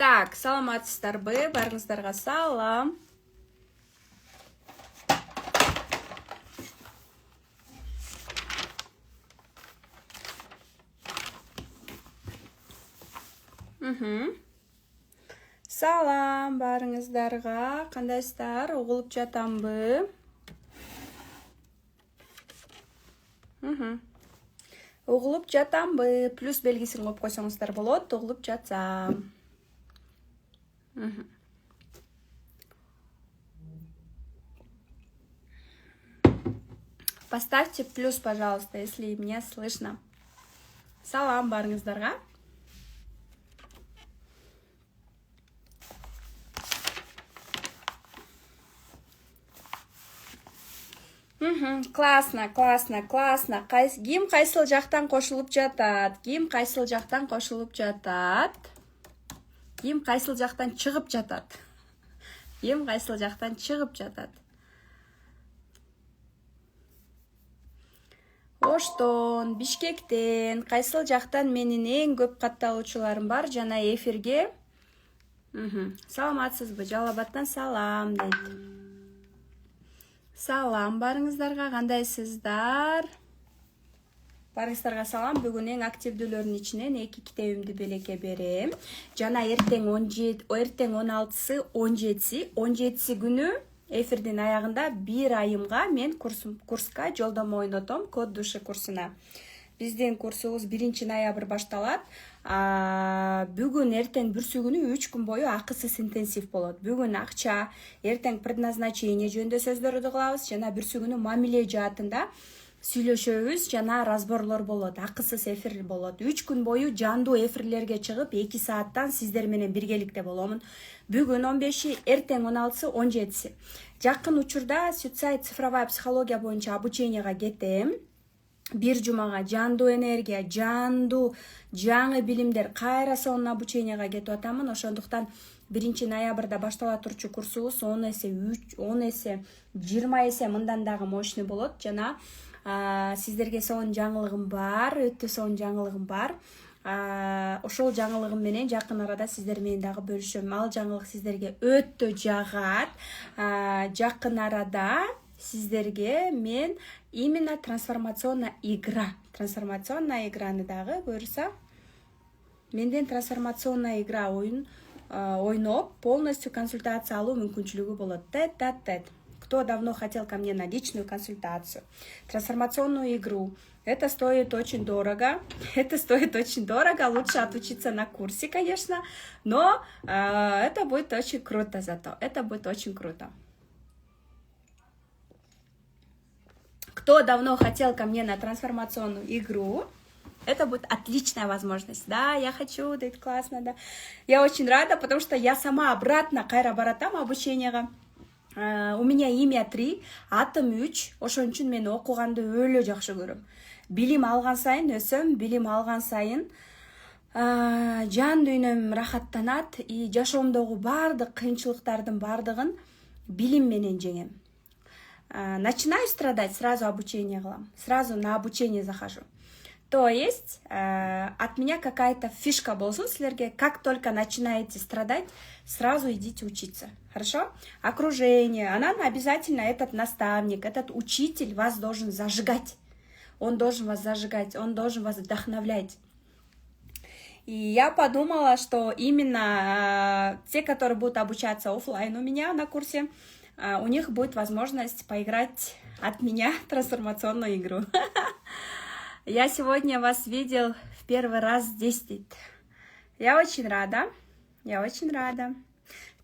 Так, саламатсыздарбы, барыңыздарга салам. Салам барыңыздарга, кандайсыздар, угулуп жатамбы? Угулуп жатамбы, плюс белгисин коюп койсоңуздар болот, угулуп жатсам. Поставьте плюс, пожалуйста, если меня слышно. Салам барыңыздарга. Классно. Ким кайсыл жактан кошулуп жатат? Ким кайсыл жактан кошулуп жатат? Ким кайсыл жактан чыгып жатат? Ким кайсыл жактан чыгып жатат? Оштон, Бишкектен, кайсыл жактан менин эң көп катталуучуларым бар жана эфирге. Саламатсызбы? Жалал Абадтан салам дейт. Салам барыңыздарга, кандайсыздар? Барыңыздарга салам. Бүгүн эң активдүүлөрдүн ичинен 2 китебимди белекке берем. Жана эртең 16-17 күнү эфирдин аягында 1 айымга мен курска жолдомо ойнотом, код души курсуна. Биздин курсубуз 1 ноябрь башталат. Бүгүн эртең бүрсү күнү 3 күн бою акысыз интенсив болот. Бүгүн акча, эртең предназначение жөнүндө сөздөрдү кылабыз жана бүрсү күнү мамиле жаатында сүйлөшөбүз жана разборлор болот. Акысыз эфир болот. 3 күн бою жандуу эфирлерге чыгып 2 сааттан сиздер менен биргеликте боломун. Бүгүн 15, эртең 16, 17. Жакын учурда Suicide цифровая психология боюнча обученияга кетем. 1 жумага жандуу энергия, жандуу жаңы билимдер, кайра сонун обученияга кетип атамын. Ошондуктан 1 ноябрда баштала турчу курсубуз 10 эсе, 20 эсе мындан дагы мощный болот. Жана сиздерге сонун жаңылыгым бар, өтө сонун жаңылыгым бар. Ошол жаңылыгым менен жакын арада сиздер менен дагы бөлүшөм. Ал жаңылык сиздерге өтө жагат. Жакын арада сиздерге мен именно трансформационная играны дагы буюрса, менден трансформационная игра ойноп, полностью консультация алуу мүмкүнчүлүгү болот. Тет-а-тет. Кто давно хотел ко мне на личную консультацию, трансформационную игру, это стоит очень дорого. Лучше отучиться на курсе, конечно, но это будет очень круто зато. Это будет очень круто. Кто давно хотел ко мне на трансформационную игру, это будет отличная возможность. Да, я хочу, да, это классно, да. Я очень рада, потому что я сама обратно кайра баратам обученияга. У меня имя 3, атым 3. Ошон үчүн мен окуганды өлө жакшы көрөм. Билим алган сайын өсөм, билим алган сайын жан дүйнөм рахаттанат, и жашоомдогу бардык кыйынчылыктардын бардыгын билим менен жеңем. Начинаю страдать, сразу обучение кылам, сразу на обучение захожу. То есть от меня какая-то фишка болсун силерге, как только начинаете страдать, сразу идите учиться. Хорошо? Окружение, она обязательно, этот наставник, этот учитель вас должен зажигать. Он должен вас зажигать, он должен вас вдохновлять. И я подумала, что именно те, которые будут обучаться офлайн у меня на курсе, у них будет возможность поиграть от меня трансформационную игру. Я сегодня вас видел в первый раз здесь. Я очень рада.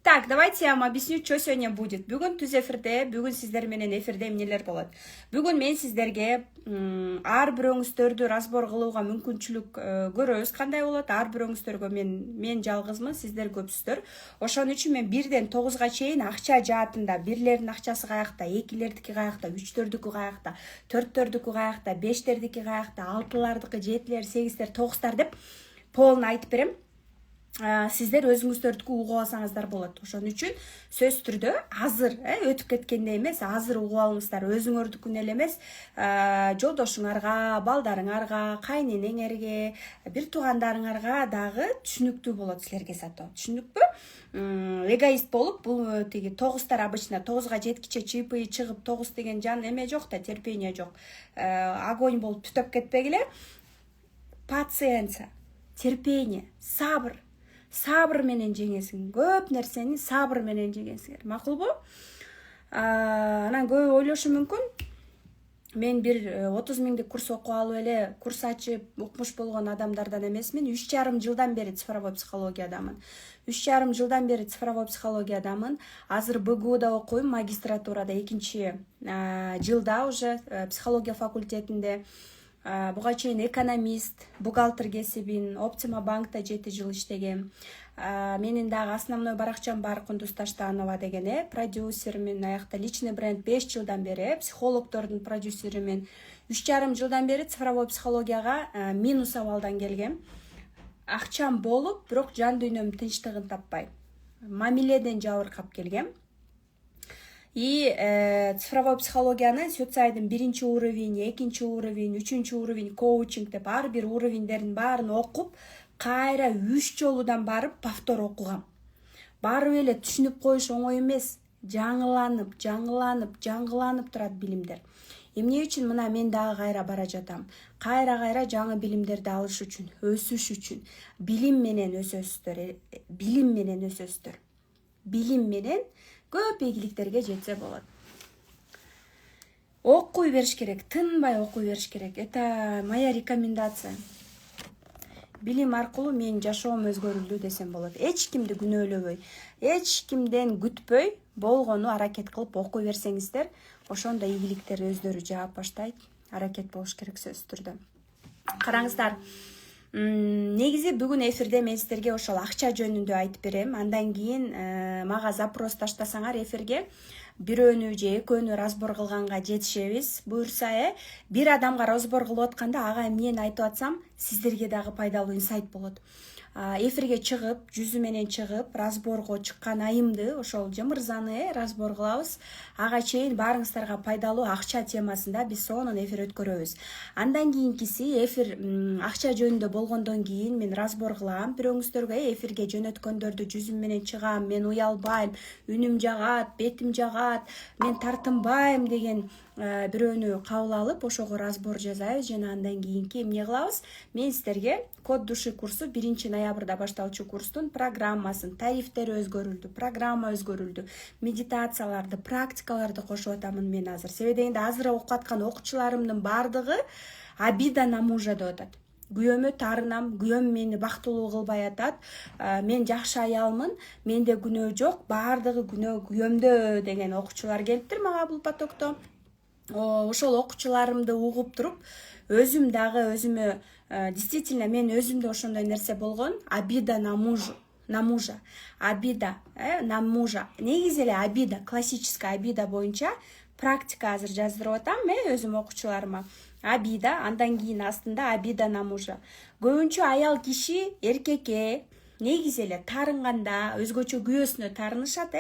Так, давайте я вам объясню, что сегодня будет. Бүгін түз эфирде, бүгін сиздер менен эфирде эмнелер болот. Бүгін мен сиздерге ар бирөөңүздөрдү разбор кылууга мүмкүнчүлүк көрөбүз. Кандай болот? Ар бирөөңүздөргө мен жалгызмын, сиздер көпсүздөр. Ошон үчүн мен 1ден 9га чейин акча жаатында, бирлердин акчасы каякта, экилердики каякта, үчтөрдүкү каякта, төрттөрдүкү каякта, бештердики каякта, алтылардыкы, жетилер, сегиздер, тогуздар деп полный айтып берем. сиздер өзүңүздөрдүкү угуп алсаңыздар болот. Ошон үчүн сөзсүз түрдө азыр өтүп кеткенде эмес, азыр угуп алыңыздар. Өзүңөрдүкүн эле эмес, жолдошуңарга, балдарыңарга, кайненеңерге, бир туугандарыңарга дагы түшүнүктүү болот силерге зато. Түшүнүкпү? Эгоист болуп, бул тиги 9тар обычно 9га жеткиче чипы чыгып 9 деген жан эме жок да, терпение жок. Огонь болуп түтөп кетпегиле. Пациенция, терпение, сабыр менен жеңесиң. Көп нерсени сабыр менен жеңесиңер. Макулбу? Анан көп ойлошу мүмкүн. Мен бир 30 миңдик курс окуп алып эле, курс ачып, укмуш болгон адамдардан эмесмин. 3,5 жылдан бери цифровой психологиядамын. 3,5 жылдан бери цифровой психологиядамын. Азыр БГУда окуйм, магистратурада 2-чи жылда уже психология факультетинде. Буга чейин экономист, бухгалтер кесибин, Оптима банкта 7 жыл иштегем. Менин дагы основной баракчам бар, Кундуз Таштанова деген, продюсермин, аякта личный бренд 5 жылдан бери, психологдордун продюсеримин. 3,5 жылдан бери цифровой психологияга минус абалдан келгем. Акчам болуп, бирок жан дүйнөм тынчтыгын таппай. Мамиледен жабыркап келгем. И цифровой психологияны социайдын 1-чи уровень, 2-чи уровень, 3-чү уровень коучинг деп ар бир уровеньдерин баарын окуп, кайра 3 жолудан барып повтор окугам. Барып эле түшүнүп коюш оңой эмес. Жаңыланып турат билимдер. Эмне үчүн мына мен дагы кайра бара жатам. Кайра жаңы билимдерди алыш үчүн, өсүш үчүн. Билим менен өсөсүздөр. Билим менен көп ийгиликтерге жетсе болот. Окуй бериш керек, тынбай окуй бериш керек. Это моя рекомендация. Билим аркылуу менин жашоом өзгөрүлдү десем болот. Эч кимди күнөөлөбөй, эч кимден күтпөй, болгону аракет кылып окуй берсеңиздер, ошондо ийгиликтер өздөрү жаап баштайт. Аракет болуш керек сөзсүз түрдө. Караңыздар, негизи бүгүн эфирде мен сиздерге ошол акча жөнүндө айтып берем. Андан кийин мага запрос таштасаңар эфирге, бирөөнү же экөөнү разбор кылганга жетишебиз. Буюрса, бир адамга разбор кылып атканда ага эмнени айтып атсам, сиздерге дагы пайдалуу инсайт болот. Эфирге чыгып, жүзү менен чыгып, разборго чыккан айымды, ошол Жымырзаны разбор кылабыз. Ага чейин баарыңыздарга пайдалуу акча темасында биз сонун эфир өткөрөбүз. Андан кийинкиси эфир акча жөнүндө болгондон кийин мен разбор кылам. Бирөөңүздөргө эфирге жөнөткөндөрдү жүзүм менен чыгам, мен уялбайм, үнүм жагат, бетим жагат, мен тартынбайм деген бирөөнү кабыл алып, ошого разбор жазайбыз жана андан кийинки эмне кылабыз? Мен сиздерге Код души курсу 1-ноябрда башталчу курстун программасын, тарифтери өзгөрүлдү, программа өзгөрүлдү, медитацияларды, практикаларды кошуп атамын мен азыр. Себеби дегенде азыр окуп аткан окуучуларымдын баардыгы обида на мужа деп атат. Күйөөмө тарынам, күйөөм мени бактылуу кылбай атат, мен жакшы аялмын, менде күнөө жок, баардыгы күнөө күйөөмдө деген окуучулар келиптир мага бул потокто. Ошол окуучуларымды угуп туруп, өзүм дагы өзүмө действительно мен өзүмдө ошондой нерсе болгон. Обида на мужа. Обида на мужа. Негизи эле обида, классическая обида боюнча практика азыр жаздырып атам өзүм окуучуларыма. Обида, андан кийин астында обида на мужа. Көбүнчө аял киши эркекке негизи эле тарынганда өзгөчө күйөөсүнө тарынышат,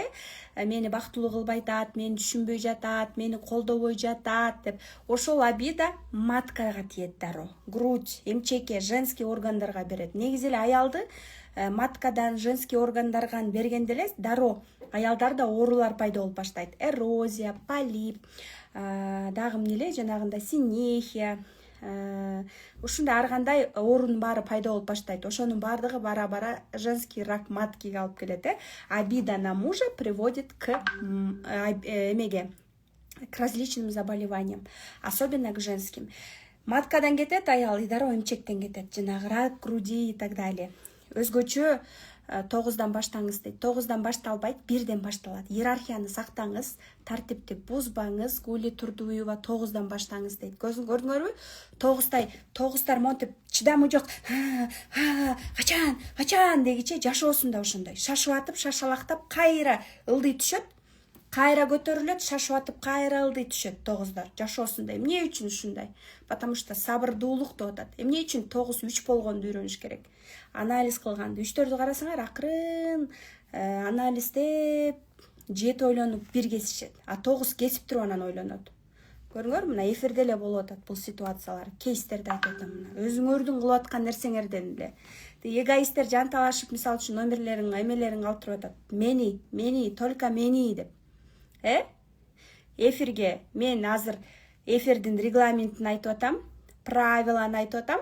мени бактылуу кылбай атат, мени түшүнбөй жатат, мени колдобой жатат деп. Ошол обида маткага тиет дароо. Грудь, эмчекке, женский органдарга берет. Негизи эле аялды маткадан, женский органдарган бергенде эле дароо аялдарда оорулар пайда болуп баштайт. Эрозия, полип, дагы эмне эле жанагындай синехия, ушундай ар кандай оорунун баары пайда болуп баштайт. Ошонун баардыгы бара-бара женский рак маткиге алып келет. Обида на мужа приводит к различным заболеваниям, особенно к женским. Маткадан кетет аял, и дароо эмчектен кетет, жанагы рак груди и так далее. Өзгөчө 9дан баштаңыз дейт. 9дан башталбайт, 1ден башталат. Иерархияны сактаңыз, тартипти бузбаңыз, Гули Турдуева 9дан баштаңыз дейт. Көрдүңөрбү? 9тар монтип чыдамы жок. Качан дегиче жашоосунда ошондой. Шашып атып, шашалактап, кайра ылдый түшөт. кайра көтөрүлөт, шашып атып кайра ылдый түшөт 9-дар. Жашоосунда эмне үчүн ушундай? Потому что сабырдуулук деп атат. Эмне үчүн 9-3 болгонду үйрөнүш керек? Анализ кылганда 3-4дү карасаңар, акырын анализдеп, жет ойлонуп бир кесишет. А 9 кесип туруп анан ойлонот. Көрүңөр, мына эфирде эле болуп атат бул ситуациялар. Кейстерди айтып атам мына. Өзүңөрдүн кылып аткан нерсеңерден эле. Эгоисттер жанталашып, мисалы үчүн номерлерин, эмелерин алып туруп атат. Мени, только мени деп. Эфирге мен азыр эфирдин регламентин айтып атам, правиланы айтып атам.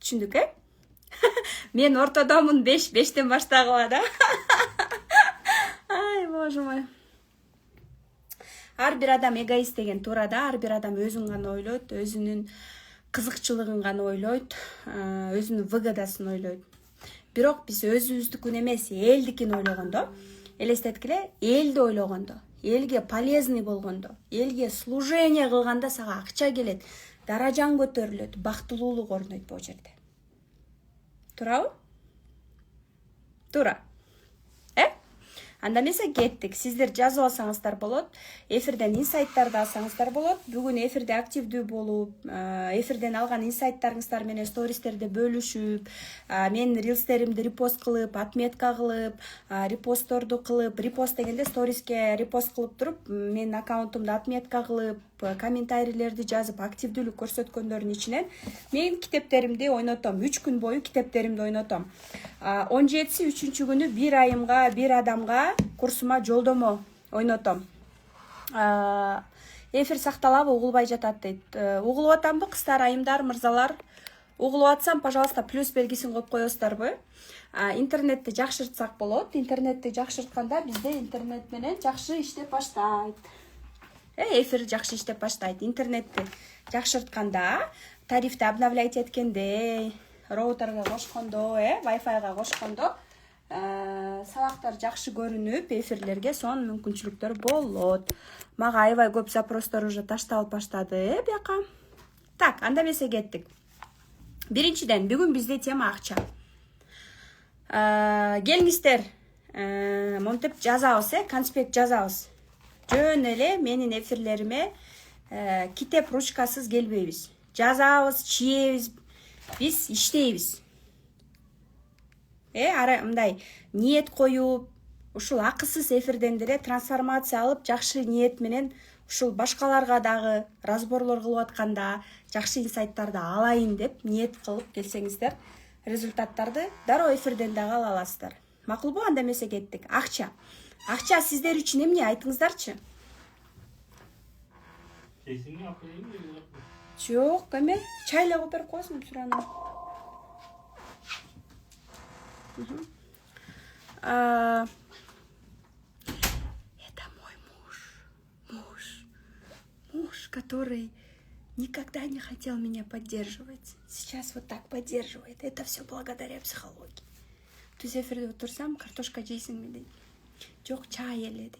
Түшүндүк, Мен ортодомун 5-5тен баштагыла да. Ай, боже мой. Ар бир адам эгоист деген туура да, ар бир адам өзүн гана ойлойт, өзүнүн кызыкчылыгын гана ойлойт, өзүнүн выгодасын ойлойт. Бирок биз өзүбүздүкүн эмес, элдикин ойлогондо, элестеткиле, элди ойлогондо, элге полезный болгондо, элге служение кылганда сага акча келет, даражаң көтөрүлөт, бактылуулук орнойт бул жерде. Туурабы? Туура. Анда эмесе кеттик. Сиздер жазып алсаңыздар болот. Эфирден инсайттарды алсаңыздар болот. Бүгүн эфирде активдүү болуп, эфирден алган инсайттарыңыздар менен стористерде бөлүшүп, мен рилстеримди репост кылып, отметка кылып, репостторду кылып, репост дегенде сториске репост кылып туруп, мен аккаунтумду отметка кылып, комментарийлерди жазып, активдүүлүк көрсөткөндөрдүн ичинен мен китептеримди ойнотом. 3 күн бою китептеримди ойнотом. 17-си 3-чү күнү бир айымга, бир адамга курсума жолдомо ойнотом. Эфир сакталабы, угулбай жатат дейт. Угулуп атамбы, кыздар, айымдар, мырзалар? Угулуп атсам, пожалуйста, плюс белгисин коюп коесуздарбы? Интернетти жакшыртсак болот. Интернетти жакшыртканда бизде интернет менен жакшы иштеп баштайт. Эфир жакшы иштеп баштайт. Интернетти жакшыртканда, тарифти обновлять эткенде, роутерге кошкондо, Wi-Fi-га кошкондо, сабактар жакшы көрүнүп, эфирлерге сонун мүмкүнчүлүктөр болот. Мага аябай көп запростор уже ташталып баштады, бияка. Так, анда эмесе кеттик. Биринчиден, бүгүн бизде тема акча. Келиңиздер, монтип жазабыз, конспект жазабыз. Жөн эле менин эфирлериме китеп ручкасыз келбейбиз. Жазабыз, чиебиз, биз иштейбиз. Мындай ниет коюп, ушул акысыз эфирден деле трансформация алып, жакшы ниет менен ушул башкаларга дагы разборлор кылып атканда жакшы инсайттарды алайын деп ниет кылып келсеңиздер, результаттарды дароо эфирден дагы ала аласыздар. Макулбу? Анда эмесе кеттик. Акча. Акча сиздер үчүн эмне? Айтыңыздарчы. Жок, эме? Чай эле коюп берип коесуң, сурана. Это мой муж, который никогда не хотел меня поддерживать. Сейчас вот так поддерживает. Это все благодаря психологии. То есть эфирде отурсам, картошка жейсиңби дейт. Жок, чай эле дейт.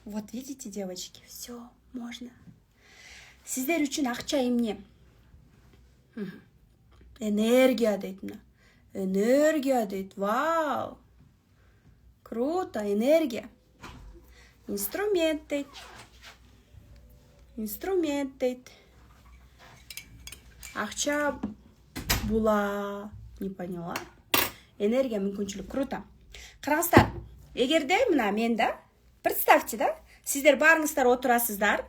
Вот видите, девочки, все можно. Сиздер үчүн акча эмне? Энергия дейт мына. Энергия дейт. Вау! Круто, энергия. Инструмент дейт. Инструмент дейт. Акча була. Не поняла. Энергия, мүмкүнчүлүк. Круто. Караңыздар, эгерде мына мен да, представьте да, сиздер баарыңыздар отурасыздар,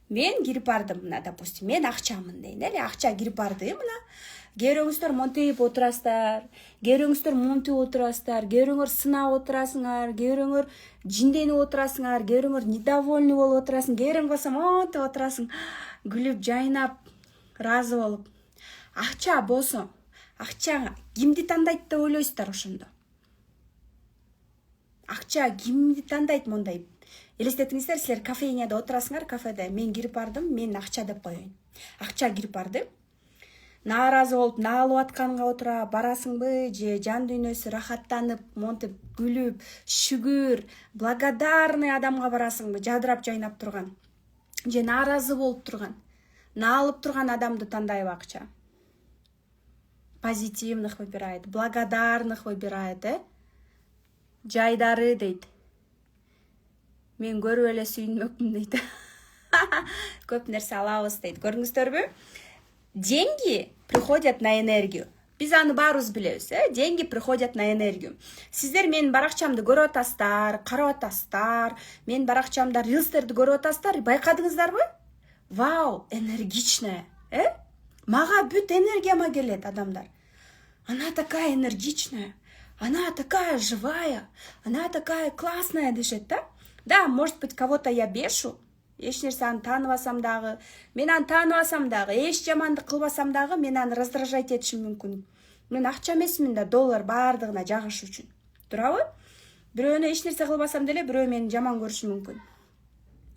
мен кирип бардым, мына, допустим, мен акчамын дейин, акча кирип барды, мына, керөөңүздөр монтип отурасыздар, керөөңүздөр монтип отурасыздар, керөөңөр сынап отурасыңар, керөөңөр жинденип отурасыңар, керөөңөр недовольный болуп отурасың, керөөң болсо монтип отурасың, күлүп, жайнап, ыраазы болуп. Акча болсо, акча кимди тандайт деп ойлойсуздар ошондо? Акча кимди тандайт мондай? Элестетиңиздер, силер кафейняда отурасыңар, кафеде мен кирип бардым, мен акча деп коеюн. Акча кирип барды. Нааразы болуп, наалып атканга отура барасыңбы, же жан дүйнөсү рахаттанып, монтип күлүп, шүгүр, благодарный адамга барасыңбы, жадырап жайнап турган, же нааразы болуп турган, наалып турган адамды тандайбы акча? Позитивных выбирает, благодарных выбирает, жайдары дейт. мен көрүп эле сүйүнмөкмүн дейт. Көп нерсе алабыз дейт. Көрдүңүздөрбү? Деньги приходят на энергию. Биз аны баарыбыз билебиз, деньги приходят на энергию. Сиздер менин баракчамды көрүп атасыздар, карап атасыздар, менин баракчамда рилстерди көрүп атасыздар, байкадыңыздарбы? Вау, энергичная, Мага бүт энергияма келет адамдар. Она такая энергичная, она такая живая, она такая классная дешет, да? Да, может быть, кого-то я бешу, эч нерсе аны тааныбасам дагы, мен аны тааныбасам дагы, эч жамандык кылбасам дагы, мен аны раздражать этишим мүмкүн. Мен акча эмесмин да, доллар баардыгына жагыш үчүн. Туурабы? Бирөөнө эч нерсе кылбасам деле бирөө мени жаман көрүшү мүмкүн.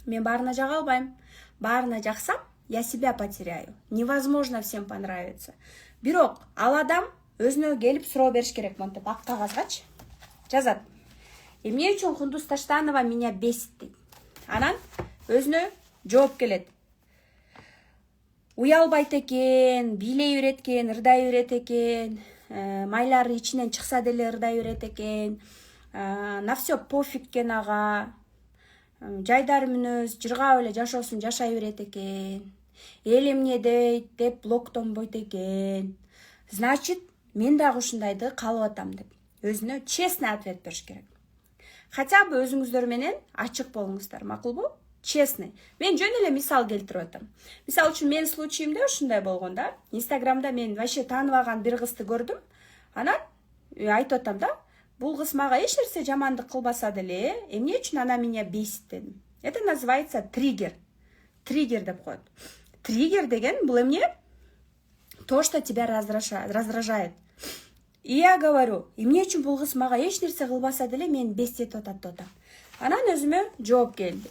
Мен баарына жага албайм. Баарына жаксам, я себя потеряю. Невозможно всем понравиться. Бирок ал адам өзүнө келип суроо бериш керек, монтип ак кагазгачы жазат. Эмне үчүн Кундуз Таштанова меня бесит дейт. Анан өзүнө жооп келет. Уялбайт экен, бийлей берет экен, ырдай берет экен, майлары ичинен чыкса деле ырдай берет экен, на все пофиг экен ага, жайдар мүнөз, жыргап эле жашоосун жашай берет экен, эл эмне дейт деп блоктонбойт экен. Значит, мен дагы ушундайды каалап атам деп өзүнө честный ответ бериш керек. Хотя бы өзүңүздөр менен ачык болуңуздар, макулбу? Честный. Мен жөн эле мисал келтирип атам. Мисал үчүн менин случаимде ушундай болгон да. Инстаграмда мен вообще тааныбаган бир кызды көрдүм. Анан айтып атам да, бул кыз мага эч нерсе жамандык кылбаса деле, эмне үчүн она меня бесит дедим. Это называется триггер. Триггер деп коет. Триггер деген бул эмне? То, что тебя раздражает. И я говорю, эмне үчүн бул кыз мага эч нерсе кылбаса деле мени беситип атат деп атам. Анан өзүмө жооп келди.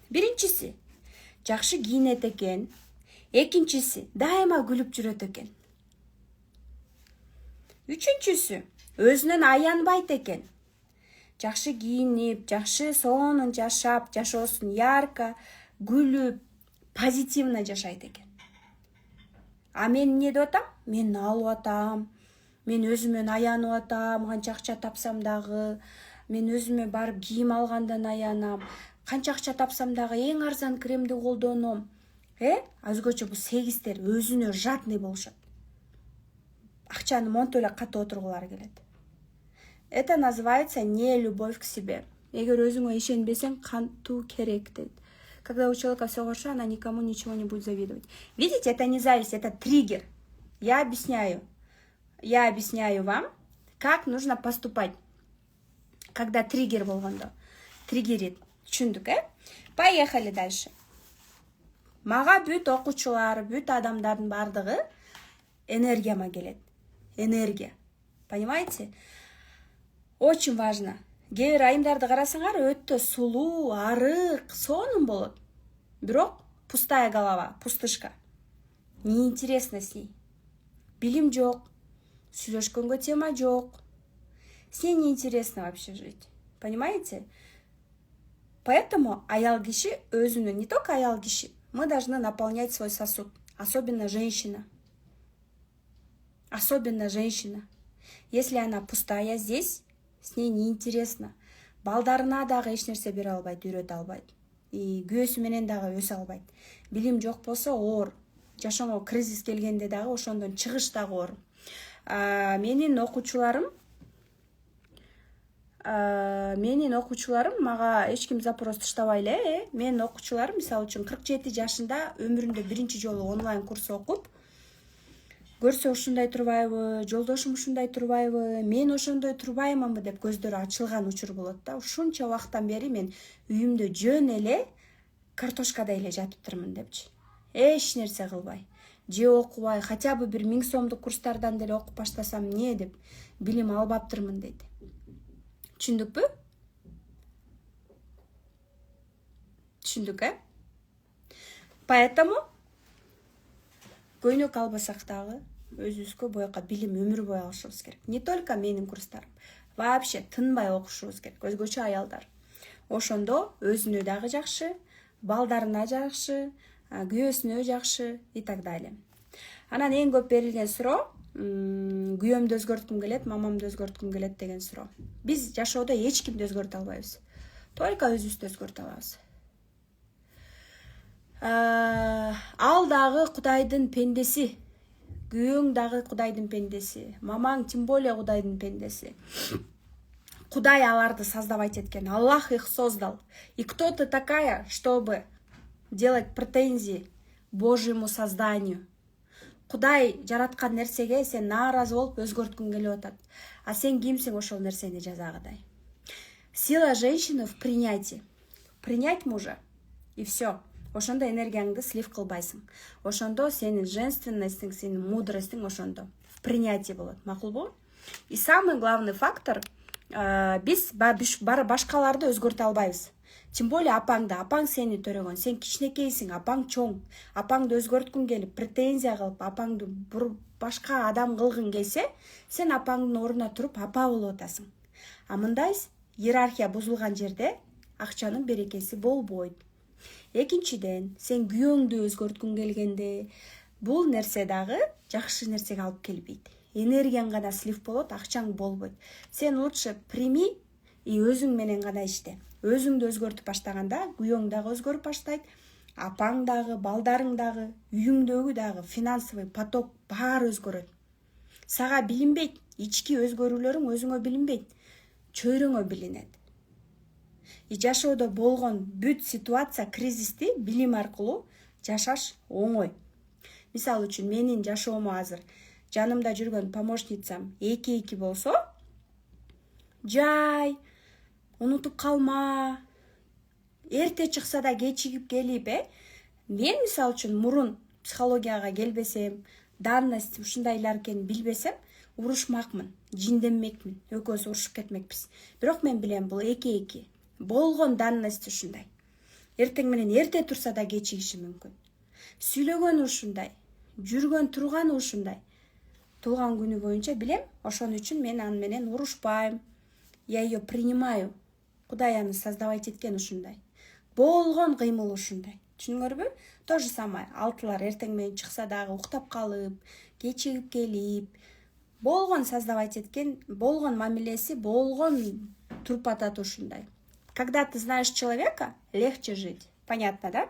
Биринчиси, жакшы кийинет экен. Экинчиси, дайыма күлүп жүрөт экен. Үчүнчүсү, өзүнөн аянбайт экен. Жакшы кийинип, жакшы сонун жашап, жашоосун ярко, күлүп, позитивно жашайт экен. А мен эмне деп атам? Мен алып атам. Мен өзүмөн аянып атам, канча акча тапсам дагы, мен өзүмө барып кийим алгандан аянам. Канча акча тапсам дагы эң арзан кремди колдоном. Өзгөчө бул сегиздер өзүнө жадный болушат. Акчаны монтип эле катып отургулары келет. Это называется не любовь к себе. Эгер өзүңө ишенбесең, кантуу керек дейт. Когда у человека все хорошо, она никому ничего не будет завидовать. Видите, это не зависть, это триггер. Я объясняю вам, как нужно поступать, когда триггер болгондо. Триггерит. Түшүндүк, Поехали дальше. Мага бүт окуучулар, бүт адамдардын бардыгы энергияма келет. Энергия. Понимаете? Очень важно. Кээ бир айымдарды карасаңар, өтө сулуу, арык, сонун болот. Бирок пустая голова, пустышка. Неинтересно с ней. Билим жок, сүйлөшкөнгө тема жок. С ней неинтересно вообще жить. Понимаете? Поэтому аял киши өзүнө, не только аял киши, мы должны наполнять свой сосуд. Особенно женщина. Особенно женщина. Если она пустая здесь, с ней неинтересно. Балдарына дагы эч нерсе бере албайт, үйрөтө албайт. И күйөөсү менен дагы өсө албайт. Билим жок болсо оор. Жашоого кризис келгенде дагы ошондон чыгыш дагы оор. Менин окуучуларым мага эч ким запрос таштабай эле. Менин окуучуларым мисалы үчүн 47 жашында өмүрүндө биринчи жолу онлайн курс окуп, көрсө ушундай турбайбы, жолдошум ушундай турбайбы, мен ошондой турбаймынбы деп көздөрү ачылган учур болот да. Ушунча убакыттан бери мен үйүмдө жөн эле картошкадай эле жатыптырмын депчи. Эч нерсе кылбай, же окубай, хотя бы бир 1000 сомдук курстардан деле окуп баштасам эмне деп билим албаптырмын дейт. Түшүндүкпү? Түшүндүк, Поэтому көйнөк албасак дагы өзүбүзгө боюнка билим өмүр бою алышыбыз керек. Не только менин курстарым, вообще тынбай окушубуз керек. Өзгөчө аялдар. Ошондо өзүнө дагы жакшы, балдарына жакшы, күйөөсүнө жакшы и так далее. Анан эң көп берилген суроо, күйөөмдү өзгөрткүм келет, мамамды өзгөрткүм келет деген суроо. Биз жашоодо эч кимди өзгөртө албайбыз. Только өзүбүздү өзгөртө алабыз. Ал дагы Кудайдын пендеси, күйөөң дагы Кудайдын пендеси, мамаң тем более Кудайдын пендеси. Кудай аларды создавать эткен. Аллах их создал. И кто ты такая, чтобы делать претензии Божьему созданию? Кудай жараткан нерсеге сен нааразы болуп өзгөрткүң келип атат. А сен кимсиң ошол нерсени жазагыдай? Сила женщины в принятии. Принять мужа и все. Ошондо энергияңды слив кылбайсың. Ошондо сенин женственностьтиң, сенин мудростьтиң ошондо в принятии болот. Макулбу? И самый главный фактор, биз башкаларды өзгөртө албайбыз. Тем более апаңды. Апаң сени төрөгөн. Сен кичинекейсиң, апаң чоң. Апаңды өзгөрткүң келип, претензия кылып, апаңды башка адам кылгың келсе, сен апаңдын ордуна туруп апа болуп атасың. А мындай иерархия бузулган жерде акчанын берекеси болбойт. Экинчиден, сен күйөөңдү өзгөрткүң келгенде, бул нерсе дагы жакшы нерсеге алып келбейт. Энергияң гана слив болот, акчаң болбойт. Сен лучше прими и өзүң менен гана иште. Өзүңдү өзгөртүп баштаганда, күйөөң дагы өзгөрүп баштайт, апаң дагы, балдарың дагы, үйүңдөгү дагы финансовый поток баары өзгөрөт. Сага билинбейт, ички өзгөрүүлөрүң өзүңө билинбейт, чөйрөңө билинет. И жашоодо болгон бүт ситуация, кризисти билим аркылуу жашаш оңой. Мисалы үчүн менин жашоому азыр жанымда жүргөн помощницам 2-2 болсо, жай, унутуп калма, эрте чыкса да кечигип келип, мен мисалы үчүн мурун психологияга келбесем, данность ушундайлар экенин билбесем, урушмакмын, жинденмекмин, экөөбүз урушуп кетмекпиз. Бирок мен билем, бул 2-2. Болгон данность ушундай. Эртең менен эрте турса да кечигиши мүмкүн. Сүйлөгөнү ушундай, жүргөн турганы ушундай. Туулган күнү боюнча билем, ошон үчүн мен аны менен урушпайм. Я ее принимаю. Кудай аны создавать эткен ушундай. Болгон кыймыл ушундай. Түшүнүңөрбү? То же самое. Алтылар эртең менен чыкса дагы уктап калып, кечигип келип, болгон создавать эткен, болгон мамилеси, болгон туруп атат ушундай. Когда ты знаешь человека, легче жить. Понятно, да?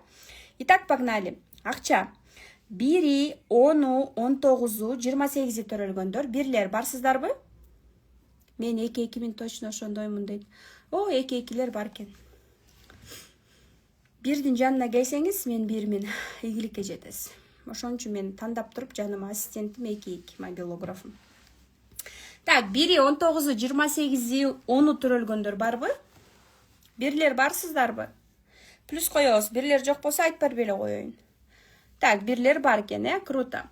Итак, погнали. Акча. 1-и, 10-у, 19-у, 28-и төрөлгөндөр. Бирлер барсыздарбы? Мен 2-2 мин точно ошондоймун дейт. О, 2-2лер бар экен. Бирдин жанына келсеңиз, мен 1 мин ийгиликке жетесиз. Ошон үчүн мен тандап туруп, жаныма ассистентим 2-2 мобилографым. Так, 1-и, 19-у, 28-и, 10-у төрөлгөндөр барбы? Бирлер барсыздарбы? Плюс коебуз. Бирлер жок болсо айтпай беле коеюн. Так, бирлер бар экен, круто.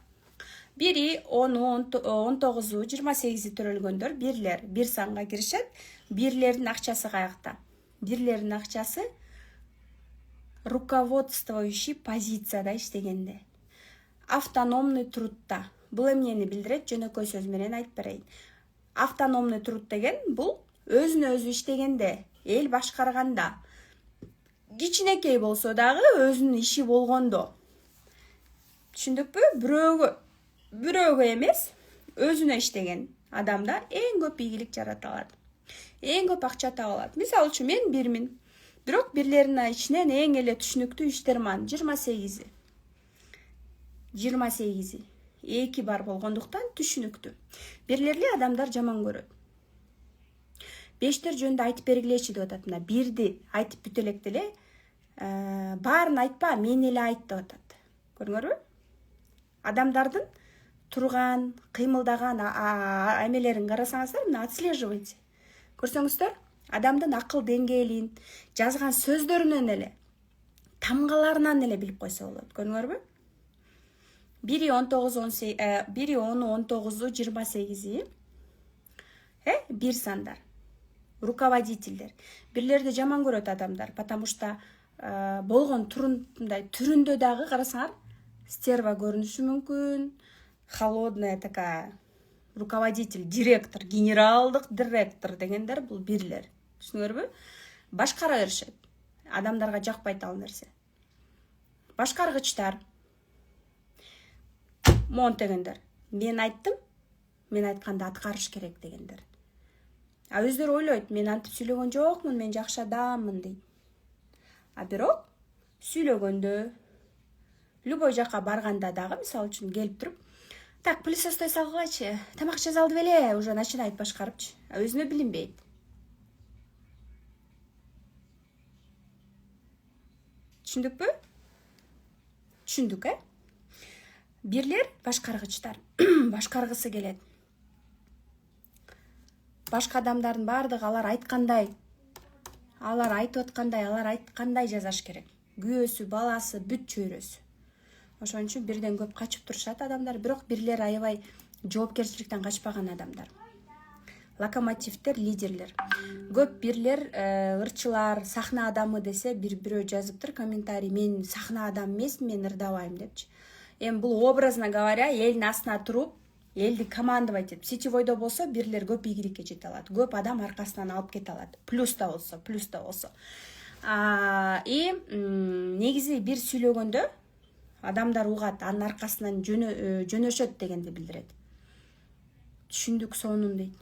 1-и, 10-у, 19-у, 28-и төрөлгөндөр бирлер бир санга киришет. Бирлердин акчасы каякта? Бирлердин акчасы руководствующий позицияда иштегенде. Автономный трудта. Бул эмнени билдирет? Жөнөкөй сөз менен айтып берейин. Автономный труд деген бул өзүнө өзү иштегенде, эл башкарганда, кичинекей болсо дагы өзүнүн иши болгондо. Түшүндүкпү? Бирөөгө эмес, өзүнө иштеген адамда эң көп ийгилик жарата алат. Эң көп акча таба алат. Мисалы үчүн мен 1 мин. Бирок бирлеринин ичинен эң эле түшүнүктүү иштерман 28-и. 28-и. 2 бар болгондуктан түшүнүктүү. Бирлерли адамдар жаман көрөт. 5тер жөнүндө айтып бергилечи деп атат. Мына 1-ди айтып бүтө электе эле, баарын айтпа, мен эле айт деп атат. Көрүңөрбү? Адамдардын турган, кыймылдаган эмелерин карасаңыздар, мына отслеживайте. Көрсөңүздөр, адамдын акыл деңгээлин, жазган сөздөрүнөн эле, тамгаларынан эле билип койсо болот. Көрүңөрбү? 1-и, 19, 1-и, 10-у, 19-у, 28-и. Бир сандар. Руководительдер. Бирлерди жаман көрөт адамдар, потому что болгон түрүндө дагы карасаңар, стерва көрүнүшү мүмкүн, холодная такая, руководитель, директор, генералдык директор дегендер бул бирлер. Түшүнүңөрбү? Башкара беришет. Адамдарга жакпайт ал нерсе. Башкаргычтар. Мон дегендер. Мен айттым, мен айтканды аткарыш керек дегендер. Өздөрү ойлойт, мен антип сүйлөгөн жокмун, мен жакшы адаммын дейт. Бирок сүйлөгөндө, любой жака барганда дагы, мисалы үчүн келип туруп, так, пылесостой салгылачы, тамак ише залды беле, уже начинает башкарыпчы. Өзүнө билинбейт. Түшүндүкпү? Түшүндүк, Бирлер башкаргычтар. Башкаргысы келет. Башка адамдардын баардыгы алар айткандай, алар айтып аткандай, алар айткандай жасаш керек. Күйөөсү, баласы, бүт чөйрөсү. Ошон үчүн бирден көп качып турушат адамдар, бирок бирлер аябай жоопкерчиликтен качпаган адамдар. Локомотивдер, лидерлер. Көп бирлер ырчылар, сахна адамы десе, бирөө жазыптыр комментарий, мен сахна адам эмесмин, мен ырдабайм депчи. Эми бул образно говоря, элдин астына туруп, элди командовать этип, сетевойдо болсо бирлер көп ийгиликке жете алат. Көп адам аркасынан алып кете алат. Плюс да болсо. Негизи бир сүйлөгөндө адамдар угат, анын аркасынан жөнөшөт дегенди билдирет. Түшүндүк сонун дейт.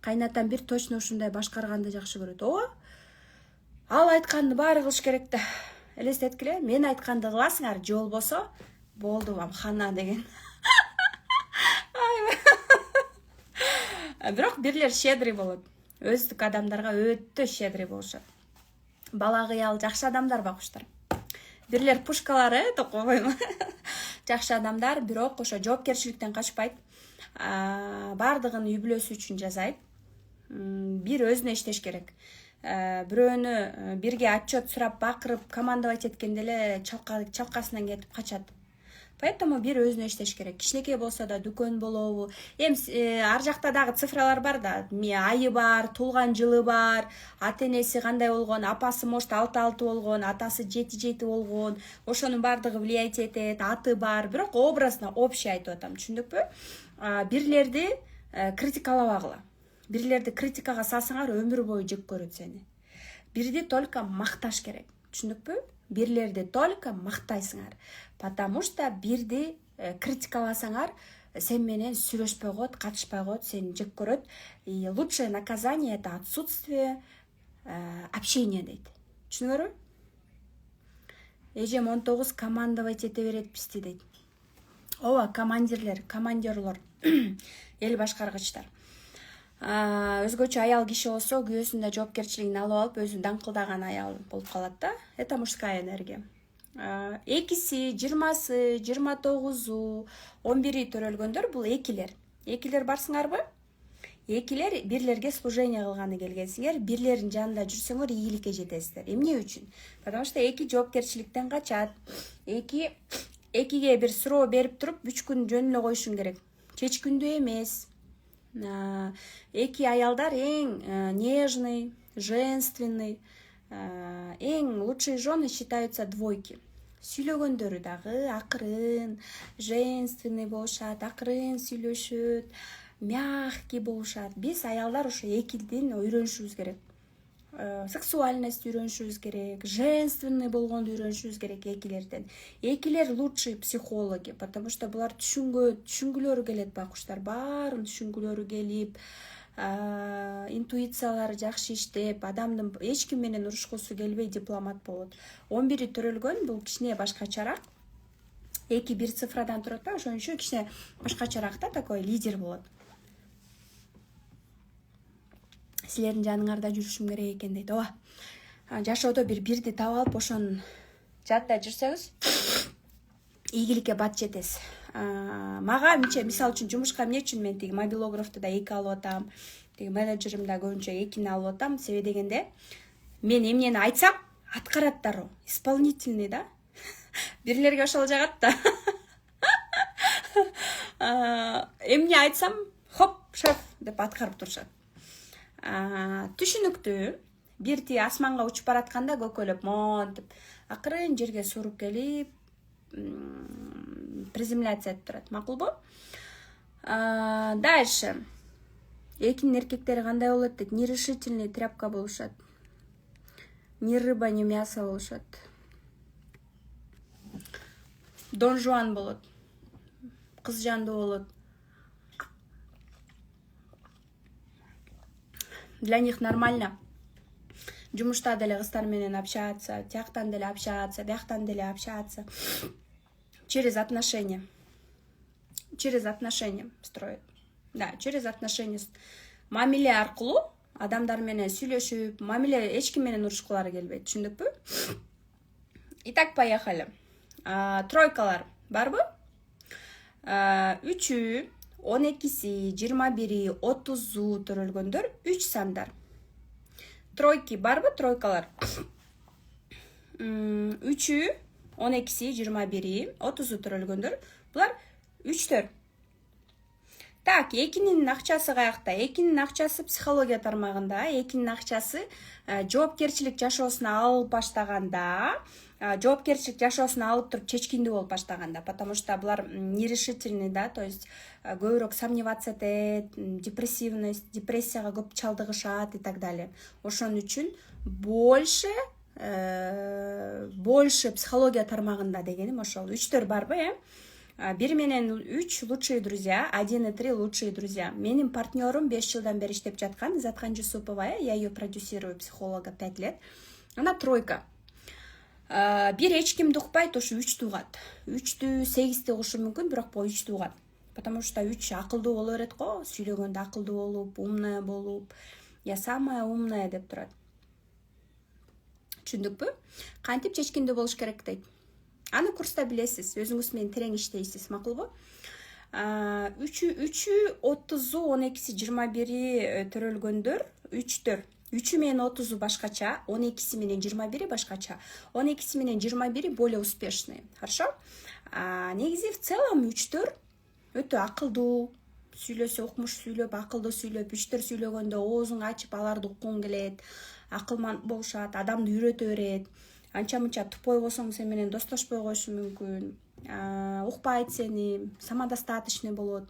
Кайнатам бир точно ушундай башкарганды жакшы көрөт. Ооба. Ал айтканды баары кылыш керек да. Элестеткиле, мен айтканды кыласыңар, же болбосо болду вам хана деген. Бирок бирлер щедрый болот. Өздүк адамдарга өтө щедрый болушат. Бала кыял, жакшы адамдар бакуштар. Бирлер пушкалары деп койбойм. Жакшы адамдар, бирок ошо жоопкерчиликтен качпайт. Бардыгын үй бүлөсү үчүн жасайт. Бир өзүнө иштеш керек. Бирөөнү бирге отчет сурап, бакырып, командовать эткенде эле чалкасынан кетип качат. Поэтому бир өзүнө иштеш керек. Кичинекей болсо да дүкөн болобу. Ар жакта дагы цифралар бар да. Айы бар, туулган жылы бар, ата-энеси кандай болгон, апасы может 6 болгон, атасы 7 болгон. Ошонун бардыгы влиять этет, аты бар. Бирок образно, общий айтып атам, түшүндүкпү? Бирлерди критикалабагыла. Бирлерди критикага салсаңар өмүр бою жек көрөт сени. Бирди только макташ керек. Түшүндүкпү? Бирлерди только мактайсыңар. Потому что бирди критикаласаңар, сен менен сүйлөшпөй коет, катышпай коет, сени жек көрөт. И лучшее наказание — это отсутствие общения дейт. Түшүнүңөрбү? Эжем 19 командовать эте берет бизди дейт. Ооба, командирлор, эл башкаргычтар. Өзгөчө аял киши болсо, күйөөсүн да жоопкерчилигин алып алып, өзүн даңкылдаган аял болуп калат да. Это мужская энергия. Экиси, 20-сы, 29-у, 11-и төрөлгөндөр бул экилер. Экилер барсыңарбы? Экилер бирлерге служение кылганы келгенсиңер, бирлердин жанында жүрсөңөр ийгиликке жетесиздер. Эмне үчүн? Потому что эки жоопкерчиликтен качат. Экиге бир суроо берип туруп, 3 күн жөн эле коюшуң керек. Чечкүндүү эмес. Эки аялдар эң нежный, женственный, эң лучшие жены считаются двойки. Сүйлөгөндөрү дагы акырын, женственный болушат, акырын сүйлөшөт, мягкий болушат. Биз аялдар ошо экиден үйрөнүшүбүз керек. Сексуальность үйрөнүшүбүз керек, женственный болгонду үйрөнүшүбүз керек экилерден. Экилер лучшие психологи, потому что булар түшүнгүлөрү келет бакуштар, баарын түшүнгүлөрү келип, интуициялары жакшы иштеп, адамдын эч ким менен урушкусу келбей дипломат болот. 11-и төрөлгөн бул кичине башкачараак. Эки бир цифрадан турат да, ошон үчүн кичине башкачараак да, такой лидер болот. Силердин жаныңарда жүрүшүм керек экен дейт. Ооба. Жашоодо бирди таап алып, ошонун жанында жүрсөңүз, ийгиликке бат жетесиз. Мага мисалы үчүн жумушка эмне үчүн мен тиги мобилографты да 2 алып атам, тиги менеджерим да көбүнчө 2 алып атам. Себеби дегенде, мен эмнени айтсам, аткарат дароо. Исполнительный да. Бирлерге ошол жагат да. Эмне айтсам, хоп, шеф деп аткарып турушат. Түшүнүктүү. Бирти асманга учуп баратканда көкөлөп монтип, акырын жерге суруп келип, приземляться этип турат. Макулбу? Дальше. Экинин эркектери кандай болот дейт? Нерешительный тряпка болушат. Ни рыба, ни мясо болушат. Дон Жуан болот. Кыз жандуу болот. для них нормально. Жумушта деле кыздар менен общаться, тияктан деле общаться, бияктан деле общаться. Через отношения. Через отношения строят. Да, через отношения. Мамиле аркылуу адамдар менен сүйлөшүп, мамиле эч ким менен урушкулары келбейт, түшүндүкпү? Итак, поехали. Тройкалар барбы? 3-ü, 12-си, 21-и, 30-у төрөлгөндөр 3 сандар. Тройки барбы, тройкалар? 3-ü, 12-си, 21-и, 30-у төрөлгөндөр. Булар 3-төр. Так, экинин акчасы каякта? Экинин акчасы психология тармагында, экинин акчасы жоопкерчилик жашоосуна алып баштаганда, жоопкерчилик жашоосуна алып туруп чечкиндүү болуп баштаганда, потому что булар нерешительный, да, то есть көбүрөөк сомневаться этет, депрессивность, депрессияга көп чалдыгышат и так далее. Ошон үчүн больше психология тармагында дегеним ошол. 3-төр барбы, 1 менен 3 лучшие друзья, 1 и 3 лучшие друзья. Менин партнерым 5 жылдан бери иштеп жаткан Изаткан Жусупова, я ее продюсирую, психолога 5 лет. Она тройка. Бир эч кимди укпайт, ошо 3 угат. 3-тү, 8-ти угушу мүмкүн, бирок бул 3 угат. Потому что 3 акылдуу боло берет го, сүйлөгөндө акылдуу болуп, умная болуп, я самая умная деп турат. Түшүндүкпү? Кантип чечкиндүү болуш керек дейт. Аны курста билесиз, өзүңүз менен терең иштейсиз, макулбу? 3-ü, 30-у, 12-си, 21-и төрөлгөндөр 3-төр. 3-ü менен 30-у башкача, 12-си менен 21-и башкача. 12-си менен 21-и более успешный. Хорошо? Негизи в целом 3-төр өтө акылдуу, сүйлөсө укмуш сүйлөп, акылдуу сүйлөп, 3-төр сүйлөгөндө оозун ачып аларды уккуң келет, акылман болушат, адамды үйрөтө берет. Анча-мынча тупой болсоң сен менен достошпой коюшу мүмкүн. Укпайт сени, самодостаточный болот.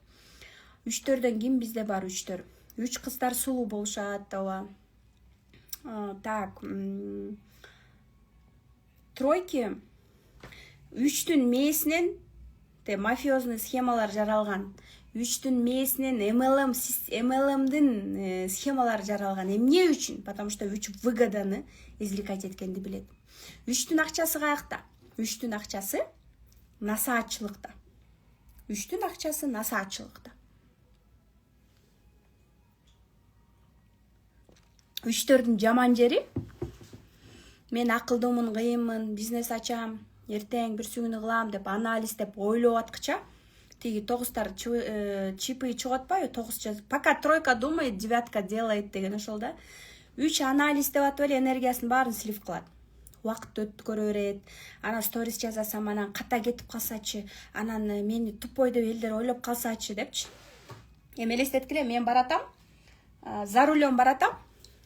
3-төрдөн ким бизде бар 3-төр? 3 кыздар сулуу болушат, ооба. Так. Тройки 3-түн мээсинен мафиозный схемалар жаралган. 3-түн мээсинен MLM-дин схемалар жаралган. Эмне үчүн? Потому что 3 выгоданы извлекать эткенди билет. 3-түн акчасы каякта? 3-түн акчасы насаатчылыкта. 3-түн акчасы насаатчылыкта. 3-төрдүн жаман жери: мен акылдуумун, кыйынмын, бизнес ачам, эртең бүрсүгүнү кылам деп анализдеп ойлоп аткыча тиги 9-тар чипы чыгып атпайбы? 9 пока тройка думает, 9 делает деген ошол да. 3 анализ деп атып эле энергиясынын баарын слив кылат. Убакыт өткөрө берет. Ана сторис жазасам, анан ката кетип калсачы, анан мени тупой деп элдер ойлоп калсачы депчи. Эми элестеткиле, мен баратам, за рулем баратам.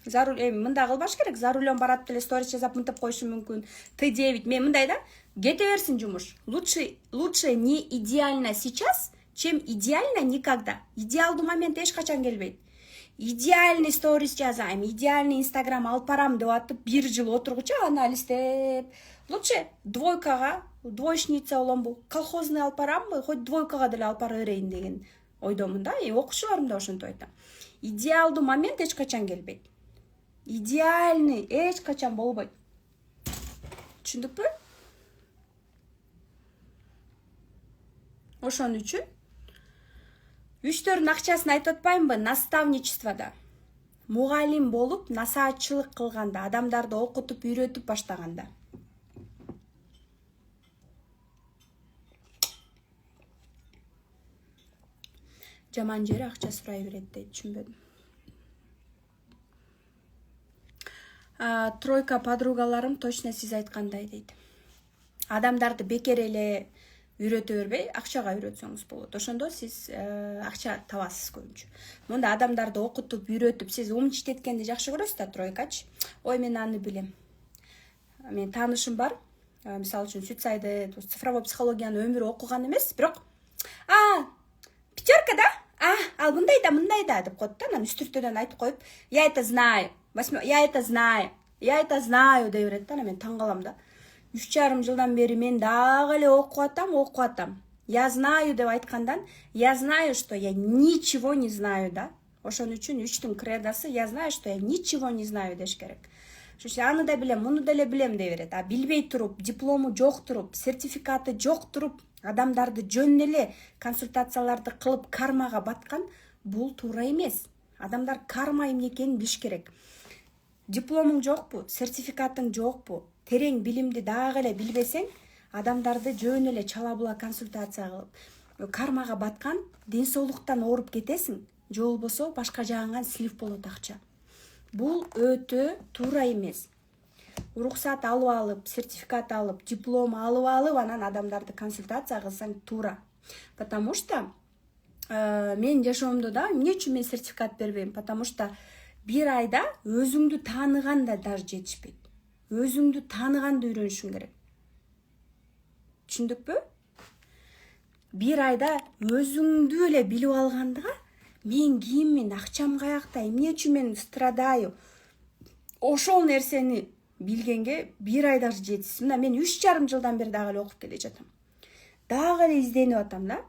Мындай кылбаш керек, за рулем барат деле сторис жазап мынтип коюшу мүмкүн. Т9, мен мындай да, кете берсин жумуш. Лучше не идеально сейчас, чем идеально никогда. Идеалдуу момент эч качан келбейт. Идеальный сторис жазайм, идеальный инстаграм алып барам деп атып 1 жыл отургуча анализдеп. Лучше двойкага, двоечница боламбы, колхозный алып барамбы, хоть двойкага деле алып бара берейин деген ойдомун да. Окуучуларым да ошентип айтам. Идеалдуу момент эч качан келбейт. Идеальный эч качан болбойт. Түшүндүкпү? Ошон үчүн 3-төрдүн акчасын айтып атпаймынбы? Наставничествода, мугалим болуп, насаатчылык кылганда, адамдарды окутуп, үйрөтүп баштаганда. Жаман жери акча сурай берет дейт, түшүнбөдүм. Тройка подругаларым точно сиз айткандай дейт. Адамдарды бекер эле үйрөтө бербей, акчага үйрөтсөңүз болот. Ошондо сиз акча табасыз көбүнчө. Мында адамдарды окутуп, үйрөтүп, сиз умчить эткенди жакшы көрөсүз да, тройкачы. Ой, мен аны билем. Мен таанышым бар. Мисалы үчүн Сүтсайды, цифровой психологияны өмүрү окуган эмес, бирок пятерка да? Ал мындай да деп коет да, анан үстүртөдөн айтып коюп, я это знаю. Я это знаю деп берет да, мен таң калам да. 3,5 жылдан бери мен дагы эле окуп атам. Я знаю деп айткандан, я знаю, что я ничего не знаю, да. Ошон үчүн 3-түн кредосы я знаю, что я ничего не знаю деш керек. Ошо аны да билем, муну деле билем дей берет. А билбей туруп, диплому жок туруп, сертификаты жок туруп, адамдарды жөн эле консультацияларды кылып кармага баткан, бул туура эмес. Адамдар карма эмне экенин билиш керек. Дипломуң жокпу, сертификатың жокпу, терең билимди дагы эле билбесең, адамдарды жөн эле чала була консультация кылып кармага баткан, ден соолуктан ооруп кетесиң, же болбосо башка жагыңан слив болот акча. Бул өтө туура эмес. Уруксат алып, сертификат алып, диплом алып, анан адамдарды консультация кылсаң туура. Потому что мен жашоомдо да эмне үчүн мен сертификат бербейм? Потому что бир айда өзүңдү тааныганда даже жетишпейт. Өзүңдү тааныганды үйрөнүшүң керек. Түшүндүкпү? Бир айда өзүңдү эле билип алгандыга, мен киммин, акчам каякта, эмне үчүн мен страдаю? Ошол нерсени билгенге бир ай даже жетсиз. Мына мен 3,5 жылдан бери дагы эле окуп келе жатам. Дагы эле изденип атам да.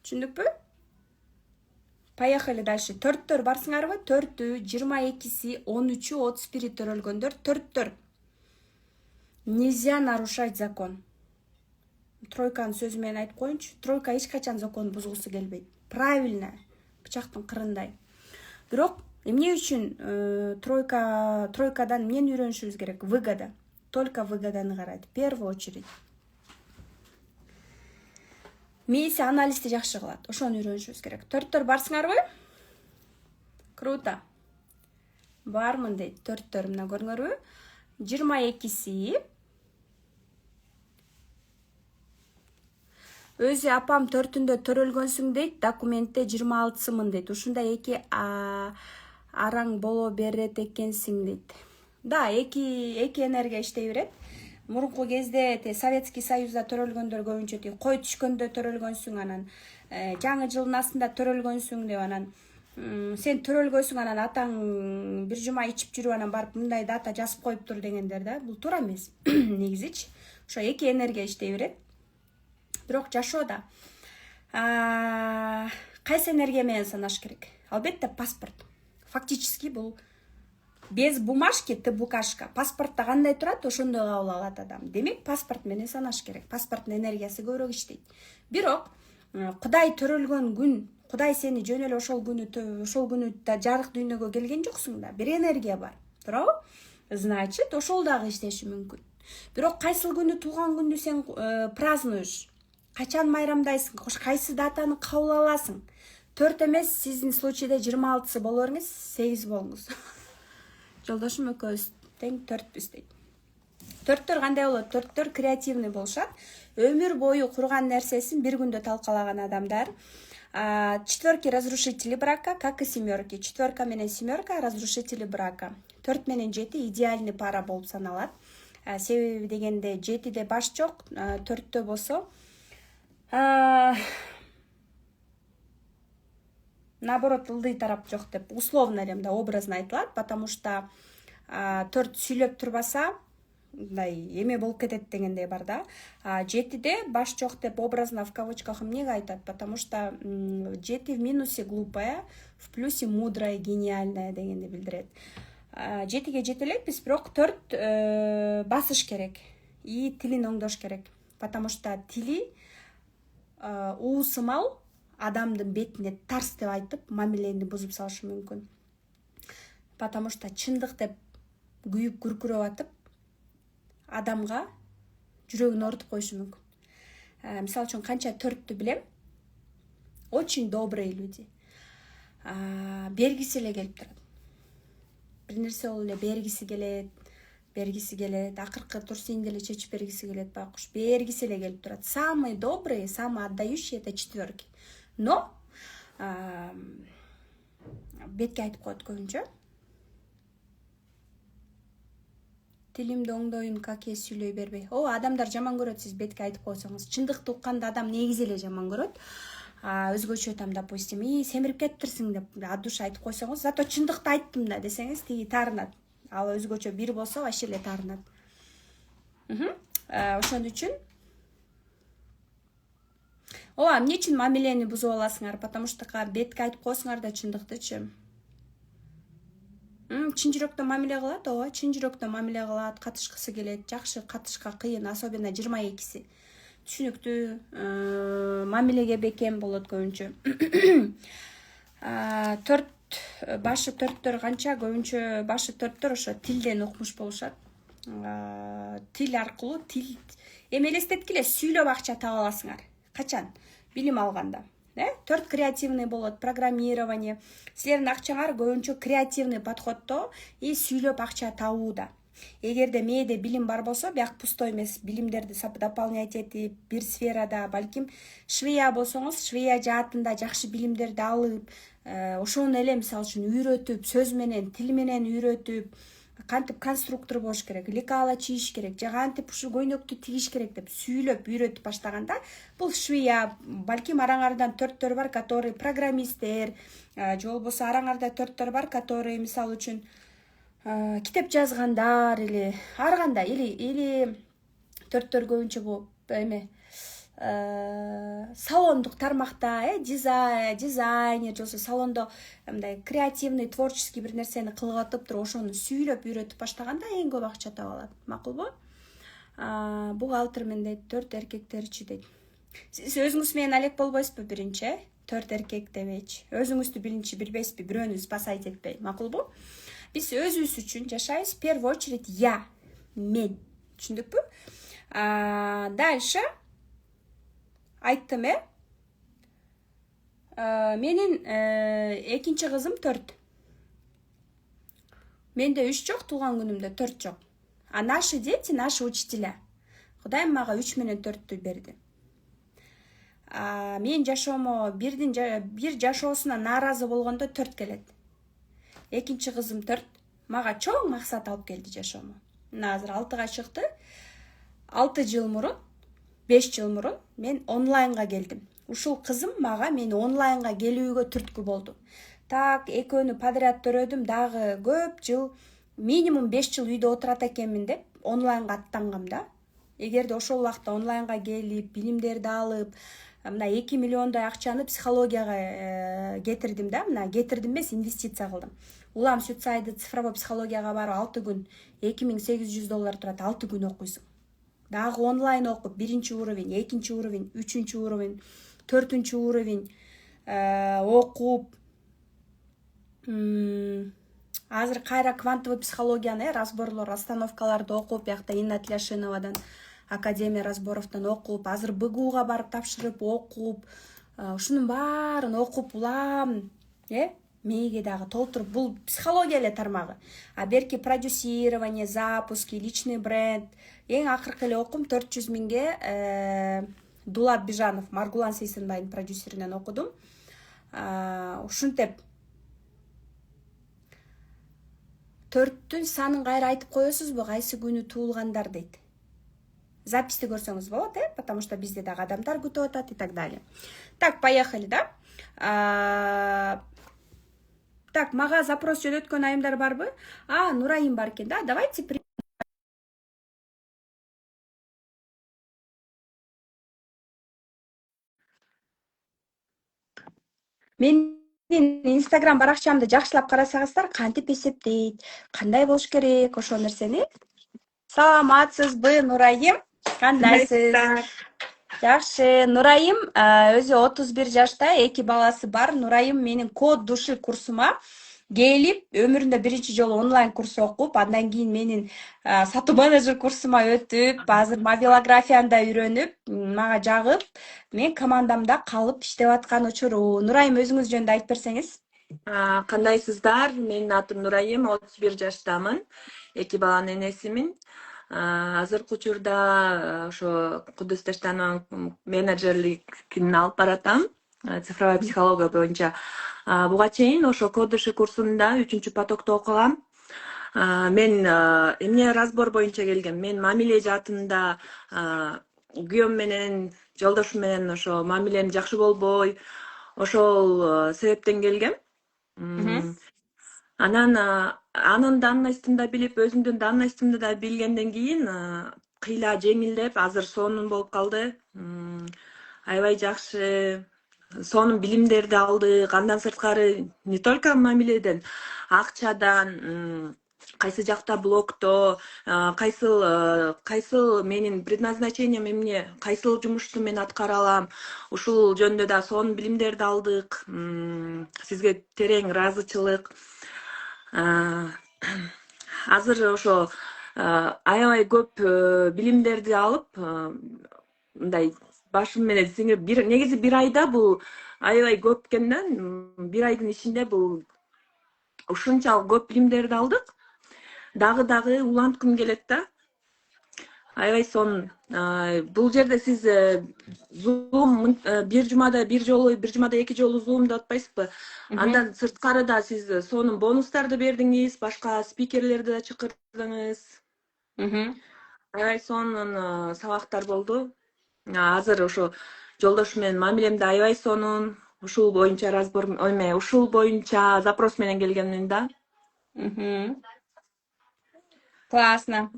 Түшүндүкпү? Поехали дальше. 4-төр барсыңарбы? 4-ü, 22-си, 13-ü, 31-и төрөлгөндөр 4-төр. Нельзя нарушать закон. Тройканын сөзү менен айтып коеюнчу. Тройка эч качан закон бузгусу келбейт. Правильно. Бычактын кырындай. Бирок эмне үчүн тройкадан эмнени үйрөнүшүбүз керек? Выгода. Только выгоданы карайт. В первую очередь. Мээси анализди жакшы кылат. Ошону үйрөнүшүбүз керек. 4-төр барсыңарбы? Круто. Бармын дейт. 4-төр мына көрүңөрбү? 22-си. Өзү апам 4-үндө төрөлгөнсүң дейт, документте 26-сымын дейт. Ушунда эки араң боло берет экенсиң дейт. Да, эки энергия иштей берет. Мурунку кезде Советский Союзда төрөлгөндөр көбүнчө кой түшкөндө төрөлгөнсүң, анан жаңы жылдын астында төрөлгөнсүң деп, анан сен төрөлгөнсүң, анан атаң бир жума ичип жүрүп, анан барып мындай дата жазып коюптур дегендер да. Бул туура эмес. Негизичи ошо эки энергия иштей берет. Бирок жашоодо кайсы энергия менен санаш керек? Албетте паспорт. Фактически бул без бумажки ты букашка. Паспортта кандай турат, ошондой кабыл алат адам. Демек, паспорт менен санаш керек. Паспорттун энергиясы көбүрөөк иштейт. Бирок Кудай төрөлгөн күн, Кудай сени жөн эле ошол күнү жарык дүйнөгө келген жоксуң да. Бир энергия бар. Туурабы? Значит, ошол дагы иштеши мүмкүн. Бирок кайсыл күнү туулган күндү сен празднуешь? Качан майрамдайсың? Кайсы датаны кабыл аласың? 4 эмес, сиздин случайда 26-сы боло бериңиз, 8 болуңуз. Жолдошум экөөбүз тең 4-бүз дейт. 4-төр кандай болот? 4-төр креативный болушат. Өмүр бою курган нерсесин бир күндө талкалаган адамдар. Четверки разрушители брака, как и семерки. Четверка менен семерка разрушители брака. 4 менен 7 идеальный пара болуп саналат. Себеби дегенде 7де баш жок, 4тө болсо наоборот ылдый тарап жок деп условно эле мындай образно айтылат, потому что 4 сүйлөп турбаса мындай эме болуп кетет дегендей бар да. 7де баш жок деп образно в кавычках эмнеге айтат? Потому что 7 в минусе глупая, в плюсе мудрая, гениальная дегенди билдирет. 7ге жете элекпиз, бирок 4 басыш керек и тилин оңдош керек. Потому что тили уусымал адамдын бетине тарс деп айтып, мамилени бузуп салышы мүмкүн. Потому что чындык деп күйүп күркүрөп атып, адамга жүрөгүн оорутуп коюшу мүмкүн. Мисалы үчүн канча 4тү билем? Очень добрые люди. Бергиси эле келип турат. Бир нерсе болуп эле бергиси келет, акыркы турсийинди эле чечип бергиси келет, байкуш. Бергиси эле келип турат. Самые добрые, самые отдающие — это четверки. Но бетке айтып коет көбүнчө. Тилимди оңдоюн, каке сүйлөй бербей. Адамдар жаман көрөт сиз бетке айтып койсоңуз. Чындыкты укканда адам негизи эле жаман көрөт. Өзгөчө там, допустим, семирип кетиптирсиң деп от души айтып койсоңуз, зато чындыкты айттым да десеңиз, тиги таарынат. Ал өзгөчө бир болсо вообще эле таарынат. Ошон үчүн ооба, эмне үчүн мамилени бузуп аласыңар? Потому что бетке айтып коесуңар да чындыктычы. Чын жүрөктөн мамиле кылат, ооба, чын жүрөктөн мамиле кылат, катышкысы келет, жакшы катышка кыйын, особенно 22-си. Түшүнүктүү мамилеге бекем болот көбүнчө. Башы төрттөр канча? Көбүнчө башы төрттөр ошо тилден укмуш болушат. Тил аркылуу эми элестеткиле, сүйлөп акча таба аласыңар. Качан? Билим алганда. 4 креативный болот, программирование. Силердин акчаңар көбүнчө креативный подходдо и сүйлөп акча табууда. Эгерде мээде билим бар болсо, бияк пустой эмес, билимдерди дополнять этип, бир сферада, балким швея болсоңуз, швея жаатында жакшы билимдерди алып, ошону эле мисалы үчүн үйрөтүп, сөз менен, тил менен үйрөтүп, кантип конструктор болуш керек, лекала чийиш керек, же кантип ушул көйнөктү тигиш керек деп сүйлөп үйрөтүп баштаганда, бул швея, балким араңардан төрттөр бар, которые программисттер, же болбосо араңарда төрттөр бар, которые мисалы үчүн китеп жазгандар или ар кандай или төрттөр көбүнчө бул эме салондук тармакта дизайнер же болбосо салондо мындай креативный творческий бир нерсени кылып атып туруп ошону сүйлөп үйрөтүп баштаганда эң көп акча таба алат. Макулбу? Бухгалтер дейт, 4 эркектерчи дейт. Сиз өзүңүз менен алек болбойсузбу биринчи? 4 эркек дебейчи. Өзүңүздү биринчи билбейсизби? Бирөөнү спасать этпей. Макулбу? Биз өзүбүз үчүн жашайбыз. В первую очередь мен. Түшүндүкпү? Дальше айттым, менин экинчи кызым 4. Менде 3 жок, туулган күнүмдө 4 жок. А наши дети, наши учителя. Кудайым мага 3 менен 4-тү берди. Мен жашоомо бир жашоосуна нааразы болгондо 4 келет. Экинчи кызым 4. Мага чоң максат алып келди жашоомо. Мына азыр 6-га чыкты. 6 жыл мурун, 5 жыл мурун мен онлайнга келдим. Ушул кызым мага мени онлайнга келүүгө түрткү болду. Так, экөөнү подряд төрөдүм, дагы көп жыл, минимум 5 жыл үйдө отурат экенмин деп онлайнга аттангам да. Эгерде ошол убакта онлайнга келип, билимдерди алып, мына 2 миллиондой акчаны психологияга кетирдим да, мына кетирдим эмес, инвестиция кылдым. Улам сүт сайды цифровой психологияга барып 6 күн, $2800 турат, 6 күн окуйсуң. Дагы онлайн окуп, 1-чи уровень, 2-чи уровень, 3-чи уровень, 4-чи уровень окуп, азыр кайра квантовый психологияны, разборлор, расстановкаларды окуп, биякта Инна Тляшиновадан, Академия разборовдон окуп, азыр БГУга барып тапшырып окуп, ушунун баарын окуп улам, мээге дагы толтуруп, бул психология эле тармагы. А берки продюсирование, запуски, личный бренд, эң акыркы эле окум 400 миңге Дулат Бижанов, Маргулан Сейсенбайдын продюсеринен окудум. Ушинтип 4-түн санын кайра айтып коесузбу, кайсы күнү туулгандар дейт. Записти көрсөңүз болот, потому что бизде дагы адамдар күтүп атат и так далее. Так, поехали, да? Так, мага запрос жөнөткөн айымдар барбы? Нурайым бар экен, да? Давайте менин Instagram баракчамды жакшылап карасаңыздар, кантип эсептейт, кандай болуш керек, ошол нерсени. Саламатсызбы, Нурайым? Кандайсыз? Жакшы. Нурайым өзү 31 жашта, 2 баласы бар. Нурайым менин код души курсума келип, өмүрүндө биринчи жолу онлайн курс окуп, андан кийин менин сатуу менеджер курсума өтүп, азыр мобилографияны да үйрөнүп, мага жагып, мен командамда калып иштеп аткан учуру. Нурайым, өзүңүз жөнүндө айтып берсеңиз. Кандайсыздар? Менин атым Нурайым, 31 жаштамын. 2 баланын энесимин. Азыркы учурда ошо Кудус Таштановдун менеджерлигин алып баратам. Цифровая психология боюнча. Буга чейин ошо кодыши курсунда 3-потокту окугам. Мен эмне разбор боюнча келгем. Мен мамиле жаатында күйөөм менен, жолдошум менен ошо мамилем жакшы болбой, ошол себептен келгем. Анан анын данныйсын да билип, өзүмдүн данныйсымды да билгенден кийин кыйла жеңилдеп, азыр сонун болуп калды. аябай жакшы сонун билимдерди алдык. Андан сырткары не только мамиледен, акчадан, кайсы жакта блогто, кайсыл менин предназначением эмне, кайсыл жумушту мен аткара алам. Ушул жөнүндө да сонун билимдерди алдык. Сизге терең ыраазычылык. Азыр ошо аябай көп билимдерди алып, мындай башым менен сиңип, негизи бир айда бул аябай көп экен да. Бир айдын ичинде бул ушунчалык көп билимдерди алдык. Дагы уланткым келет да. Аябай сонун. Бул жерде сиз Zoom бир жумада бир жолу, бир жумада эки жолу Zoom деп атпайсызбы? Андан сырткары да сиз сонун бонустарды бердиңиз, башка спикерлерди да чакырдыңыз. Аябай сонун сабактар болду. Азыр ошо жолдошум менен мамилем да аябай сонун. Ушул боюнча ушул боюнча запрос менен келгенмин да. Классно.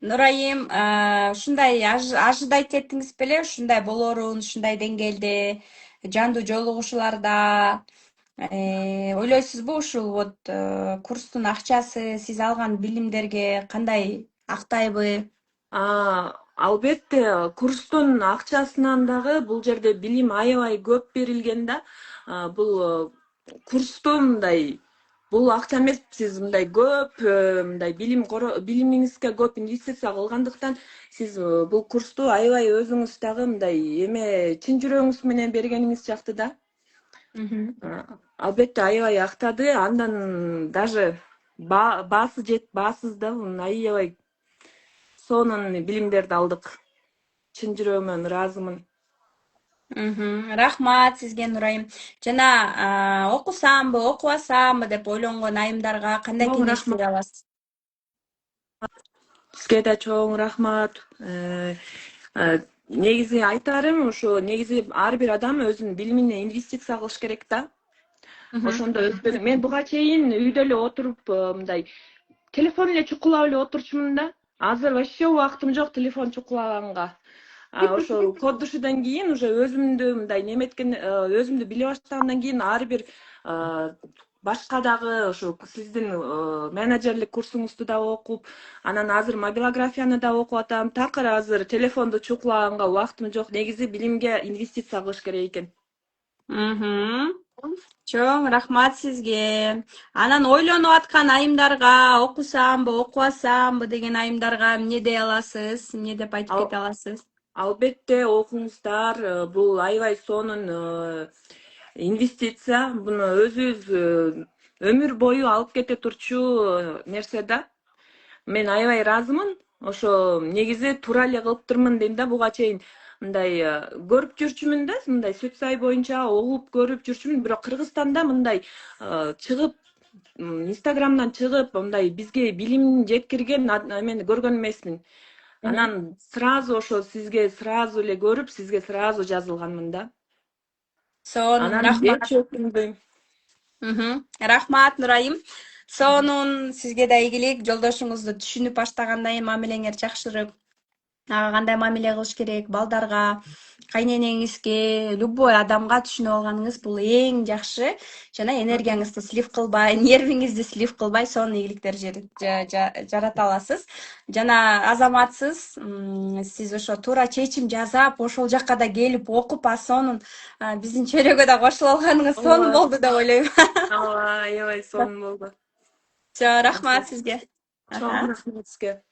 Нурайым, ушундай ажыдай кеттиңиз беле, ушундай болоорун, ушундай деңгээлде жандуу жолугушууларда ойлойсузбу ушул вот курстун акчасы сиз алган билимдерге кандай актайбы? Албетте, курстун акчасынан дагы бул жерде билим аябай көп берилген да. Бул курсту мындай бул акча эмес, сиз мындай көп мындай билимиңизге көп инвестиция кылгандыктан сиз бул курсту аябай өзүңүз дагы мындай эме чын жүрөгүңүз менен бергениңиз сыяктуу да. Албетте аябай актады. Андан даже баасыз да, аябай сонун билимдерди алдык. Чын жүрөгүмөн ыраазымын. Рахмат сизге, Нурайым. Жана окусамбы, окубасамбы деп ойлонгон айымдарга кандай кеңеш бере аласыз? Сизге да чоң рахмат. Негизи айтарым, ошо негизи ар бир адам өзүнүн билимине инвестиция кылыш керек да. Ошондо мен буга чейин үйдө эле отуруп мындай телефон эле чукулап эле отурчумун да. Азыр вообще убактым жок телефон чукулаганга. Ошо код душудан кийин уже өзүмдү мындай неметкен, өзүмдү биле баштагандан кийин ар бир башка дагы ошо сиздин менеджерлик курсуңузду да окуп, анан азыр мобилографияны да окуп атам. Такыр азыр телефонду чукулаганга убактым жок. Негизи билимге инвестиция кылыш керек экен. Чоң рахмат сизге. Анан ойлонуп аткан айымдарга окусамбы, окубасамбы деген айымдарга эмне дей аласыз? Эмне деп айтып кете аласыз? Албетте окуңуздар. Бул аябай сонун инвестиция. Буну өзүбүз өмүр бою алып кете турчу нерсе да. Мен аябай ыраазымын. Ошо негизи туура эле кылыптырмын дейм да. Буга чейин мындай көрүп жүрчүмүн да, мындай сүт сай боюнча угуп көрүп жүрчүмүн. Бирок Кыргызстанда мындай чыгып, Инстаграмдан чыгып, мындай бизге билим жеткирген эмени көргөн эмесмин. Анан сразу ошо сизге сразу эле көрүп, сизге сразу жазылганмын да. Сонун рахмат. Рахмат, Нурайым. Сонун, сизге да ийгилик. Жолдошуңузду түшүнүп баштагандай мамилеңер жакшырып, ага кандай мамиле кылыш керек, балдарга, кайненеңизге, любой адамга түшүнүп алганыңыз бул эң жакшы. Жана энергияңызды слив кылбай, нервиңизди слив кылбай, сонун ийгиликтер жарата аласыз. Жана азаматсыз, сиз ошо туура чечим жасап, ошол жакка да келип окуп, сонун биздин чөйрөгө да кошулуп алганыңыз сонун болду деп ойлойм. Аябай сонун болду. Рахмат сизге. Чоң рахмат сизге.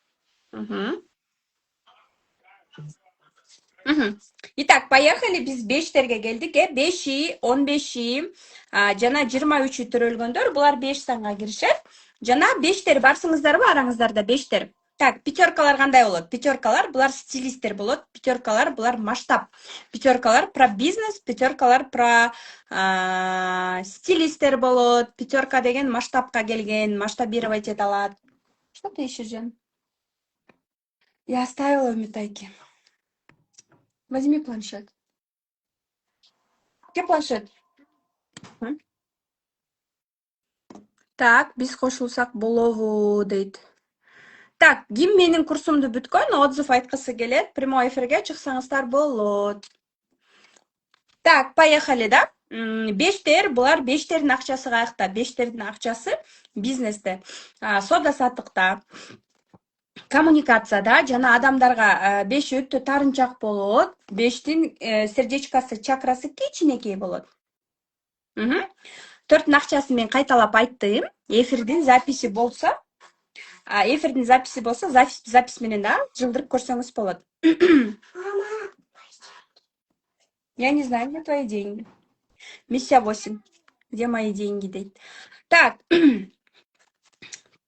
Итак, поехали. Биз 5терге келдик. 5-и, 15-и, жана 23-ү төрөлгөндөр, булар 5 санга киришет. Жана 5тер барсыңыздарбы араңыздарда 5тер? Так, пятеркалар кандай болот? Пятеркалар булар стилисттер болот. Пятеркалар булар масштаб. Пятеркалар про бизнес, пятеркалар про стилисттер болот. Пятерка деген масштабка келген, масштабировать эте алат. Что ты ищешь, Жен? Я оставила в метайке. Возьми планшет. Где планшет? Так, биз кошулсак болобу дейт. Так, ким менин курсумду бүткөн, отзыв айткысы келет, прямой эфирге чыксаңыздар болот. Так, поехали, да? Бештер, булар бештердин акчасы каякта? Бештердин акчасы бизнесте, соода саттыкта, коммуникацияда жана адамдарга беш өтө таарынчак болот. Бештин сердечкасы, чакрасы кичинекей болот. Төрттүн акчасын мен кайталап айттым. Эфирдин записи болсо, запись менен да жылдырып көрсөңүз болот. Я не знаю, где твои деньги. Миссия 8. Где мои деньги, дейт. Так,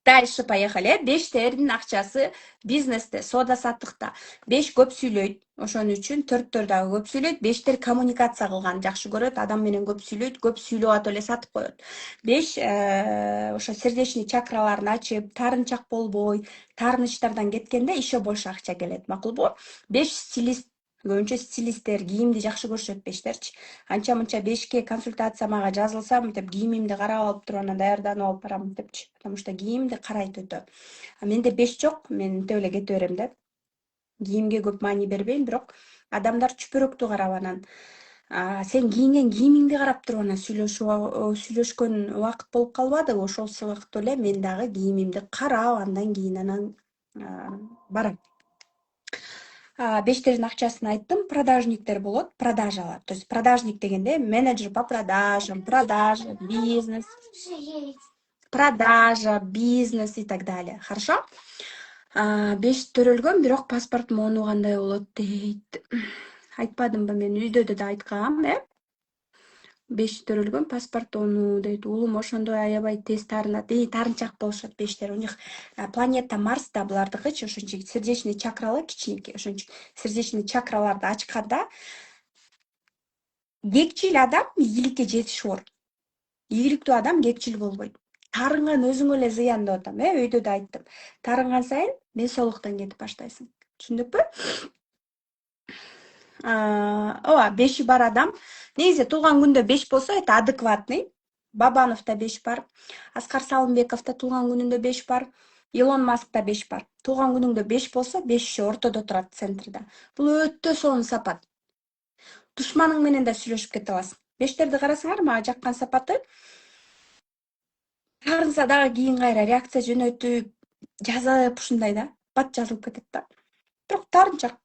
дальше поехали. Бештердин акчасы бизнесте, соода саттыкта. Беш көп сүйлөйт. Ошон үчүн төрттөр дагы көп сүйлөйт. Бештер коммуникация кылган жакшы көрөт. Адам менен көп сүйлөйт. Көп сүйлөп атып эле сатып коет. Беш ошо сердечный чакраларын ачып, таарынчак болбой, таарынычтардан кеткенде еще больше акча келет. Макулбу? Беш стилист. Көбүнчө стилисттер кийимди жакшы көрүшөт бештерчи. Анча мынча бешке консультация мага жазылса, мынтип кийимимди карап алып туруп анан даярданып алып барам депчи. Потому что кийимди карайт өтө. Менде беш жок, мен мынтип эле кете берем да. Кийимге көп маани бербейм, бирок адамдар чүпөрөктү карап анан сен кийинген кийимиңди карап туруп анан сүйлөшкөн убакыт болуп калбадыбы? Ошол сыяктуу эле мен дагы кийимимди карап, андан кийин анан барам. Бештердин акчасын айттым, продажниктер болот, продажалар. То есть продажник дегенде менеджер по продажам, продажа, бизнес и так далее. Хорошо? Беш төрөлгөн, бирок паспорт мону кандай болот дейт. Айтпадымбы мен үйдө да айткам, беш төрөлгөн паспорт ону дейт. Улум ошондой аябай тез таарынат. Таарынчак болушат бештер. У них планета Марста булардыкычы ошончо сердечный чакралар кичинекей. Ошончо сердечный чакраларды ачканда кекчил адам ийгиликке жетиши оор. Ийгиликтүү адам кекчил болбойт. Таарынган өзүңө эле зыян деп атам, үйдө да айттым. Таарынган сайын денсаулыктан кетип баштайсың. Түшүндүкпү? Ооба, беши бар адам. Негизи туулган күндө беш болсо, это адекватный. Бабановда беш бар. Аскар Салымбековда туулган күнүндө беш бар. Илон Маскта беш бар. Туулган күнүңдө беш болсо, беши ортодо турат центрде. Бул өтө сонун сапат. Душманың менен да сүйлөшүп кете аласың. Бештерди карасаңар, мага жаккан сапаты. Таарынса дагы кийин кайра реакция жөнөтүп, жазып ушундай да. Бат жазылып кетет да. Бирок таарынчак.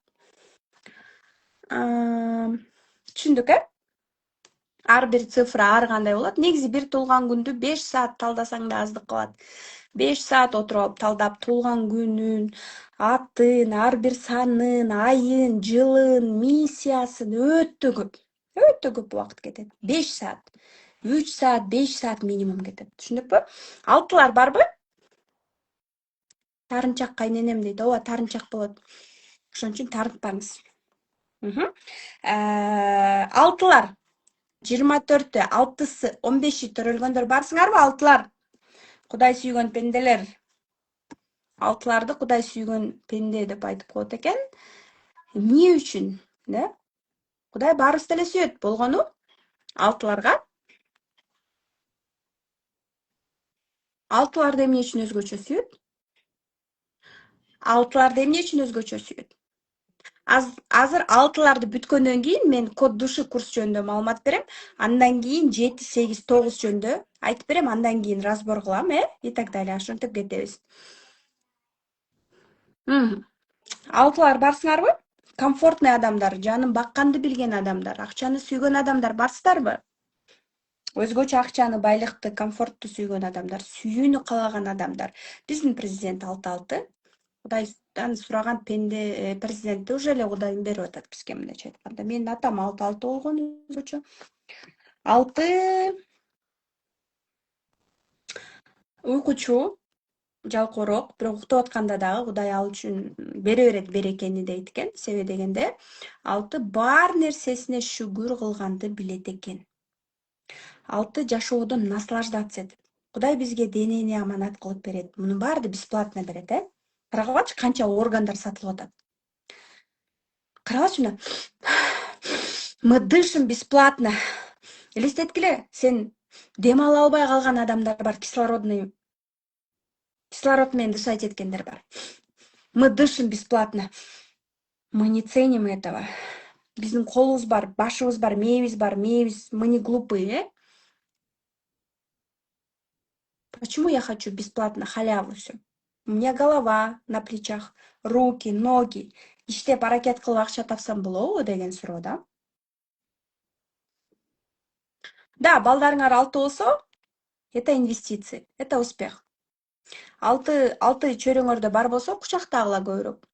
Түшүндүк, ар бир цифра ар кандай болот. Негизи бир туулган күндү 5 саат талдасаң да аздык калат. 5 саат отуруп алып талдап, туулган күнүн, атын, ар бир санын, айын, жылын, миссиясын өтө көп. Өтө көп убакыт кетет. 5 саат. 3 саат, 5 саат минимум кетет. Түшүндүкпү? Алтылар барбы? Таарынчак кайненем дейт. Ооба, таарынчак болот. Ошон үчүн таарынтпаңыз. Алтылар 24-тө, 6-сы, 15-и төрөлгөндөр барсыңарбы алтылар? Кудай сүйгөн пенделер. Алтыларды Кудай сүйгөн пенде деп айтып коет экен. Эмне үчүн, да? Кудай баарыбызды эле сүйөт болгону алтыларга. Алтыларды эмне үчүн өзгөчө сүйөт? Алтыларды эмне үчүн өзгөчө сүйөт? Азыр алтыларды бүткөндөн кийин мен код души курс жөнүндө маалымат берем. Андан кийин 7, 8, 9 жөнүндө айтып берем. Андан кийин разбор кылам, и так далее. Ошентип кетебиз. Алтылар барсыңарбы? Комфортный адамдар, жанын бакканды билген адамдар, акчаны сүйгөн адамдар барсыздарбы? Өзгөчө акчаны, байлыкты, комфортту сүйгөн адамдар, сүйүүнү каалаган адамдар. Биздин президент 6-6. Кудайдан сураган пенде президентти уже эле Кудайым берип атат бизге, мындайча айтканда. Менин атам 6-6 болгон өзгөчө. 6 уйкучу, жалкоорок, бирок уктап атканда дагы Кудай ал үчүн бере берет берекени дейт экен. Себеби дегенде 6 бар нерсесине шүгүр кылганды билет экен. 6 жашоодон наслаждаться этет. Кудай бизге денени аманат кылып берет. Мунун баарды бесплатно берет, Карагачы канча органдар сатылып атат. Карагачы мына. Мы дышим бесплатно. Элестеткиле, сен дем ала албай калган адамдар бар, кислород менен дышать эткендер бар. Мы дышим бесплатно. Мы не ценим этого. Биздин колубуз бар, башыбыз бар, мээбиз, мы не глупые. Почему я хочу бесплатно, халяву все? У меня голова на плечах, руки, ноги. Иштеп аракет кылып акча тапсам болобу деген суроо да. Да, балдарыңар 6 болсо, это инвестиции, это успех. 6 чөрөңөрдө бар болсо, кучактагыла көбүрөөк.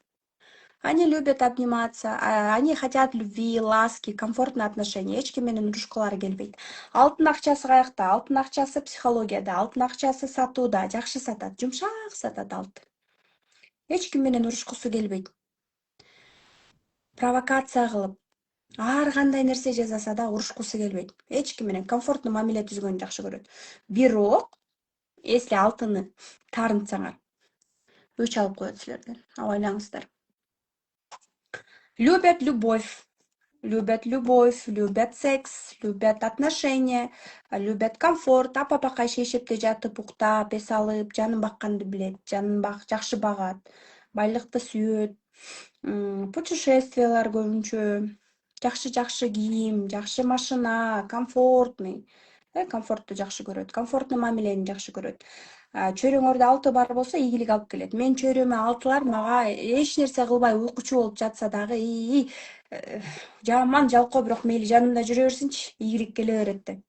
Они любят обниматься, они хотят любви, ласки, комфортные отношения. Эч ким менен урушкулары келбейт. Алтын акчасы каякта? Алтын акчасы психологияда, алтын акчасы сатууда, жакшы сатат, жумшак сатат алтын. Эч ким менен урушкусу келбейт. Провокация кылып, ар кандай нерсе жасаса да урушкусу келбейт. Эч ким менен комфортный мамиле түзгөнү жакшы көрөт. Бирок, если алтынны таарынтсаңар, өч алып коет силерден. Абайлаңыздар. Любят любовь. Любят секс, любят отношения, любят комфорт. Апа шешепте жатып, уктап, эс алып, жанын бакканды билет, жакшы багат, байлыкты сүйөт, путешествиялар көбүнчө, жакшы кийим, жакшы машина, комфортный. Комфортту жакшы көрөт, комфортный мамилени жакшы көрөт. Чөрөңөрдө 6 бар болсо, ийгилик алып келет. Мен чөрөмө 6-лар мага эч нерсе кылбай уйкучу болуп жатса дагы, жаман жалкоо, бирок мейли жанымда жүрө берсинчи, ийгилик келе берет деп.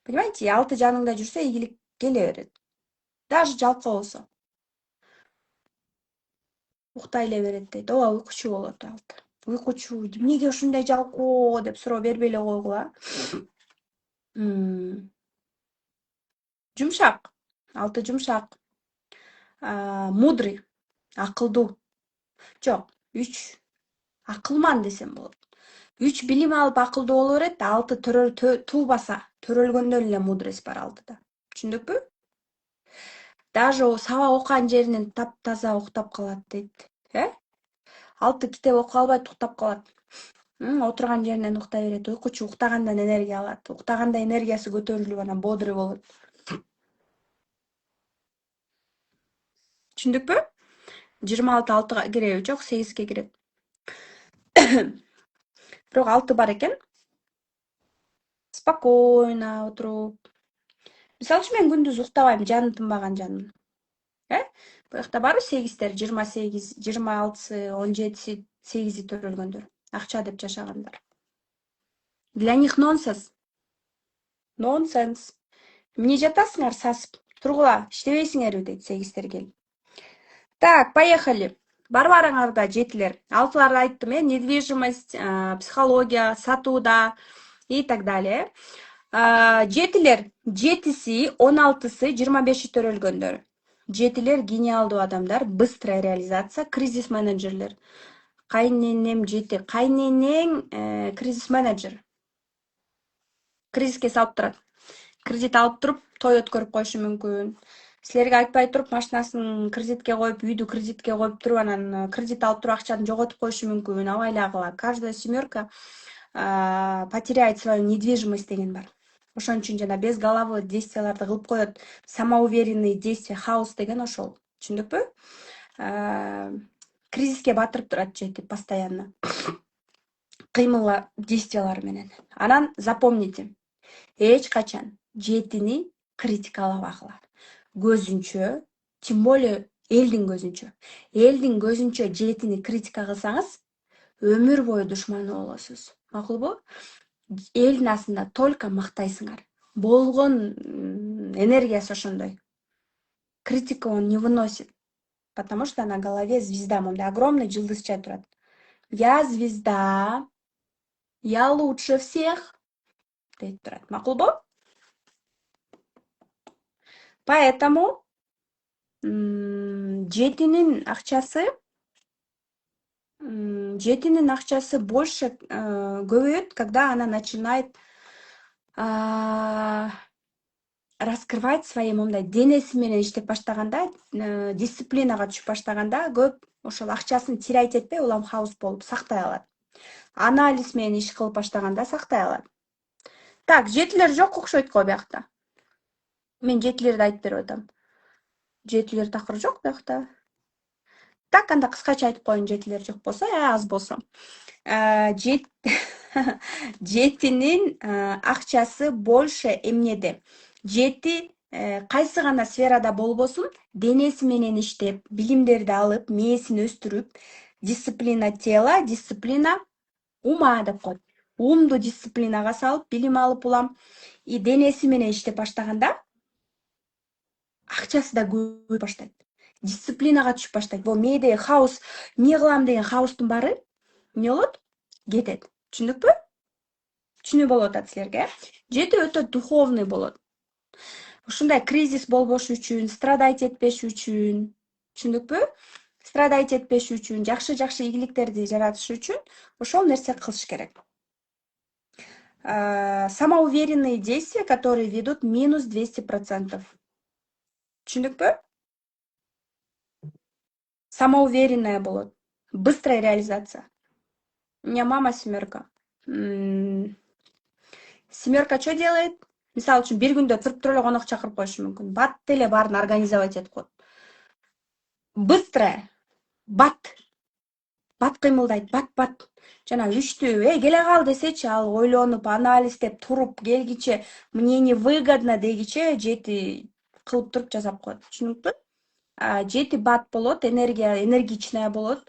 Понимаете, 6 жаныңда жүрсө, ийгилик келе берет. Даже жалкоо болсо. Уктай эле берет дейт. Ооба, уйкучу болот 6. Уйкучу, эмнеге ушундай жалкоо деп суроо бербей эле койгула. Жумшак. 6 жумшак. Мудрый, акылдуу. Жок, 3 акылман десем болот. 3 билим алып акылдуу боло берет, 6 туубаса, төрөлгөндөн эле мудрость бар 6да. Түшүндүкпү? Даже саба окуган жеринен таптаза уктап калат дейт. 6 китеп окуй албайт, уктап калат. Отурган жеринен уктай берет, уйкучу, уктагандан энергия алат. Уктаганда энергиясы көтөрүлүп, анан бодрый болот. Түшүндүкпү? 26 6га киреби? Жок, 8ге кирет. Бирок 6 бар экен. Спокойно отуруп. Мисалы үчүн мен күндүз уктабайм, жаны тынбаган жаным. Буякта барбы 8тер, 28, 26, 17, 8 төрөлгөндөр. Акча деп жашагандар. Для них нонсенс. Нонсенс. Эмне жатасыңар сасып? Тургула, иштебейсиңерби дейт 8тер келип. Так, поехали. Барбарыңарда 7лер. 6ларды айттым, недвижимость, психология, сатууда и так далее. 7лер, 7си, 16сы, 25 төрөлгөндөр. 7лер гениалдуу адамдар, быстрая реализация, кризис менеджерлер. Кайненем 7, кайненең кризис менеджер. Кризиске салып турат. Кредит алып туруп, той өткөрүп коюшу мүмкүн. Силерге айтпай туруп, машинасын кредитке коюп, үйдү кредитке коюп туруп, анан кредит алып туруп акчаны жоготуп коюшу мүмкүн. Абайлагыла. Каждая семерка потеряет свою недвижимость деген бар. Ошон үчүн жана без головы действияларды кылып коет. Самоуверенные действия, хаос деген ошол. Түшүндүкпү? Кризиске батырып турат 7 постоянно. Кыймыл действиялар менен. Анан запомните. Эч качан 7ни критикалабагыла. Көзүнчө, тем более элдин көзүнчө. Элдин көзүнчө 7ни критика кылсаңыз, өмүр бою душманы болосуз. Макулбу? Элдин астында только мактайсыңар. Болгон энергиясы ошондой. Критика он не выносит, потому что на голове звезда, мондай огромный жылдызча турат. Я звезда, я лучше всех. Дейт турат. Макулбу? Поэтому 7нин акчасы больше көбөйөт, когда она начинает раскрывать свои мондай денеси менен иштеп баштаганда, дисциплинага түшүп баштаганда көп ошол акчасын тирайт этпей, улам хаус болуп сактай алат. Анализ менен иш кылып баштаганда сактай алат. Так, 7лер жок окшойт го биякта. Мен 7лерди айтып берип атам. 7лер такыр жок биякта. Так, анда кыскача айтып коеюн, 7лер жок болсо, аз болсо. Жет жетинин акчасы больше эмнеде? Жети кайсы гана сферада болбосун, денеси менен иштеп, билимдерди алып, мээсин өстүрүп, дисциплина тела, дисциплина ума деп коет. Уумду дисциплинага салып, билим алып улам, и денеси менен иштеп баштаганда акчасы да көбөйүп баштайт. Дисциплинага түшүп баштайт. Бул мээде хаос, эмне кылам деген хаостун баары эмне болот? Кетет. Түшүндүкпү? Түшүнүп болуп атат силерге. Жети өтө духовный болот. Ушундай кризис болбош үчүн, страдать этпеш үчүн, түшүндүкпү? Страдать этпеш үчүн, жакшы ийгиликтерди жаратыш үчүн ошол нерсе кылыш керек. Самоуверенные действия, которые ведут минус 200%. Түшүндүкпү? Самоуверенная болот. Быстрая реализация. У меня мама семерка. Семерка что делает? Мисалы үчүн бир күндө туруп туруп эле конок чакырып коюшу мүмкүн. Бат эле баарын организовать этип коет. Быстрая. Бат кыймылдайт, бат. Жана үчтү, келе кал десечи, ал ойлонуп, анализдеп, туруп, келгиче, мне не выгодно дегиче, жети кылып туруп жасап коет. Түшүнүктү? Жети бат болот, энергичная болот.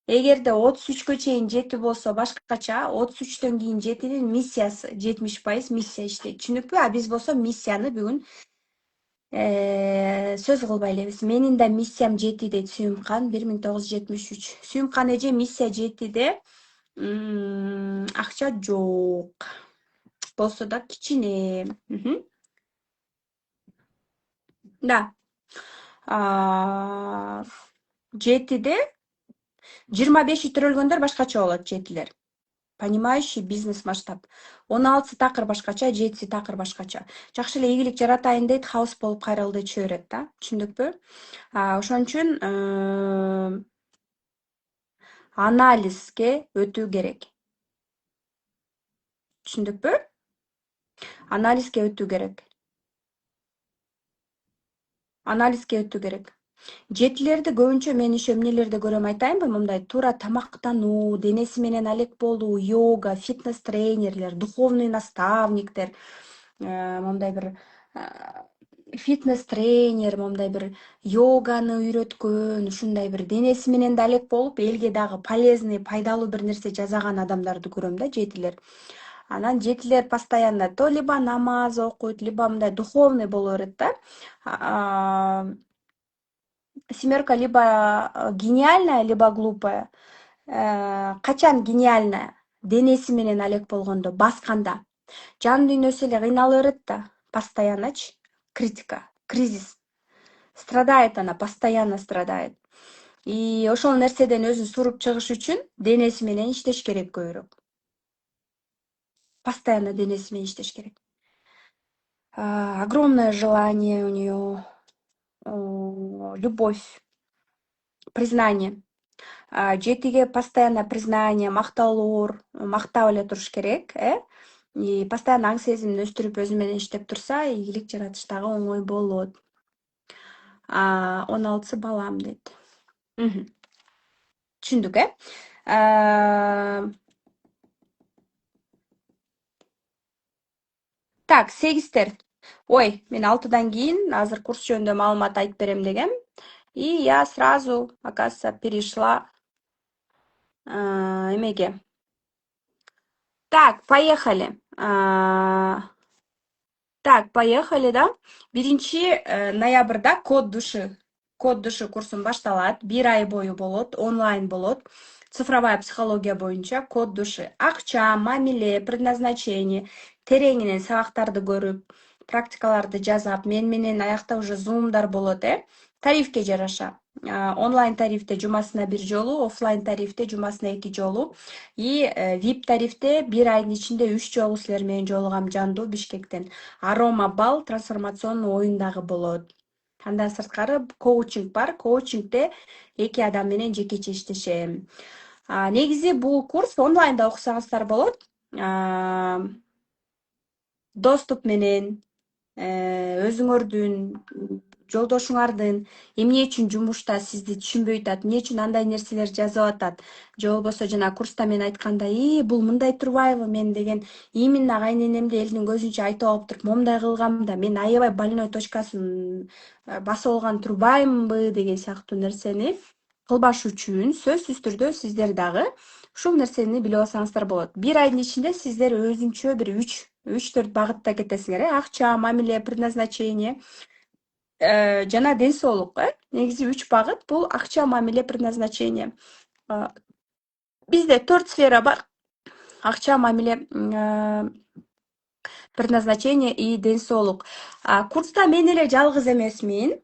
Эгерде 33-кө чейин жети болсо башкача, 33-төн кийин жетинин миссиясы 70% миссия иштейт. Түшүнүкпү? А биз болсо миссияны бүгүн сөз кылбай элебиз. Менин да миссиям жети дейт Сүйүмкан 1973. Сүйүмкан эже миссия жетиде акча жок. Болсо да кичине. Да. Жетиде 25 төрөлгөндөр башкача болот жетилер. Понимающий бизнес масштаб. 16 такыр башкача, 7 такыр башкача. Жакшы эле ийгилик жаратайын дейт, хаос болуп кайрылды чөйрөт берет да. Түшүндүкпү? Ошон үчүн анализге өтүү керек. Түшүндүкпү? Анализге өтүү керек. Жетилерди көбүнчө мен иши эмнелерди көрөм айтайынбы? Мындай туура тамактануу, денеси менен алек болуу, йога, фитнес тренерлер, духовный наставниктер, мындай бир фитнес тренер, мындай бир йоганы үйрөткөн, ушундай бир денеси менен да алек болуп, элге дагы полезный, пайдалуу бир нерсе жасаган адамдарды көрөм да, жетилер. Анан жетилер постоянно то либо намаз окуйт, либо мындай духовный боло берет да. Семерка либо гениальная, либо глупая. Качан гениальная? Денеси менен алек болгондо, басканда. Жан дүйнөсү эле кыйнала берет да, постоянночи. Критика, кризис. Страдает она, постоянно страдает. И ошол нерседен өзүн суруп чыгыш үчүн денеси менен иштеш керек көбүрөөк. Постоянно денеси менен иштеш керек. Огромное желание у нее, любовь, признание. Жетиге постоянно признание, макталоор, мактап эле туруш керек, И постоянно аң сезимин өстүрүп өзү менен иштеп турса, ийгилик жаратыш дагы оңой болот. 16 балам дейт. Түшүндүк, Так, 8тер. Ой, мен 6-дан кийин азыр курс жөнүндө маалымат айтып берем дегем. И я сразу, оказывается, перешла эмеге. Так, поехали. Так, поехали, да? 1-ноябрда код души курсун башталат. 1 ай бою болот, онлайн болот. Цифровая психология боюнча код души. Акча, мамиле, предназначение, тереңинен сабактарды көрүп, практикаларды жасап, мен менен аякта уже зумдар болот, Тарифке жараша. Онлайн тарифте жумасына 1 жолу, офлайн тарифте жумасына 2 жолу. И VIP тарифте 1 айдын ичинде 3 жолу силер менен жолугам жандуу Бишкектен. Арома бал трансформационный оюн дагы болот. Андан сырткары коучинг бар. Коучингде 2 адам менен жекече иштешем. Негизи бул курс онлайнда окусаңыздар болот. Доступ менен өзүңөрдүн жолдошуңардын эмне үчүн жумушта сизди түшүнбөй атат, эмне үчүн андай нерселер жазып атат, же болбосо жана курста мен айткандай, бул мындай турбайбы мен деген именно кайненемди элдин көзүнчө айтып алып туруп, момундай кылгам да, мен аябай больной точкасын басып алган турбаймынбы деген сыяктуу нерсени кылбаш үчүн сөзсүз түрдө сиздер дагы ушул нерсени билип алсаңыздар болот. Бир айдын ичинде сиздер өзүнчө бир 3-4 багытта кетесиңер, акча, мамиле, предназначение жана ден соолук. Негизи 3 багыт бул акча, мамиле, предназначение. Бизде 4 сфера бар. Акча, мамиле, предназначение и ден соолук. Курста мен эле жалгыз эмесмин.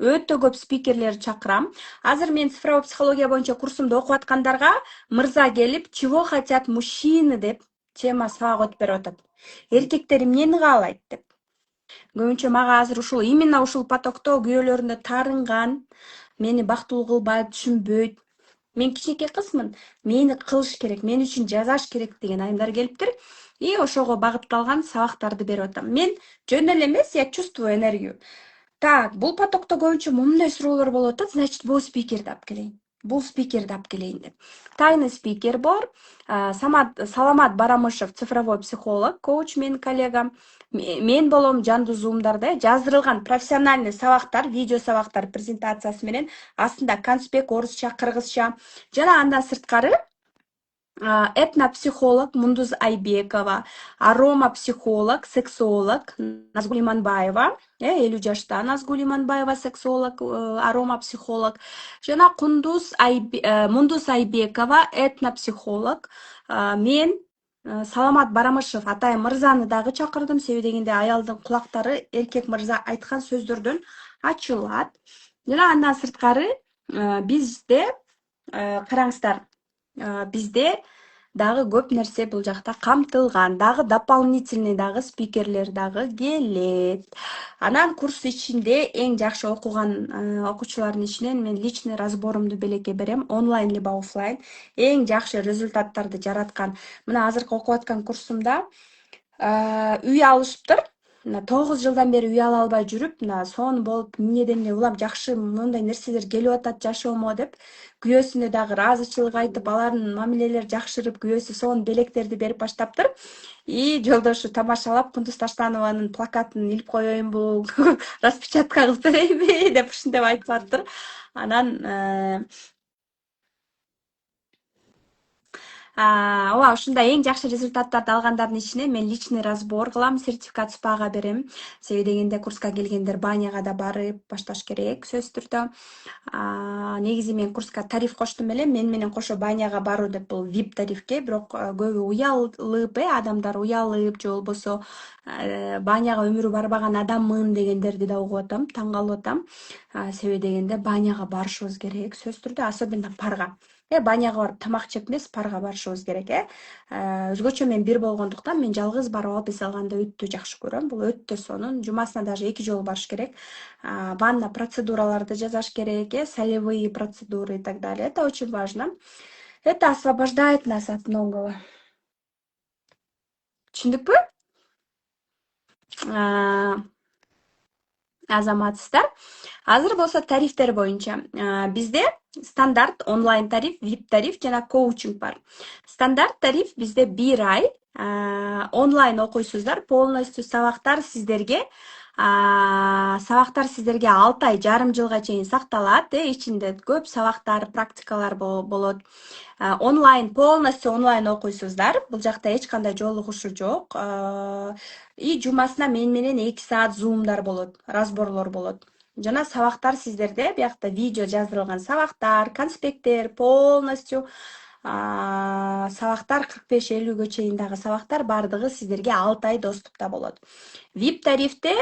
Өтө көп спикерлерди чакырам. Азыр мен цифровой психология боюнча курсумду окуп аткандарга мырза келип, чего хотят мужчины деп тема сабак өтүп берип атат. Эркектер эмнени каалайт деп. Көбүнчө мага азыр ушул именно ушул потокто күйөөлөрүнө таарынган, мени бактылуу кылбайт, түшүнбөйт. Мен кичинекей кызмын, мени кылыш керек, мен үчүн жазаш керек деген айымдар келиптир. И ошого багытталган сабактарды берип атам. Мен жөн эле эмес, я чувствую энергию. Так, бул потокто көбүнчө мындай суроолор болуп атат, значит, бул спикерди алып келейин. Бул спикерди алып келейин деп. Тайный спикер бар. Саламат Барамышев, цифровой психолог, коуч менин коллегам. Мен болом жандуу зумдарда жаздырылган профессиональный сабактар, видео сабактар презентациясы менен астында конспект орусча, кыргызча жана андан сырткары этнопсихолог Мундуз Айбекова, аромапсихолог, сексолог Назгуль Иманбаева, 50 жашта Назгуль Иманбаева, сексолог, аромапсихолог, жана Мундуз Айбекова, этнопсихолог, мен Саламат Барамышев атайын мырзаны дагы чакырдым, себеби дегенде аялдын кулактары эркек мырза айткан сөздөрдөн ачылат. Жана андан сырткары бизде караңыздар, бизде дагы көп нерсе бул жакта камтылган, дагы дополнительный дагы спикерлер дагы келет. Анан курс ичинде эң жакшы окуган окуучулардын ичинен мен личный разборумду белекке берем, онлайн либо офлайн. Эң жакшы результаттарды жараткан. Мына азыркы окуп аткан курсумда үй алышыптыр. 9 жылдан бери үй ала албай жүрүп, сон болуп, эмнеден эле улам жакшы мындай нерселер келип атат жашоомо деп, күйөөсүнө дагы ыраазычылык айтып, алардын мамилелери жакшырып, күйөөсү сонун белектерди берип баштаптыр. И жолдошу тамашалап, Кундуз Таштанованын плакатын илип коеюнбу, распечатка кылып берейинби деп ушинтип айтып аттыр. Анан ооба, ушундай эң жакшы результаттарды алгандардын ичине мен личный разбор кылам, сертификат спага берем. Себеби дегенде курска келгендер баняга да барып башташ керек, сөзсүз түрдө. Негизи мен курска тариф коштум эле, мен менен кошо баняга баруу деп бул VIP тарифке, бирок көбү уялып, адамдар уялып, же болбосо баняга өмүрү барбаган адаммын дегендерди да угуп атам, таң калып атам. Себеби дегенде баняга барышыбыз керек, сөзсүз түрдө, особенно парга. Баняга барып тамак жеп эмес, парга барышыбыз керек, Өзгөчө мен бир болгондуктан мен жалгыз барып алып эс алганды өтө жакшы көрөм. Бул өтө сонун. Жумасына даже 2 жолу барыш керек. Ванна процедураларды жасаш керек, солевые процедуры и так далее. Это очень важно. Это освобождает нас от многого. Түшүндүкпү? Азаматсыздар. Азыр болсо тарифтер боюнча бизде стандарт онлайн тариф, VIP тариф жана коучинг бар. Стандарт тариф бизде 1 ай онлайн окуйсуздар, полностью сабактар сиздерге 6 ай, жарым жылга чейин сакталат. Ичинде көп сабактар, практикалар болот. Онлайн, полностью онлайн окуйсуздар. Бул жакта эч кандай жолугушуу жок. И жумасына мен менен 2 саат зумдар болот, разборлор болот. Жана сабактар сиздерде, биякта видео жаздырылган сабактар, конспекттер, полностью сабактар 45-50гө чейин дагы сабактар бардыгы сиздерге 6 ай доступта болот. VIP тарифте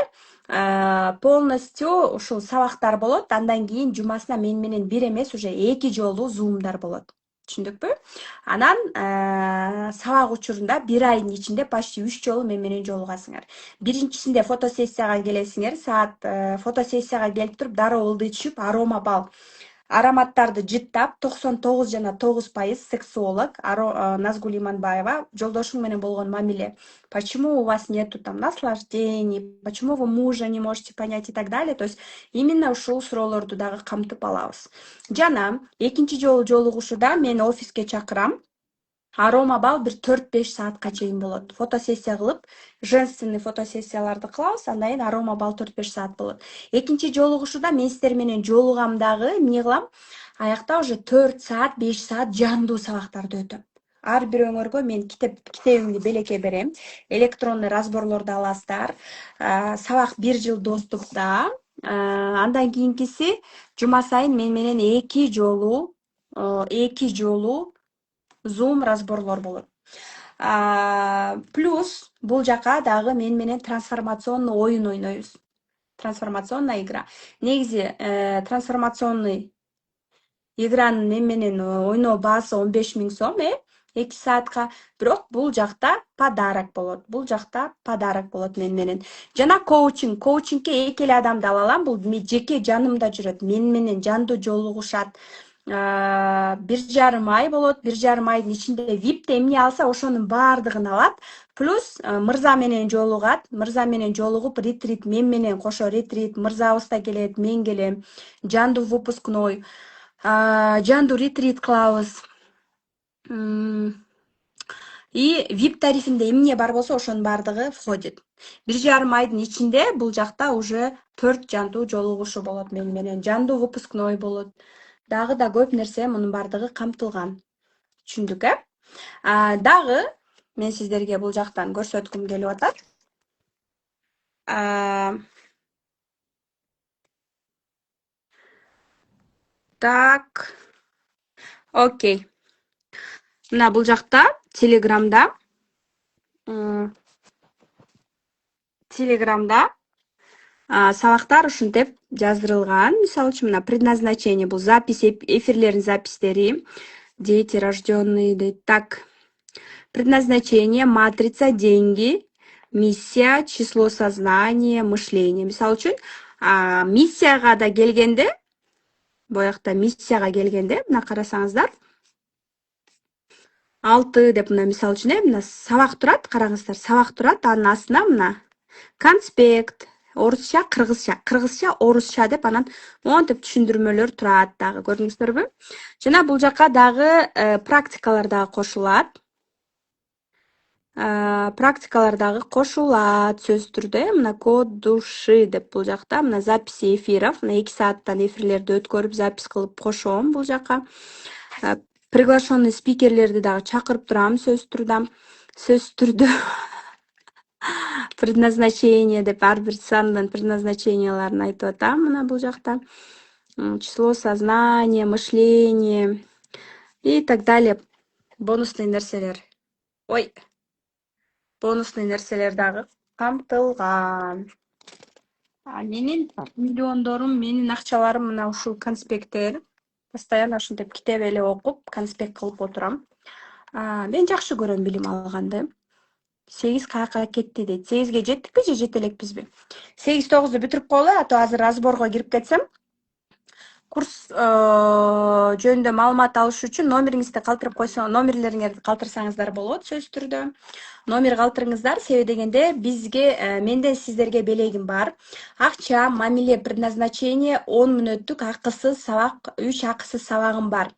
полностью ушул сабактар болот. Андан кийин жумасына мен менен бир эмес, уже 2 жолу зумдар болот. Түшүндүкпү? Анан сабак учурунда 1 айдын ичинде почти 3 жолу мен менен жолугасыңар. Биринчисинде фотосессияга келесиңер, саат фотосессияга келип туруп, дароо ылдый түшүп, арома бал ароматтарды жыттап 99,9% сексуолог Назгуль Иманбаева жолдошуң менен болгон мамиле. Почему у вас нету там наслаждений, почему вы мужа не можете понять и так далее. То есть именно ушул суроолорду дагы камтып алабыз. Жана экинчи жолу жолугушууда мен офиске чакырам. Арома бал бир 4-5 саатка чейин болот. Фотосессия кылып, женственный фотосессияларды кылабыз, андан кийин арома бал 4-5 саат болот. Экинчи жолугушууда мен сиздер менен жолугамдагы эмне кылам? Аякта уже 4 саат, 5 саат жандуу сабактарды өтөм. Ар бирөөңөргө мен китебимди белекке берем. Электронный разборлорду аласыздар. Сабак 1 жыл доступта. Андан кийинкиси жума сайын мен менен 2 жолу Zoom разборлор болот. Плюс бул жака дагы мен менен трансформационный оюн ойнойбуз. Трансформационная игра. Негизи трансформационный игранын мен менен ойноо баасы 15 000 сом, 2 саатка. Бирок бул жакта подарок болот. Мен менен. Жана коучингке 2 адамды ала алам. Бул жеке жанымда жүрөт. Мен менен жандуу жолугушат. 1,5 ай болот. 1,5 айдын ичинде VIP эмне алса ошонун баардыгын алат. Плюс мырза менен жолугат. Мырза менен жолугуп ретрит мен менен кошо ретрит, мырзабыз да келет, мен келем. Жандуу выпускной, жандуу ретрит кылабыз. И VIP тарифинде эмне бар болсо ошонун баардыгы входит. 1,5 айдын ичинде бул жакта уже 4 жандуу жолугушу болот мен менен. Жандуу выпускной болот. Дагы да көп нерсе мунун баардыгы камтылган. Түшүндүк, Дагы мен сиздерге бул жактан көрсөткүм келип атат. Так. Окей. Мына бул жакта Телеграмда сабактар ушинтип жаздырылган. Мисалы үчүн мына предназначение бул запись, эфирлердин запистери. Дети рожденные дейт. Так. Предназначение, матрица, деньги, миссия, число сознания, мышление. Мисалы үчүн миссияга да келгенде, боякта миссияга келгенде, мына карасаңыздар, 6 деп мына мисалы үчүн мына сабак турат, караңыздар, сабак турат, анын астына мына конспект, орусча, кыргызча, орусча деп анан монтип түшүндүрмөлөр турат дагы, көрдүңүздөрбү? Жана бул жака дагы практикалар дагы кошулат. Практикалар дагы кошулат сөз түрдө. Мына код души деп бул жакта мына записи эфиров, мына 2 сааттан эфирлерди өткөрүп запись кылып кошом бул жака. Приглашенный спикерлерди дагы чакырып турам сөз түрдө. Предназначение деп ар бир сандын предназначенияларын айтып атам мына бул жакта. Число сознания, мышление и так далее. Бонусный нерселер. Бонусный нерселер дагы камтылган. Менин миллиондорум, менин акчаларым мына ушул конспекттер. Постоянно ушинтип китеп эле окуп, конспект кылып отурам. Мен жакшы көрөм билим алганды. 8 каяка кетти дейт. 8ге жеттикпи же жете элекпизби? 8-9ду бүтүрүп коелу, ато азыр разборго кирип кетсем. Курс жөнүндө маалымат алыш үчүн номериңизди калтырып койсоң, номерлериңерди калтырсаңыздар болот сөз түрдө. Номер калтырыңыздар, себеби дегенде бизге менден сиздерге белегим бар. Акча, мамиле, предназначение 10 мүнөттүк акысыз сабак, 3 акысыз сабагым бар.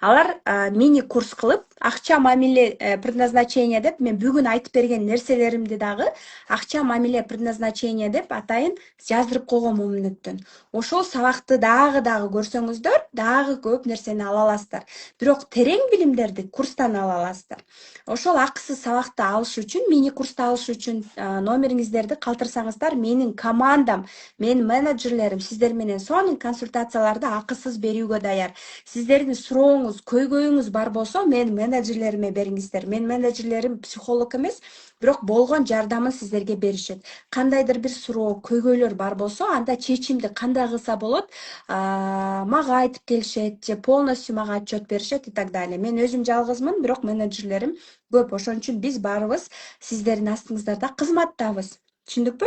Алар мини курс кылып, акча, мамиле, предназначение деп мен бүгүн айтып берген нерселеримди дагы акча, мамиле, предназначение деп атайын жаздырып койгон 10 мүнөттөн. Ошол сабакты дагы көрсөңүздөр, дагы көп нерсени ала аласыздар. Бирок терең билимдерди курстан ала аласыздар. Ошол акысыз сабакты алыш үчүн, мини курсту алыш үчүн номериңиздерди калтырсаңыздар, менин командам, менин менеджерлерим сиздер менен сонун консультацияларды акысыз берүүгө даяр. Сиздердин сурооңуз, көйгөйүңүз бар болсо, мен менеджерлериме бериңиздер. Мен менеджерлерим психолог эмес, бирок болгон жардамын сиздерге беришет. Кандайдыр бир суроо, көйгөйлөр бар болсо, анда чечимди кандай кылса болот, мага айтып келишет, же полностью мага отчет беришет и так далее. Мен өзүм жалгызмын, бирок менеджерлерим көп. Ошон үчүн биз баарыбыз сиздердин астыңыздарда кызматтабыз. Түшүндүкпү?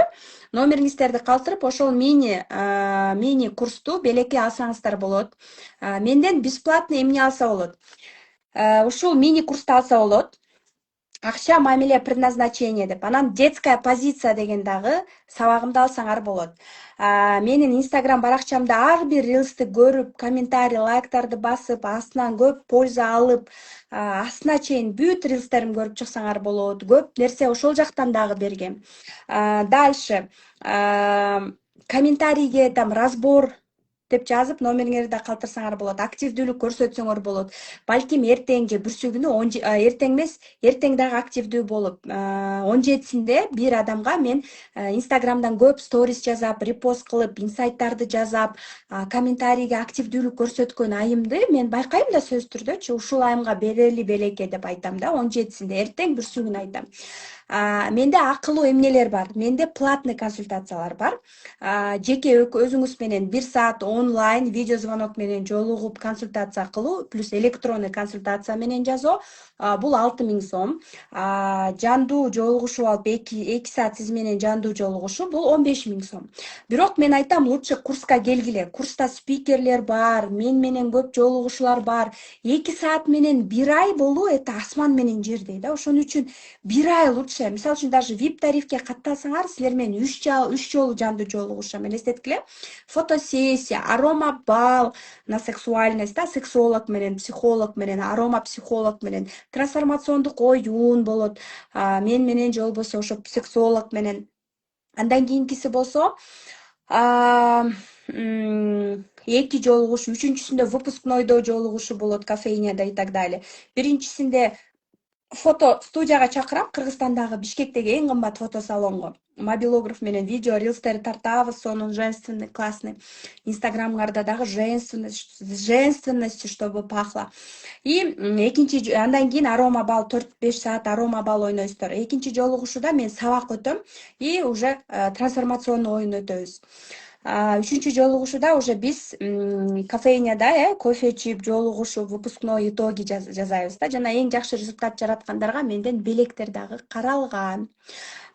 Номериңиздерди калтырып, ошол мини курсту белекке алсаңыздар болот. Менден бесплатно эмне алса болот? Ушул мини курсту алса болот. Акча мамиле предназначение деп. Анан детская позиция деген дагы сабагымды алсаңар болот. Менин Instagram баракчамда ар бир рилсти көрүп, комментарий, лайктарды басып, астынан көп польза алып, астына чейин бүт рилстеримди көрүп чыксаңар болот. Көп нерсе ошол жактан дагы бергем. Дальше комментарийге там разбор деп жазып, номериңерди да калтырсаңар болот. Активдүүлүк көрсөтсөңөр болот. Балким эртең же бүрсү күнү эртең эмес, эртең дагы активдүү болуп, 17-синде бир адамга мен Инстаграмдан көп сторис жазап, репост кылып, инсайттарды жазап, комментарийге активдүүлүк көрсөткөн айымды мен байкайм да сөзсүз түрдөчү. Ушул айымга берели белекке деп айтам да, 17-синде эртең бүрсү күнү айтам. Менде акылуу эмнелер бар? Менде платный консультациялар бар. Жеке өзүңүз менен 1 саат онлайн видео звонок менен жолугуп консультация кылуу плюс электронный консультация менен жазуу. Бул 6000 сом. Жандуу жолугушуу алып 2 саат сиз менен жандуу жолугушуу бул 15000 сом. Бирок мен айтам, лучше курска келгиле. Курста спикерлер бар, мен менен көп жолугушуулар бар. 2 саат менен 1 ай болуу это асман менен жердей да. Ошон үчүн 1 ай лучше. Мисалы үчүн даже VIP тарифке катталсаңар, силер менен 3 жолу жандуу жолугушам. Элестеткиле. Фотосессия, арома бал на сексуальность, да, сексолог менен, психолог менен, арома психолог менен, трансформациондук оюн болот. Мен менен же болбосо ошо сексолог менен. Андан кийинкиси болсо, 2 жолугушуу, үчүнчүсүндө выпускнойдо жолугушуу болот, кофейняда и так далее. Биринчисинде фото студияга чакырам, Кыргызстандагы Бишкектеги эң кымбат фото салонго. Мобилограф менен видео рилстер тартабыз, сонун женственный, классный. Инстаграмыңарда дагы женственностью, чтобы пахло. И экинчи андан кийин арома бал 4-5 саат арома бал ойнойсуздар. Экинчи жолугушууда мен сабак өтөм и уже трансформационный оюн өтөбүз. Үчүнчү жолугушууда уже биз кофейняда кофе ичип жолугушуп, выпускной итоги жазайбыз да. Жана эң жакшы результат жараткандарга менден белектер дагы каралган.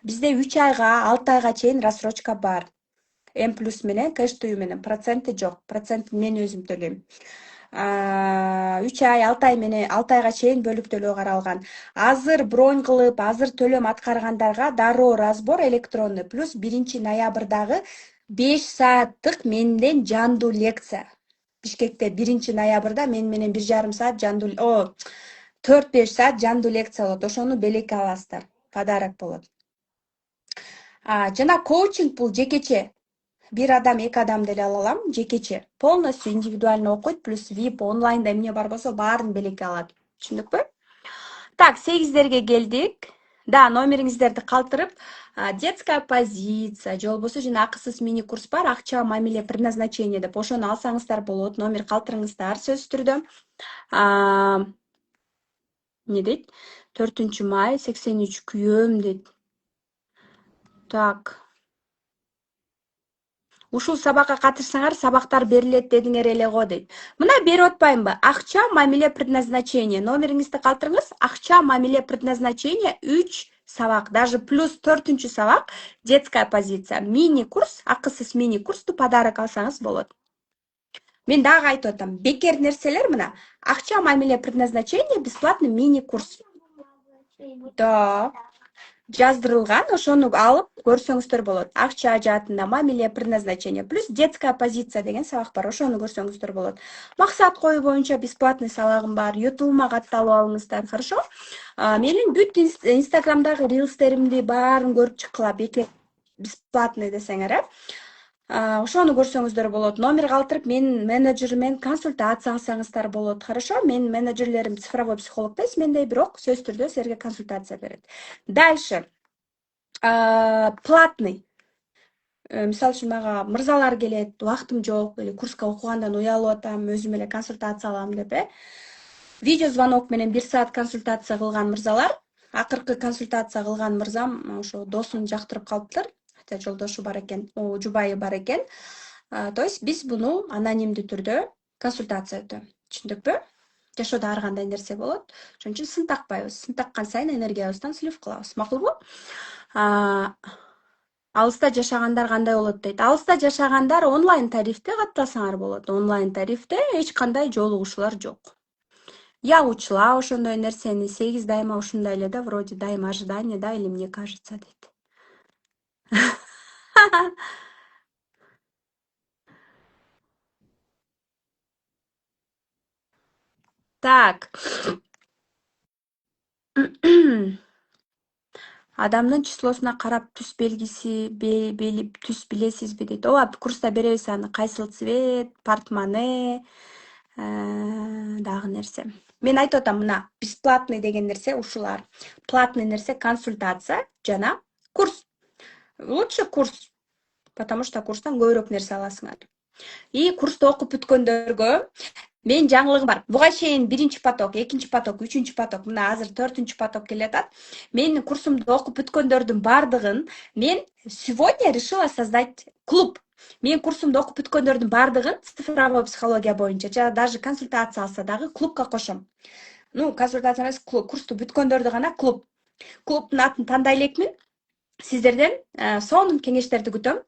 Бизде 3 айга, 6 айга чейин рассрочка бар. М+ менен, кэштүү менен, проценти жок. Процент мен өзүм төлөйм. 3 ай, 6 ай менен 6 айга чейин бөлүп төлөө каралган. Азыр бронь кылып, азыр төлөм аткаргандарга дароо разбор электронный плюс 1-ноябрдагы 5 сааттык менден жандуу лекция. Бишкекте 1-ноябрда мен менен 1,5 саат жандуу 4-5 саат жандуу лекция болот. Ошону белекке аласыздар. Подарок болот. Жана коучинг бул жекече. Бир адам, 2 адам деле ала алам, жекече. Полностью индивидуально окуйт, плюс VIP онлайнда эмне бар болсо баарын белекке алат. Түшүндүкпү? Так, 8-дерге келдик. Да, номериңиздерди калтырып, детская позиция, же болбосо жана акысыз мини курс бар, акча мамиле предназначение деп. Ошону алсаңыздар болот, номер калтырыңыздар сөзсүз түрдө. Не дейт? 4-май 83 күйөөм дейт. Так. Ушул сабакка катышсаңар, сабактар берилет дедиңер эле го дейт. Мына берип атпаймынбы? Акча мамиле предназначение. Номериңизди калтырыңыз. Акча мамиле предназначение 3 сабак, даже плюс 4-чү сабак детская позиция. Мини курс, акысыз мини курсту подарок алсаңыз болот. Мен дагы айтып атам, бекер нерселер мына. Акча мамиле предназначение бесплатный мини курс. Да. Жаздырылган, ошону алып көрсөңүздөр болот. Акча жаатында мамиле предназначение плюс детская позиция деген сабак бар. Ошону көрсөңүздөр болот. Максат коюу боюнча бесплатный сабагым бар. YouTube'ма катталып алыңыздар, хорошо? Менин бүт Инстаграмдагы рилстеримди баарын көрүп чыккыла, бекер бесплатный десеңер, ошону көрсөңүздөр болот. Номер калтырып, мен менеджермен консультация алсаңыздар болот. Хорошо? Мен менеджерлерим цифровой психолог да, мендей, бирок сөз түрдө силерге консультация берет. Дальше. Платный. Мисалы үчүн мага мырзалар келет, убактым жок, или курска окугандан уялып атам, өзүм эле консультация алам деп, видео звонок менен 1 саат консультация кылган мырзалар, акыркы консультация кылган мырзам ошо досун жактырып калыптыр. Жолдошу бар экен, жубайы бар экен. То есть биз буну анонимдүү түрдө консультация өтөм. Түшүндүкпү? Жашоодо ар кандай нерсе болот. Ошон үчүн сын такпайбыз. Сын таккан сайын энергиябыздан слив кылабыз. Макулбу? Алыста жашагандар кандай болот дейт. Алыста жашагандар онлайн тарифте каттасаңар болот. Онлайн тарифте эч кандай жолугушуулар жок. Я учла ошондой нерсени. 8 дайыма ушундай эле да, вроде дайыма ожидание, да, или мне кажется дейт. Так. Адамдын числосуна карап түс белгиси түс билесизби дейт. Ооба, курста беребиз аны. Кайсыл цвет, портмоне, дагы нерсе. Мен айтып атам, мына бесплатный деген нерсе ушулар. Платный нерсе консультация жана курс. Лучше курс, потому что курстан көбүрөөк нерсе аласыңар. И курсту окуп бүткөндөргө мен жаңылыгым бар. Буга чейин 1-поток, 2-поток, 3-поток, мына азыр 4-поток келатат. Менин курсумду окуп бүткөндөрдүн бардыгын мен сегодня решила создать клуб. Менин курсумду окуп бүткөндөрдүн бардыгын цифровой психология боюнча жана даже консультация алса дагы клубка кошом. Ну, консультация эмес, курсту бүткөндөрдү гана клуб. Клубдун атын тандай элекмин. Сиздерден сонун кеңештерди күтөм.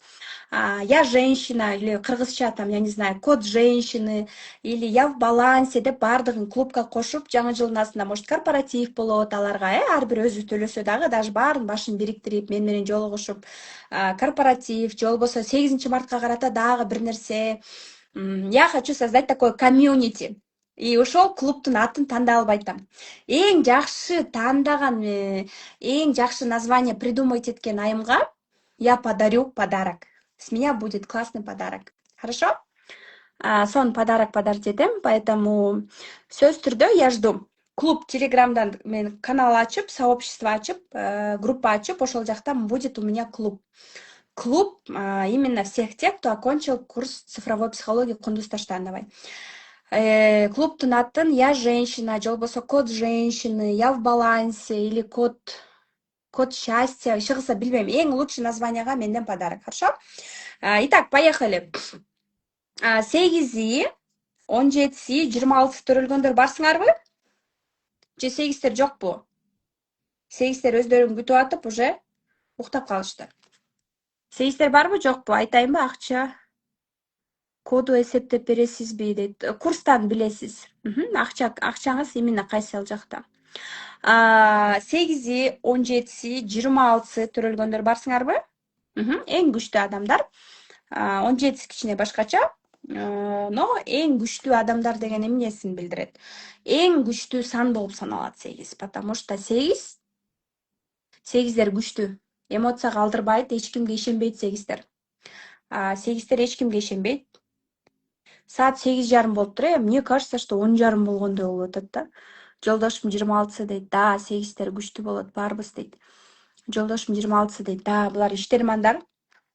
Я женщина, или кыргызча там, я не знаю, код женщины, или я в балансе деп бардыгын клубка кошуп, жаңы жылдын астында, может, корпоратив болот аларга, ар бир өзү төлөсө дагы, даже баарын башын бириктирип, мен менен жолугушуп, корпоратив, же болбосо 8-мартка карата дагы бир нерсе. Я хочу создать такое комьюнити. И ошол клубтун атын тандап албай атам. Эң жакшы тандаган, эң жакшы название придумать эткен айымга я подарю подарок. С меня будет классный подарок. Хорошо? Сон подарок подарить этем, поэтому сөз түрдө я жду. Клуб Телеграмдан мен канал ачып, сообщество ачып, группа ачып, ошол жакта будет у меня клуб. Клуб именно всех тех, кто окончил курс цифровой психологии Кундуз Таштановой. Клубтун атын я женщина, же болбосо код женщины, я в балансе или код счастья. Чыгыса билбейм. Эң лучший названияга менден подарок. Хорошо? Итак, поехали. 8-и, 17-си, 26 төрөлгөндөр барсыңарбы? Же 8-тер жокпу? 8-тер өздөрүн күтүп атып уже уктап калышты. 8-тер барбы, жокпу? Айтайынбы, акча коду эсептеп бересизби дейт. Курстан билесиз. Акчаңыз именно кайсыл жакта. 8-и, 17-си, 26-сы төрөлгөндөр барсыңарбы? Эң күчтүү адамдар. 17-си кичине башкача. Но эң күчтүү адамдар деген эмнесин билдирет? Эң күчтүү сан болуп саналат 8, потому что 8дер күчтүү. Эмоцияга алдырбайт, эч кимге ишенбейт 8дер. 8дер эч кимге ишенбейт. Саат 8:30 болуптур. Мне кажется, что 10:30 болгондой болуп атат да. Жолдошум 26 дейт. Да, 8дер күчтүү болот, барбыз дейт. Жолдошум 26 дейт. Да, булар иштермандар.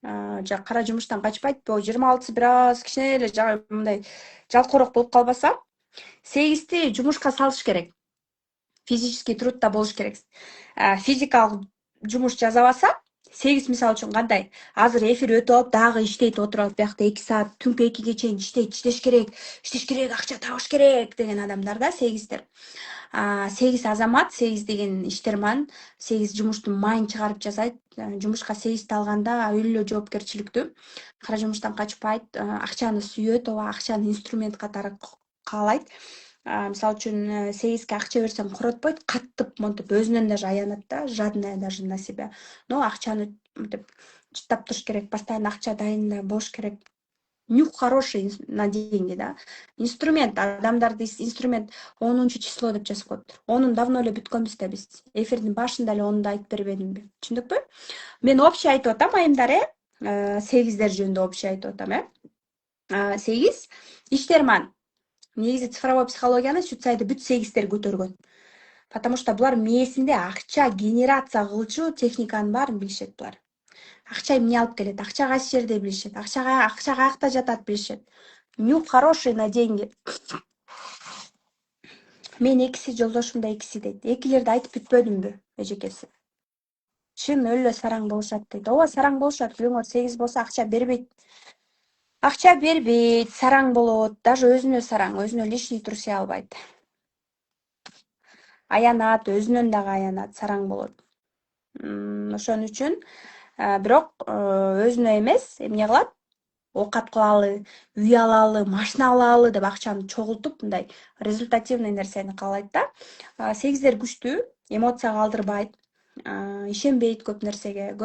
Кара жумуштан качпайт. 26 бир аз кичине эле мындай жалкоорок болуп калбаса, 8ти жумушка салыш керек. Физический трудда болуш керек. Физикалык жумуш жасабаса, 8 мисалы үчүн кандай? Азыр эфир өтүп алып, дагы иштейт, отуруп алып, биякта 2 саат, түнкү 2ге чейин иштеш керек, акча табыш керек деген адамдар да 8дер. 8 азамат, 8 деген иштерман, 8 жумуштун майын чыгарып жасайт. Жумушка 8 алганда өлө эле жоопкерчиликтүү. Кара жумуштан качпайт, акчаны сүйөт, ооба, акчаны инструмент катары каалайт. Мисалы үчүн 8ге акча берсең коротпойт, каттып монтип өзүнөн даже аянат да, жадная даже на себя. Но акчаны мынтип чыттап туруш керек, постоянно акча дайын болуш керек. Нюх хороший на деньги, да. Инструмент, адамдарды инструмент 10 число деп жазып коет. Онун давно эле бүткөнбүз да биз. Эфирдин башында эле онду айтып бербедимби? Түшүндүкпү? Мен общий айтып атам, айымдар, 8дер жөнүндө общий айтып атам, 8 иштерман. Негизи цифровой психологияны Сүтсайды бүт 8дер көтөргөн. Потому что булар мээсинде акча генерация кылчу техниканын баарын билишет булар. Акча эмне алып келет, акча кайсы жерде билишет, акча каякта жатат билишет. Нюх хороший на деньги. Мен экиси жолдошум да экиси дейт. Экилерди айтып бүтпөдүмбү, эжекеси? Чын өлө сараң болушат дейт. Ооба, сараң болушат. Билиңер, 8 болсо акча бербейт. Акча бербейт, сараң болот. Даже өзүнө сараң, өзүнө лишний турсей албайт. Аянат, өзүнөн дагы аянат, сараң болот. Ошон үчүн Бирок өзүнө эмес, эмне кылат? Оокат кылалы, үй алалы, машина алалы деп акчаны чогултуп мындай результативный нерсени каалайт да. Сегиздер күчтүү, эмоцияга алдырбайт, ишенбейт көп нерсеге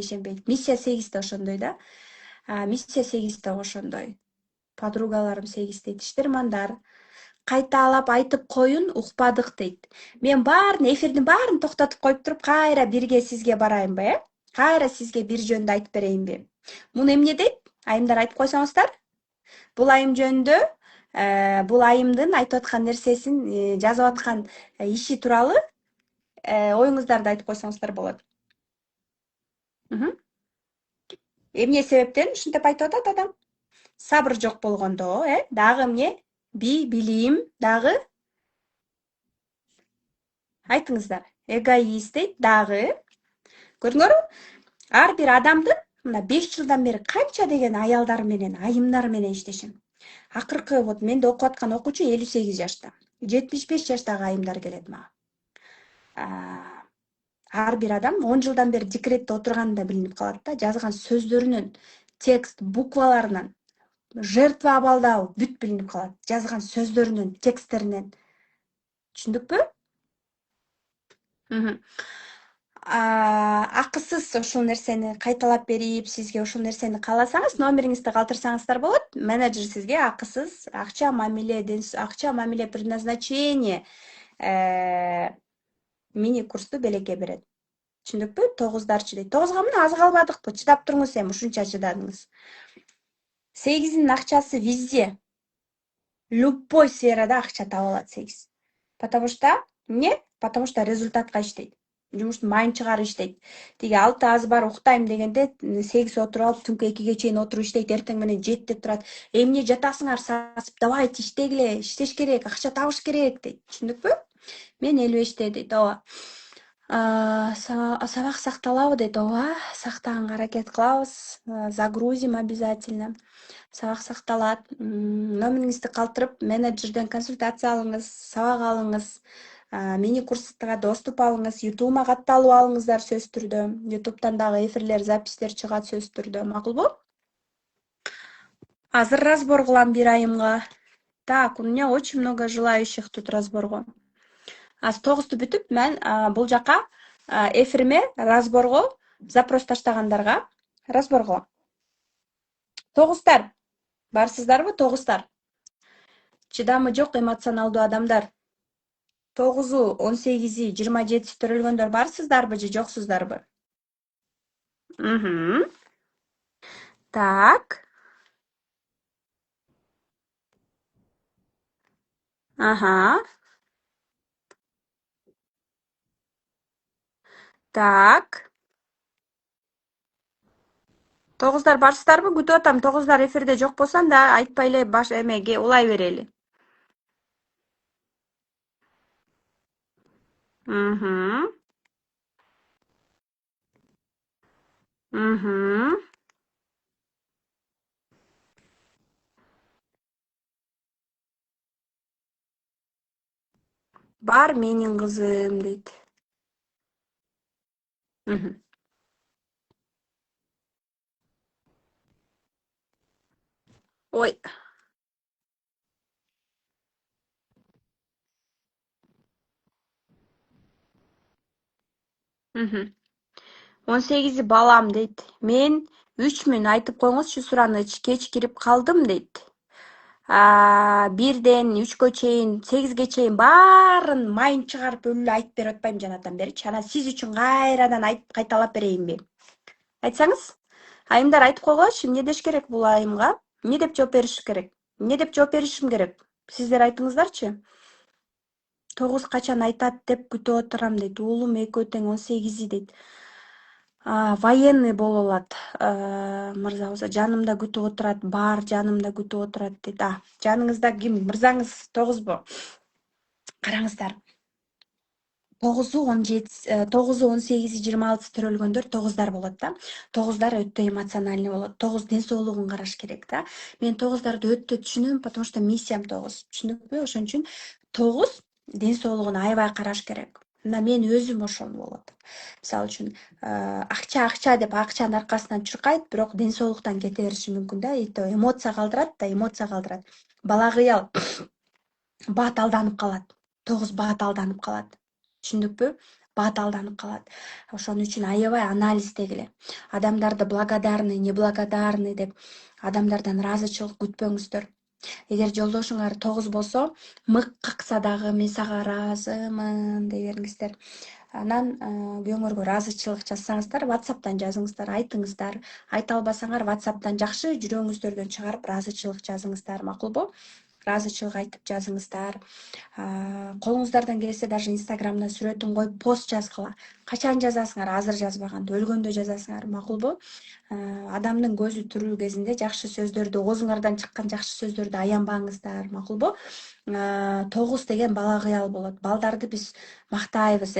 ишенбейт. Миссия сегиз да ошондой да. Миссия сегиз да ошондой. Подругаларым сегиз дейт, иштирмандар. Кайталап айтып коюн, укпадык дейт. Мен эфирдин баарын токтотуп коюп туруп, кайра бирге сизге барайынбы, Кайра сизге бир жөнүндө айтып берейинби? Муну эмне дейт? Айымдар айтып койсоңуздар. Бул айым жөнүндө, бул айымдын айтып аткан нерсесин, жазып аткан иши тууралуу оюңуздарды айтып койсоңуздар болот. Эмне себептен ушинтип айтып атат адам? Сабыр жок болгондо, дагы эмне? Билим, дагы айтыңыздар. Эгоист дейт, дагы. Көрдүңөрбү? Ар бир адамдын мына 5 жылдан бери канча деген аялдар менен, айымдар менен иштешем. Акыркы вот менде окуп аткан окуучу 58 жашта. 75 жаштагы айымдар келет мага. Ар бир адам 10 жылдан бери декретте отурганы да билинип калат да, жазган сөздөрүнөн, текст, букваларынан, жертва абалдабы бүт билинип калат. Жазган сөздөрүнөн, тексттеринен. Түшүндүкпү? Акысыз ошол нерсени кайталап берип, сизге ошол нерсени кааласаңыз, номериңизди калтырсаңыздар болот. Менеджер сизге акысыз акча мамиле предназначение мини курсту белекке берет. Түшүндүкпү? 9дарчы дейт. 9га мына аз калбадыкпы? Чыдап туруңуз эми, ушунча чыдадыңыз. 8-ин акчасы везде. Любой сферада акча таба алат 8. Потому что результатка иштейт. Жумуштун майын чыгарып иштейт. Тиги 6 аз бар уктайм дегенде 8 отуруп алып, түнкү 2ге чейин отуруп иштейт, эртең менен 7 турат. Эмне жатасыңар сасып, давайте иштегиле, иштеш керек, акча табыш керек дейт. Түшүндүкпү? Мен 55те дейт, ооба. Сабак сакталабы дейт, ооба, сактаганга аракет кылабыз, загрузим обязательно. Сабак сакталат. Номериңизди калтырып, менеджерден консультация алыңыз, сабак алыңыз. Мини курсқа доступ алыңыз, YouTube'ма катталып алыңыздар сөз түрдө. YouTube'дан дагы эфирлер, запистер чыгат сөз түрдө, макулбу? Азыр разбор кылам бир айымга. Так, у меня очень много желающих тут разборго. 9'ту бүтүп, мен бул жака эфириме разборго запрос таштагандарга разборго. 9'тар. Барсыздарбы, 9'тар? Чыдамы жок эмоционалдуу адамдар. 9'у, 18'и, 27'си төрөлгөндөр барсыздарбы же жоксуздарбы? Так. Так. 9'дар барсыздарбы? Күтүп атам. 9'дар эфирде жок болсо да айтпай эле баш эмеге улай берели. Бар менин кызым дейт. Ой. Мхм. 18'i балам дейт. Мен 3000 айтып коюңузчу сураны кеч кирип калдым дейт. 1'ден 3'кө чейин, 8'ге чейин баарын майын чыгарып өлү айтып берип атпайм жанатан беричи. Анан сиз үчүн кайрадан айтып кайталап берейинби? Айтсаңыз? Айымдар айтып койгоочу, эмне деш керек бул айымга? Эмне деп жооп бериш керек? Эмне деп жооп беришим керек? Сиздер айтыңыздарчы. 9 качан айтат деп күтүп отурам дейт. Уулум экөө тең 18'и дейт. Военный болуп алат. Мырза болсо жанымда күтүп отурат, бар жанымда күтүп отурат дейт. Жаныңызда ким? Мырзаңыз 9бу? Караңыздар. 9'у 18'и 26'сы төрөлгөндөр 9'дар болот да. 9'дар өтө эмоциональный болот. 9 ден соолугун караш керек да. Мен 9'дарды өтө түшүнөм, потому что миссиям 9. Түшүндүкпү? Ошон үчүн 9 ден соолугуна аябай караш керек. мына мен өзүм ошону болот. Мисалы үчүн акча деп акчанын аркасынан чуркайт, бирок ден соолуктан кете бериши мүмкүн да. Эмоция калтырат. Бала кыял бат алданып калат. 9 бат алданып калат. Түшүндүкпү? Бат алданып калат. Ошон үчүн аябай анализдегиле. Адамдарды благодарный, неблагодарный деп адамдардан ыраазычылык күтпөңүздөр. Эгер жолдошуңар 9 болсо, мык какса дагы мен сага ыраазымын дей бериңиздер. Анан күйөөңөргө ыраазычылык жазсаңыздар, WhatsApp'тан жазыңыздар, айтыңыздар. Айта албасаңар, WhatsApp'тан жакшы жүрөгүңүздөрдөн чыгарып ыраазычылык жазыңыздар, макулбу? Ыраазычылык айтып жазыңыздар. Колуңуздардан келсе даже Instagram'дан сүрөтүн коюп пост жазгыла. Качан жазасыңар? Азыр жазбаганда, өлгөндө жазасыңар, макулбу? Адамдын көзү тирүү кезинде жакшы сөздөрдү, оозуңардан чыккан жакшы сөздөрдү аянбаңыздар, макулбу? 9 деген бала кыял болот. Балдарды биз мактайбыз,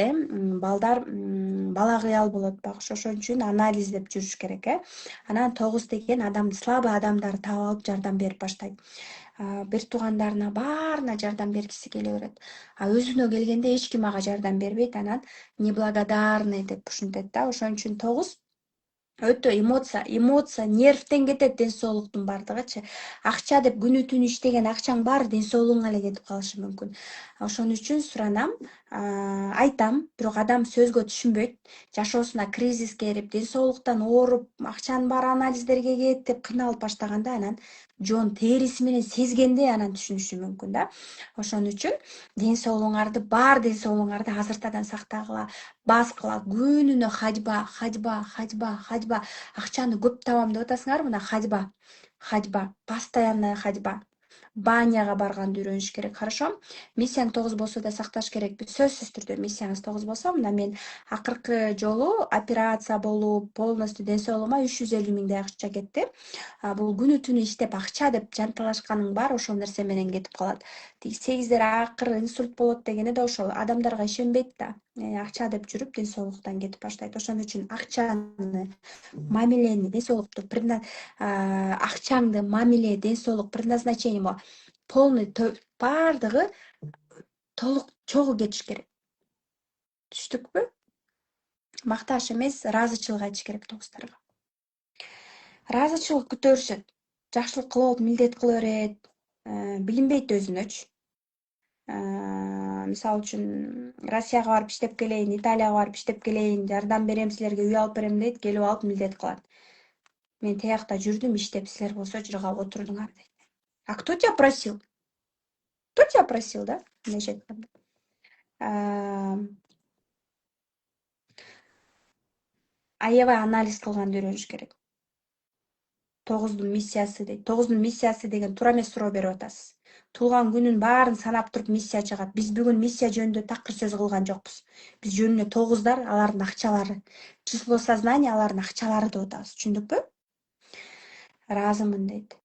балдар бала кыял болот багыш. Ошон үчүн анализдеп жүрүш керек, Анан 9 деген адамды, слабый адамдарды таап алып жардам берип баштайт. Бир туугандарына баарына жардам бергиси келе берет. Өзүнө келгенде эч ким ага жардам бербейт, анан неблагодарный деп ушинтет да. Ошон үчүн 9 өтө эмоция, нервтен кетет ден соолуктун бардыгычы. Акча деп күнү түнү иштеген акчаң баары ден соолугуңа эле кетип калышы мүмкүн. Ошон үчүн суранам, айтам, бирок адам сөзгө түшүнбөйт. Жашоосуна кризис келип, ден соолуктан ооруп, акчанын баары анализдерге кетип, кыйналып баштаганда анан жон териси менен сезгенде анан түшүнүшү мүмкүн да. Ошон үчүн баары ден соолугуңарды азыртадан сактагыла, баскыла, күнүнө ходьба. Акчаны көп табам деп атасыңарбы, мына ходьба, постоянная ходьба. Баняга барганды үйрөнүш керек, хорошо? Миссияң 9 болсо да сакташ керекпи? Сөзсүз түрдө миссияңыз 9 болсо, мына мен акыркы жолу операция болуп, полностью ден соолугума 350 миңдей акча кетти. Бул күнү түнү иштеп акча деп жанталашканын баары ошол нерсе менен кетип калат. Тиги 8 акыры инсульт болот дегени да ошол. Адамдарга ишенбейт да. Акча деп жүрүп ден соолуктан кетип баштайт. Ошон үчүн акчаны, мамилени, ден соолукту, акчаңды, мамиле, ден соолук, предназначение полный бардыгы толук чогуу кетиш керек. Түштүкпү? Макташ эмес, ыраазычылык айтыш керек тугустарга. Ыраазычылык күтө беришет. Жакшылык кылып, милдет кыла берет. Билинбейт өзүнөчү. Мисалы үчүн Россияга барып иштеп келейин, Италияга барып иштеп келейин, жардам берем силерге, үй алып берем дейт, келип алып милдет кылат. Мен тиякта жүрдүм иштеп, силер болсо жыргап отурдуңар дейт. А кто тебя просил? Кто тебя просил, да? Мындайча айтканда. Аябай анализ кылганды үйрөнүш керек. 9-дун миссиясы дейт. 9-дун миссиясы деген туура эмес суроо берип атасыз. Туулган күнүн баарын санап туруп миссия чыгат. Биз бүгүн миссия жөнүндө такыр сөз кылган жокпуз. Биз жөнүнө 9'дар, алардын акчалары. Число сознания алардын акчалары деп атабыз. Түшүндүкпү? Ыраазымын дейт.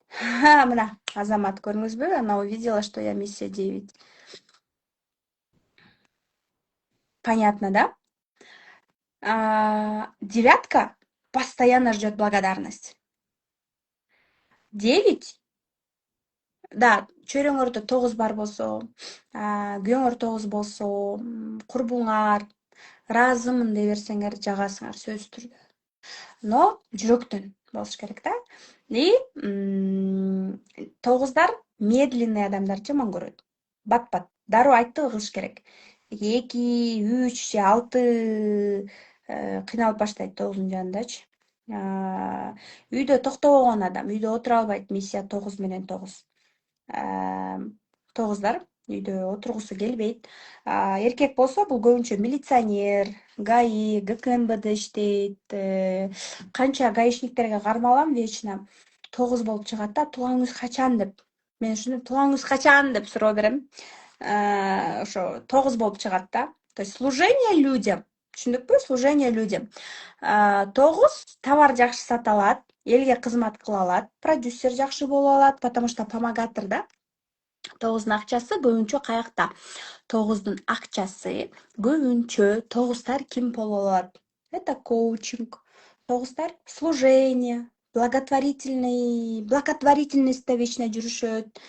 Мына Азамат көрдүңүзбү? Она увидела, что я миссия 9. Понятно, да? 9 постоянно ждет благодарность. 9, да, чөйрөңөрдө 9 бар болсо, күйөөңөр 9 болсо, курбуңар ыраазымын дей берсеңер жагасыңар сөзсүз түрдө. Но жүрөктөн болуш керек да. И 9'дар медленный адамдар жаман көрөт. Бат-бат. Дароо айтты кылыш керек. 2, 3 же 6 кыйналып баштайт 9'дун жанындачы. Үйдө токтобогон адам, үйдө отура албайт. Миссия 9 менен 9. 9'дар үйдө отургусу келбейт. Эркек болсо бул көбүнчө милиционер, ГАИ, ГКНБД иштейт. Канча гаишниктерге кармалам вечно 9 болуп чыгат да, туугаңыз качан деп. Мен ушуну туугаңыз качан деп суроо берем. Ошо 9 болуп чыгат да. То есть служение людям. Түшүндүкпү? Служение людям. 9 товар жакшы сата алат, элге кызмат кыла алат, продюсер жакшы боло алат, потому что помогатор да. 9'дун акчасы көбүнчө каякта? 9'дун акчасы көбүнчө 9'дар ким боло алат? Это коучинг. 9'дар служение, благотворительностьта вечно жүрүшөт,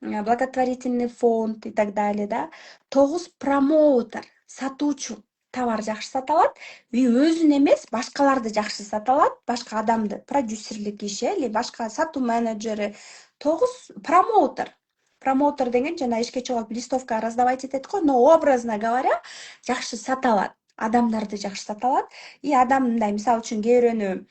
благотворительный фонд и так далее, да. 9 промоутер, сатуучу товар жакшы сата алат, и өзүн эмес, башкаларды жакшы сата алат, башка адамды, продюсерлик иши или башка сатуу менеджери. 9 промоутер. Промоутер деген жана ишке чыгып листовка раздавать этет го, но образно говоря, жакшы сата алат. Адамдарды жакшы сата алат. И адам мындай, мисалы үчүн кээ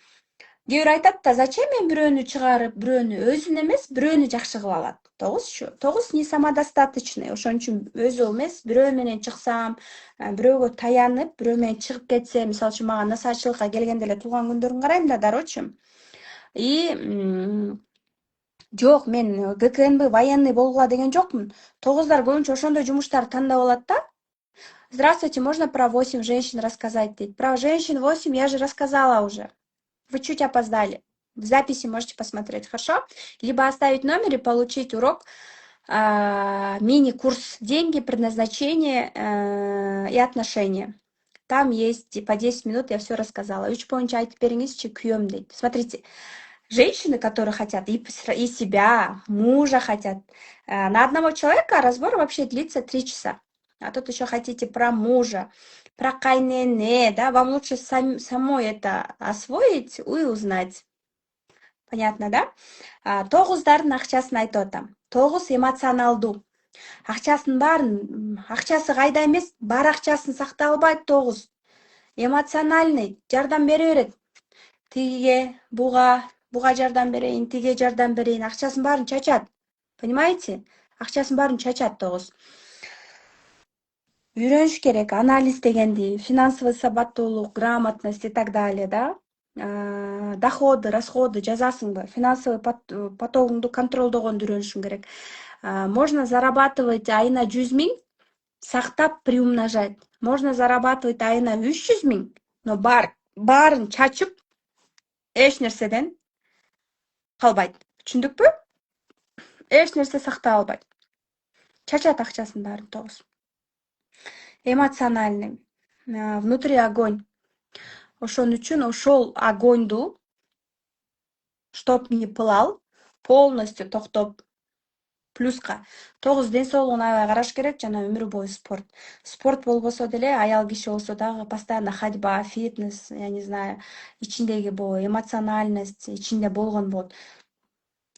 бирөө айтат да, зачем мен бирөөнү чыгарып, бирөөнү өзүн эмес, бирөөнү жакшы кыла алат. 9 не самодостаточный. Ошон үчүн өзү эмес, бирөө менен чыксам, бирөөгө таянып, бирөө менен чыгып кетсем, мисалы үчүн мага насаачылыкка келгенде эле туулган күндөрүн карайм да, дарочу. И жок, мен ГКНБ военный болгула деген жокмун. 9-дар көбүнчө ошондой жумуштарды тандап алат да. Здравствуйте, можно про 8 женщин рассказать? Дейт. Про женщин 8 я же рассказала уже. Вы чуть опоздали. В записи можете посмотреть, хорошо? Либо оставить номер и получить урок, мини-курс «Деньги, предназначение и отношения». Там есть по 10 минут, я все рассказала. Үч боюнча айтып бериңизчи, күйөөм дейт. Смотрите, женщины, которые хотят и себя, мужа хотят, на одного человека разбор вообще длится 3 часа. А тут еще хотите про мужа, про кайнене, да, вам лучше самой это освоить и узнать. Понятно, да? 9-дардын акчасын айтып атам. 9 эмоционалдуу. Акчасын баарын, акчасы кайда эмес, бар акчасын сактай албайт 9. Эмоциональный, жардам бере берет. Тигиге, буга жардам берейин, тиге жардам берейин, акчасын баарын чачат. Понимаете? Акчасын баарын чачат 9. Үйрөнүш керек, анализ дегенди, финансовый сабаттуулук, грамотность и так далее, да? Доходы, расходы жазасыңбы? Финансовый потогуңду контролдогонду үйрөнүшүң керек. Можно зарабатывать айына 100 000, сактап приумножать. Можно зарабатывать айына 300 000, но баарын чачып, эч нерседен калбайт. Түшүндүкпү? Эч нерсе сактай албайт. Чачат акчасын баарын 9. Эмоциональный. Внутри огонь. Ошон үчүн ошол огоньду, чтоб не пылал, полностью токтоп, плюска 9 ден соолугуна аябай караш керек жана өмүр бою спорт. Спорт болбосо деле, аял киши болсо дагы постоянно ходьба, фитнес, я не знаю, ичиндеги эмоциональность, ичинде болгон болот.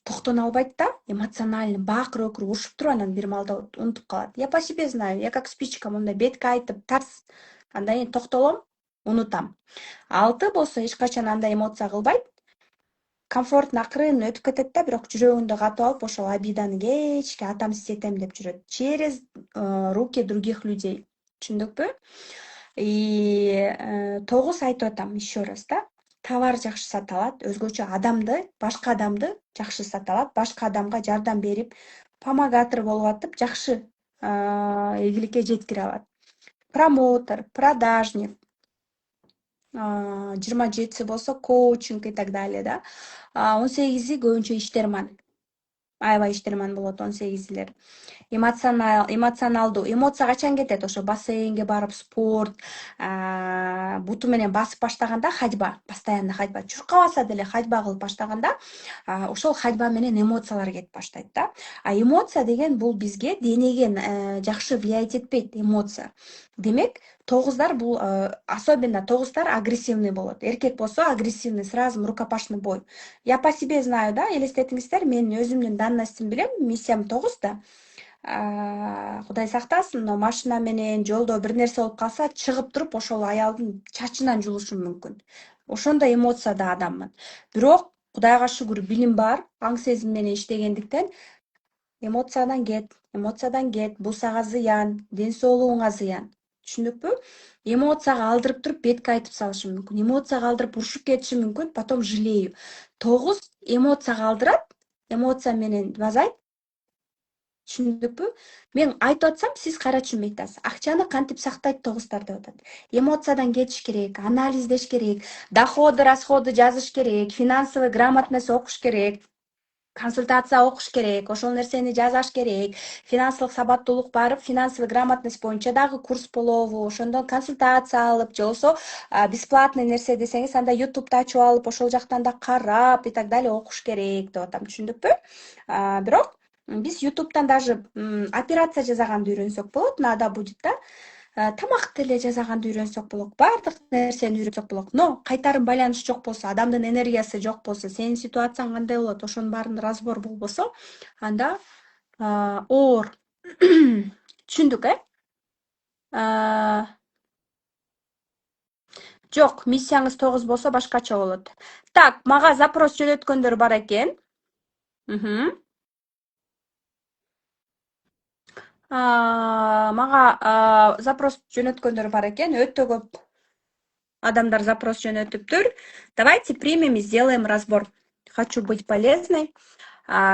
Токтоно албайт да, эмоциональный, бакыр өкүр урушуп туруп анан бир маалда унутуп калат. Я по себе знаю, я как спичка, мындай бетке айтып, тарс, андан кийин токтолом, унутам. 6 болсо эч качан андай эмоция кылбайт. Комфортно акырын өтүп кетет да, бирок жүрөгүндө катып алып, ошол обиданы кечке отомстить этем деп жүрөт. Через руки других людей. Түшүндүкпү? И 9 айтып атам еще раз, да. Товар жакшы сата алат, өзгөчө адамды, башка адамды жакшы сата алат, башка адамга жардам берип, помогатор болуп атып, жакшы ийгиликке жеткире алат. Промоутер, продажник, 27 болсо коучинг и так далее, да. 18 көбүнчө иштерман. Аябай иштерман болот 18-лер. Эмоционалдуу. Эмоция качан кетет? Ошо бассейнге барып, спорт, буту менен басып баштаганда ходьба, постоянно ходьба. Чуркабаса деле ходьба кылып баштаганда, ошол ходьба менен эмоциялар кетип баштайт да. А эмоция деген бул бизге денеге жакшы влиять этпейт эмоция. Демек, 9-дар бул, особенно 9-дар агрессивный болот. Эркек болсо агрессивный, сразу рукопашный бой. Я по себе знаю, да, элестетиңиздер, мен өзүмдүн данностьтим билем, миссиям 9 да. Кудай сактасын, но машина менен жолдо бир нерсе болуп калса, чыгып туруп ошол аялдын чачынан жулушум мүмкүн. Ошондой эмоцияда адаммын. Бирок Кудайга шүгүр билим бар, аң сезим менен иштегендиктен эмоциядан кет, бул сага зыян, ден соолугуңа зыян. Түшүндүкпү? Эмоцияга алдырып туруп бетке айтып салышым мүмкүн. Эмоцияга алдырып урушуп кетишим мүмкүн, потом жалею. 9 эмоцияга алдырат, эмоция менен базайт. Түшүндүкпү? Мен айтып атсам, сиз кайра түшүнбөй атасыз. Акчаны кантип сактайт 9-дар деп атат. Эмоциядан кетиш керек, анализдеш керек, доходы, расходы жазыш керек, финансовый грамотность окуш керек, консультация окуш керек, ошол нерсени жасаш керек, финансылык сабаттуулук барып, финансовый грамотность боюнча дагы курс болобу, ошондон консультация алып, же болбосо бесплатный нерсе десеңиз, анда YouTube'да ачып алып, ошол жактан да карап и так далее окуш керек деп атам. Түшүндүкпү? Бирок биз YouTube'дан даже операция жасаганды үйрөнсөк болот, надо будет, да? тамак деле жасаганды үйрөнсөк болот, баардык нерсени үйрөнсөк болот. Но кайтарым байланыш жок болсо, адамдын энергиясы жок болсо, сенин ситуацияң кандай болот, ошонун баарын разбор болбосо, анда оор. Түшүндүк, э? Жок, миссияңыз тогуз болсо башкача болот. Так, мага запрос жөнөткөндөр бар экен. Мага запрос жөнөткөндөр бар экен. Өтө көп адамдар запрос жөнөтүптүр. Давайте примем и сделаем разбор. Хочу быть полезной.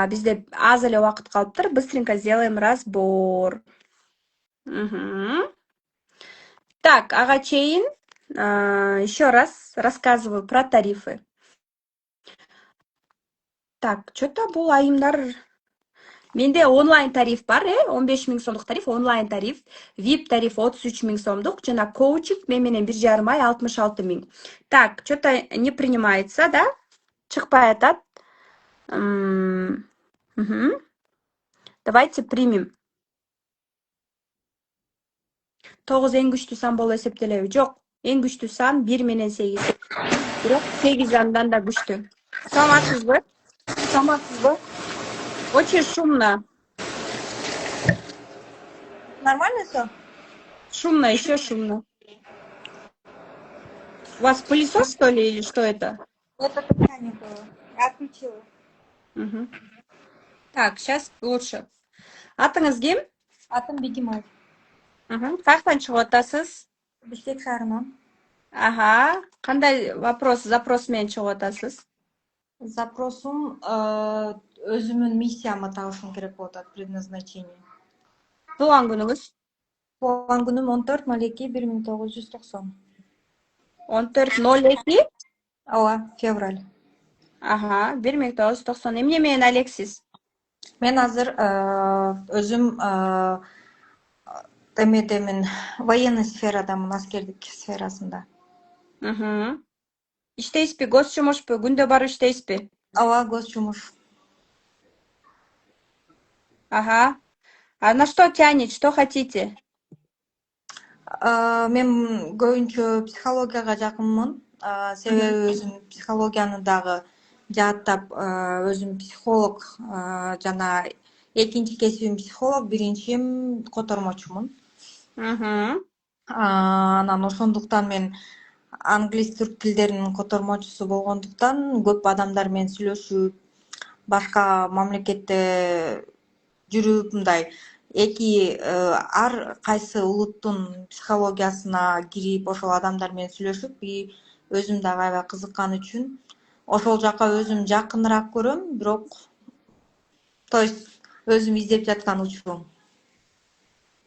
Бизде аз эле убакыт калыптыр. Быстренько сделаем разбор. Так, ага чейин еще раз рассказываю про тарифы. Так, что-то бул айымдар. Менде онлайн тариф бар, 15 000 сомдук тариф, онлайн тариф, VIP тариф 33 000 сомдук, жана коучинг мен менен 1,5 ай 66 000. Так, что-то не принимается, да? Чыкпай атат. Давайте примем. 9 эң күчтүү сан болуп эсептелеби? Жок, эң күчтүү сан 1 менен 8. Бирок 8 андан да күчтүү. Саламатсызбы? Саламатсызбы? Очень шумно. Нормально все? Шумно, еще шумно. У вас пылесос, что ли, или что это? Это пока не было. Я отключила. Так, сейчас лучше. Атыңыз ким? Атым Бегемай. Каяктан чыгып атасыз? Бишкек шаарынан. Ага. Кандай запрос менен чыгып атасыз? Запросум өзүмүн миссияма табышым керек болуп атат, предназначение. Туулган күнүңүз? Туулган күнүм 14/02/1990. 14/02? Ооба, февраль. Ага, 1990. Эмне менен алексиз? Мен азыр өзүм эмедемин, военный сферадамын, аскердик сферасында. Иштейсизби, гос жумушпу, күндө барып иштейсизби? Ооба, гос жумуш. Ага. А на что тянет, что хотите? Мен көбүнчө психологияга жакынмын. Себеби өзүм психологияны дагы жааттап, өзүм психолог, жана экинчи кесибим психолог, биринчим котормочумун. Анан ошондуктан мен англис, түрк тилдеринин котормочусу болгондуктан көп адамдар менен сүйлөшүп, башка мамлекетте жүрүп, мындай ар кайсы улуттун психологиясына кирип, ошол адамдар менен сүйлөшүп, өзүм дагы аябай кызыккан үчүн ошол жака өзүм жакыныраак көрөм, бирок то есть өзүм издеп жаткан учурум.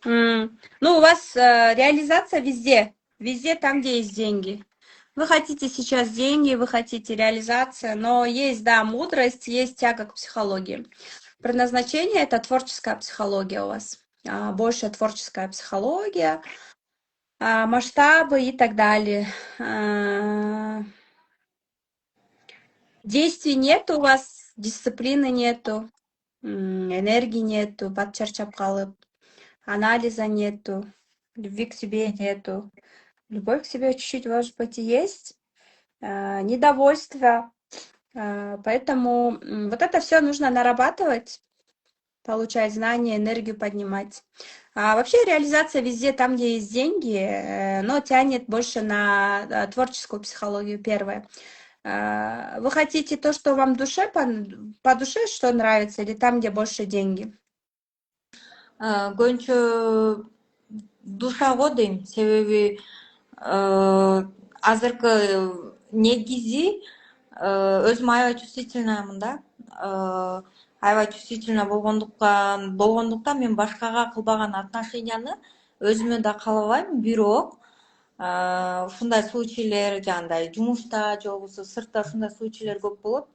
Ну, у вас реализация везде. Везде там, где есть деньги. Вы хотите сейчас деньги, вы хотите реализация, но есть, да, мудрость, есть тяга к психологии. Предназначение — это творческая психология у вас. Больше творческая психология, масштабы и так далее. Действий нет у вас, дисциплины нету, энергии нету, подчерчап калып, анализа нету, любви к себе нету. Любовь к себе чуть-чуть, может быть, и есть, недовольство. Поэтому вот это все нужно нарабатывать, получать знания, энергию поднимать. Вообще реализация везде там, где есть деньги, но тянет больше на творческую психологию, первое. Вы хотите то, что вам по душе, что нравится, или там, где больше деньги? Көбүнчө душаго дейм, себеби азыркы негизи өзүм аябай чувствительныймын да. Аябай чувствительный болгондуктан мен башкага кылбаган отношенияны өзүмө да каалабайм, бирок ушундай случайлер, жагындай жумушта же болбосо сыртта ушундай случайлер көп болот.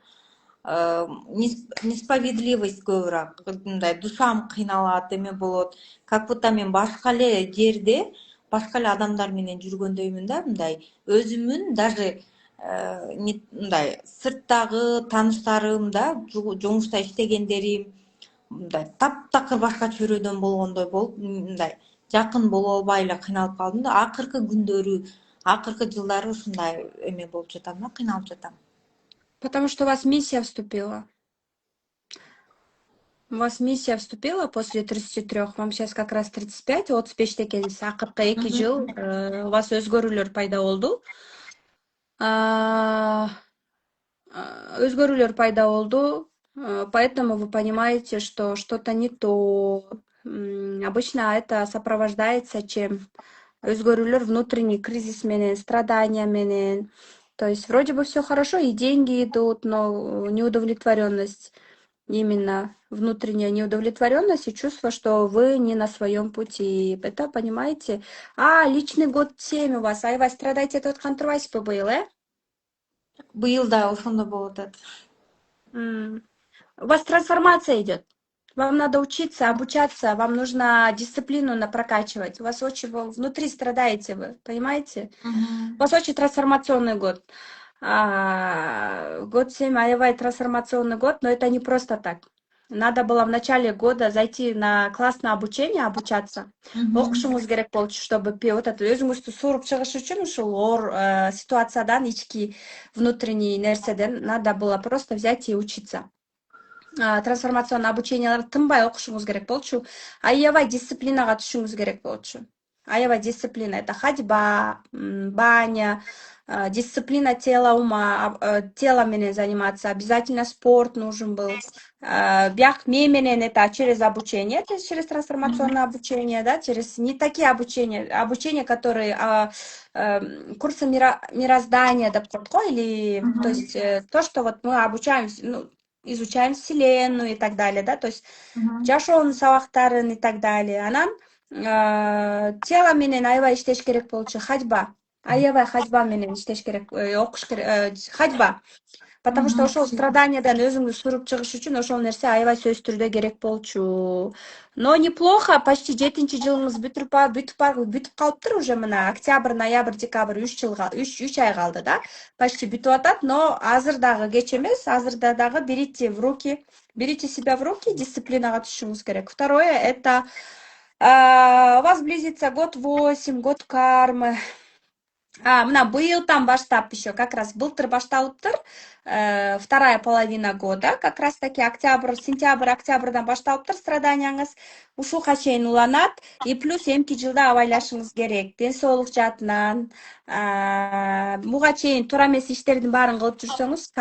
Несправедливость көбүрөөк, мындай душам кыйналат, эме болот. Как будто мен башка эле жерде, башка эле адамдар менен жүргөндөймүн да, мындай өзүмүн даже мындай сырттагы тааныштарым да, жумушта иштегендерим мындай таптакыр башка чөйрөдөн болгондой болуп, мындай жакын боло албай эле кыйналып калдым да. Акыркы күндөрү, акыркы жылдары ушундай эме болуп жатам да, кыйналып жатам. Потому что у вас миссия вступила. У вас миссия вступила после 33. Вам сейчас как раз 35, 35 экенсиз. Акыркы 2 жыл у вас өзгөрүүлөр пайда болду. Өзгөрүүлөр пайда болду, поэтому вы понимаете, что что-то не то. Обычно это сопровождается чем? Өзгөрүүлөр внутренний кризис менен, страдания менен. То есть вроде бы все хорошо, и деньги идут, но неудовлетворенность, именно внутренняя неудовлетворенность и чувство, что вы не на своем пути. Это понимаете? Личный год 7 у вас. Аябай страдаете от контрвайспы был, Быйыл да ошондой болуп атат. У вас трансформация идет. Вам надо учиться, обучаться, вам нужно дисциплину прокачивать. У вас очень внутри страдаете вы, понимаете? У вас очень трансформационный год. Год 7, аябай трансформационный год, но это не просто так. Надо было в начале года зайти на классное обучение, обучаться. Окушуңуз керек болчу, чтобы вот это өзүңүздү сууруп чыгыш үчүн ушул оор ситуациядан, ички внутренний нерседен надо было просто взять и учиться. Трансформационный обученияларды тынбай окушуңуз керек болчу. Аябай дисциплинага түшүңүз керек болчу. Аябай дисциплина. Это ходьба, баня, дисциплина тела, ума, тело менен заниматься. Обязательно спорт нужен был. Бях менен это через обучение, это через трансформационное обучение, да, через не такие обучения, которые курсы мироздания, или, то есть то, что вот мы обучаемся, ну, изучаем Вселенную и так далее, да, то есть жашоонун сабактарын и так далее. Анан тело менен аябай иштеш керек болчу, ходьба. Аябай ходьба менен иштеш керек, окуш керек, ходьба. Потому что ошол страданиядан өзүңдү суруп чыгыш үчүн ошол нерсе аябай сөзсүз түрдө керек болчу. Но неплохо, почти 7-чи жылыңыз бүтүп калыптыр уже мына октябрь, ноябрь, декабрь 3 жылга 3 ай калды, да? Почти бүтүп атат, но азыр дагы кеч эмес, азырда дагы берите себя в руки, дисциплинага түшүңүз керек. Второе, это у вас близится год 8, год кармы. Мына быйылдан баштап еще как раз былтыр башталыптыр, вторая половина года, как раз таки октябрдан башталыптыр страданияңыз, ушуга чейин уланат, и плюс эмки жылда абайлашыңыз керек, ден соолук жаатынан, буга чейин туура эмес иштердин баарын кылып жүрсөңүз,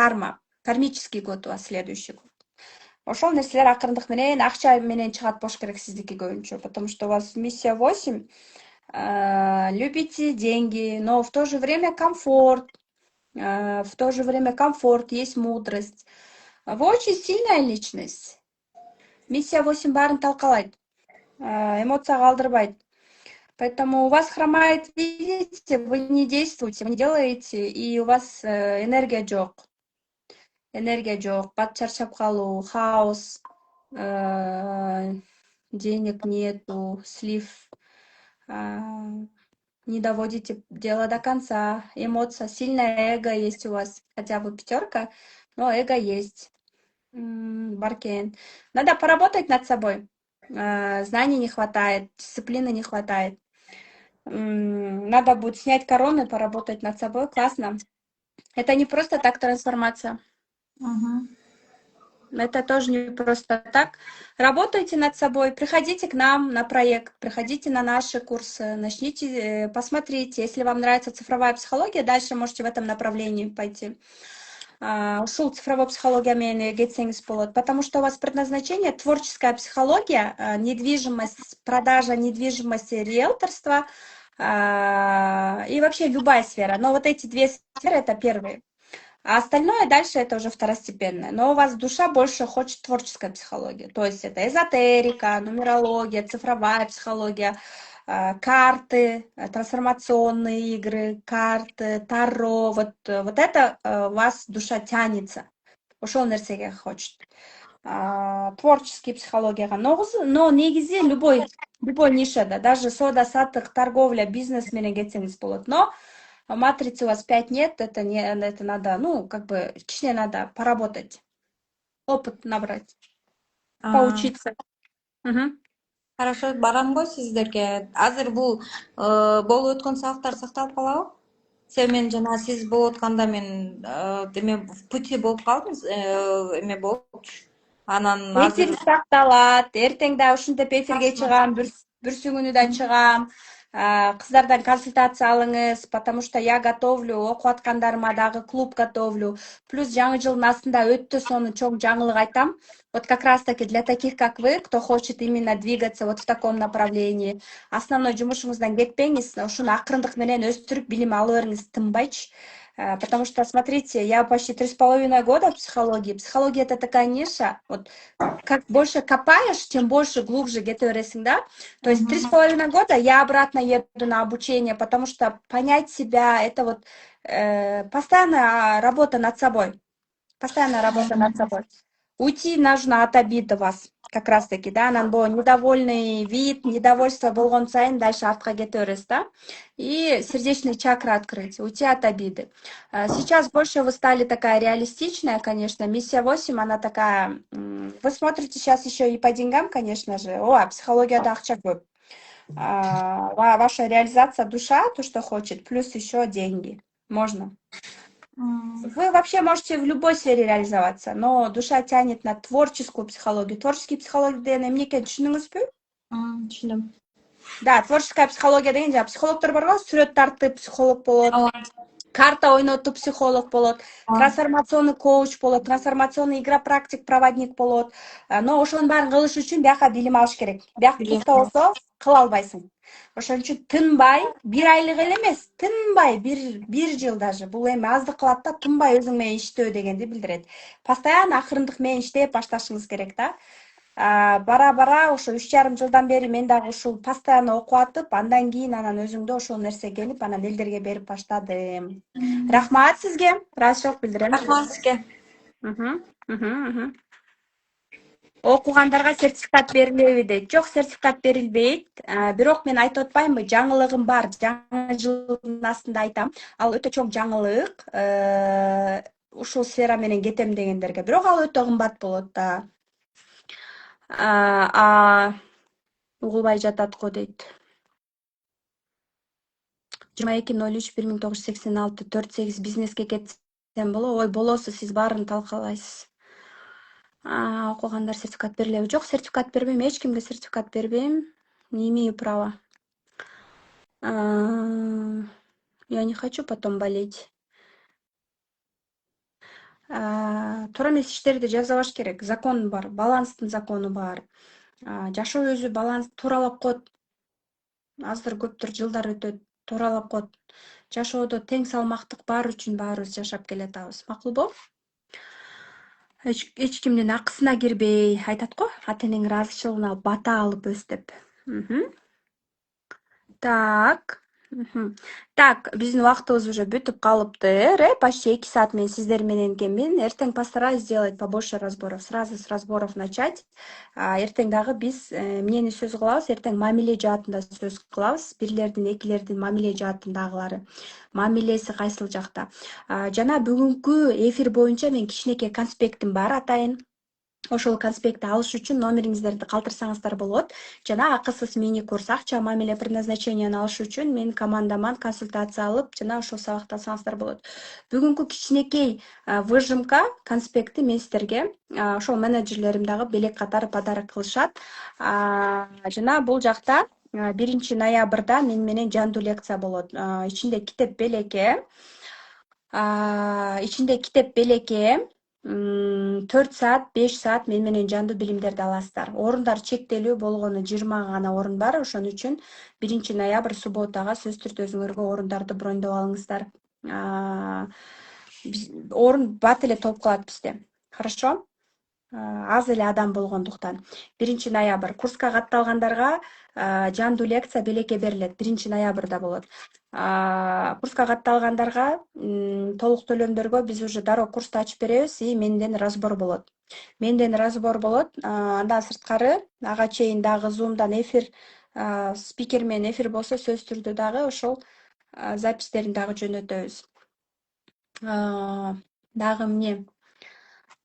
кармический год у вас следующий год. Ошол нерселер акырындык менен акча менен чыгат болуш керек сиздики көбүнчө, потому что у вас миссия 8, любите деньги, но в то же время комфорт, есть мудрость. Вы очень сильная личность. Миссия 8 барын талкалайт, эмоция калдырбайт. Поэтому у вас хромает, видите, вы не действуете, вы не делаете, и у вас энергия жок. Бат чарчап калуу, хаос, денег нету, слив. Не доводите дело до конца, эмоция, сильное эго есть у вас, хотя бы 5, но эго есть. Баркен. Надо поработать над собой. Знаний не хватает, дисциплины не хватает. Надо будет снять корону и поработать над собой. Классно. Это не просто так трансформация. Это тоже не просто так. Работайте над собой, приходите к нам на проект, приходите на наши курсы, начните, посмотрите. Если вам нравится цифровая психология, дальше можете в этом направлении пойти. Ушул цифровой психология менен кетсеңиз болот, потому что у вас предназначение творческая психология, недвижимость, продажа недвижимости, риэлторство и вообще любая сфера. Но вот эти 2 сферы это первые. А остальное дальше это уже второстепенное. Но у вас душа больше хочет творческая психология. То есть это эзотерика, нумерология, цифровая психология, карты, трансформационные игры, карты, таро. Вот это у вас душа тянется. Ошол нерсеге хочет. Творческий психологияга. Но негизи любой нишада, даже сода, сатык, торговля, бизнес менен кетсеңиз болот. Но матрицы у вас 5 нет, это надо, ну, как бы, кичине надо поработать, опыт набрать, поучиться. Хорошо, барам го сиздерге. Азыр бул болуп өткөн сабактар сакталып калабы? Себеби мен жана сиз болуп атканда мен эме в пути болуп калдым, эме болуптур. Анан азыр Эфир сакталат. Эртең да ушинтип эфирге чыгам, бүрсү күнү да чыгам. Кыздардан консультация алыңыз, потому что я готовлю, окуп аткандарыма дагы клуб готовлю. Плюс жаңы жылдын астында өтө сонун чоң жаңылык айтам. Вот как раз таки для таких, как вы, кто хочет именно двигаться вот в таком направлении. Основной жумушуңуздан кетпеңиз, ушуну акырындык менен өстүрүп билим ала бериңиз, тынбайчы. Потому что, смотрите, я почти 3,5 года в психологии. Психология это такая ниша. Вот как больше копаешь, тем больше глубже кетересиң, да? То есть 3,5 года я обратно еду на обучение, потому что понять себя, это вот постоянная работа над собой. Постоянная работа над собой. Уйти нужно от обид у вас, как раз таки, да, анан бул недовольный вид, недовольство болгон сайын дальше артка кете бересиз, да, и сердечный чакра открыть, уйти от обиды. Сейчас больше вы стали такая реалистичная, конечно, миссия 8, она такая, вы смотрите сейчас еще и по деньгам, конечно же, психология да акча көп. Ваша реализация душа, то, что хочет, плюс еще деньги, можно. Вы вообще можете в любой сфере реализоваться, но душа тянет на творческую психологию. Творческий психология деген эмнеке түшүнүңүзбү? түшүндүм. Да, творческая психология деген жаңы психологдор бар го, сүрөт тартып психолог болот, карта ойнотуп психолог болот, трансформационный коуч болот, трансформационный игропрактик проводник болот. Но ошонун баарын кылыш үчүн бияка билим алыш керек. Бияк пуста болсо кыла албайсың. Ошон үчүн тынбай, 1 айлык эле эмес, тынбай, бир жыл даже. Бул эми аздык кылат да, тынбай өзүң менен иштөө дегенди билдирет. Постоянно акырындык менен иштеп башташыңыз керек да. Бара ошо 3,5 жылдан бери мен дагы ушул постоянно окуп атып, андан кийин анан өзүмдө ошол нерсе келип, анан элдерге берип баштадым. Рахмат сизге. Ыраазычылык билдирем. Рахмат сизге. Окугандарга сертификат берилеби дейт. Жок, сертификат берилбейт. Бирок мен айтып атпаймынбы, жаңылыгым бар. Жаңы жылдын астында айтам. Ал өтө чоң жаңылык. Ушул сфера менен кетем дегендерге. Бирок ал өтө кымбат болот да. Угулбай жатат го дейт. 22.03.1986 4-8 бизнеске кетсем боло. Ой, болосу, сиз баарын талкалайсыз. Окугандар сертификат берилеби? Жок, сертификат бербейм. Эч кимге сертификат бербейм. Не имею права. Я не хочу потом болеть. Туура эмес иштерди жазабаш керек. Закон бар, баланстын закону бар. Жашоо өзү баланс тууралап коет. Азыр көптүр жылдар өтөт, тууралап коет. Жашоодо тең салмактык бар үчүн баарыбыз жашап келатабыз. Макулбу? Эч кимдин акысына кирбей, айтат го, ата энеңдин ыраазычылыгын алып, бата алып өс деп. Так. Так, биздин убактыбыз уже бүтүп калыптыр. Почти 2 саат мен сиздер менен экенмин. Эртең постараюсь сделать побольше разборов. Сразу с разборов начать. Эртең дагы биз эмнени сөз кылабыз? Эртең мамиле жаатында сөз кылабыз. Бирлердин, экилердин мамиле жаатындагылары. Мамилеси кайсыл жакта? Жана бүгүнкү эфир боюнча мен кичинекей конспектим бар атайын. Ошол конспектти алыш үчүн номериңиздерди калтырсаңыздар болот. Жана акысыз мини курс акча мамиле предназначенияны алыш үчүн мен командаман консультация алып, жана ошол сабакты алсаңыздар болот. Бүгүнкү кичинекей выжимка конспекти мен сиздерге ошол менеджерлерим дагы белек катары подарок кылышат. Жана бул жакта 1 ноябрда мен менен жандуу лекция болот. Ичинде китеп белеке. 4 саат, 5 саат мен менен жандуу билимдерди аласыздар. Орундар чектелүү болгону 20 гана орун бар. Ошон үчүн 1 ноябрь субботага сөзсүз түрдө өзүңөргө орундарды брондоп алыңыздар. Орун бат эле толуп калат бизде. Хорошо? Аз эле адам болгондуктан. 1 ноябрь курска катталгандарга жандуу лекция белеке берилет. 1 ноябрда болот. Курска катталгандарга толук төлөмдөргө биз уже дароо курсту ачып беребиз и менден разбор болот. Андан сырткары ага чейин дагы Zoom'дан эфир спикер менен эфир болсо сөзсүз түрдө дагы ошол запистерин дагы жөнөтөбүз.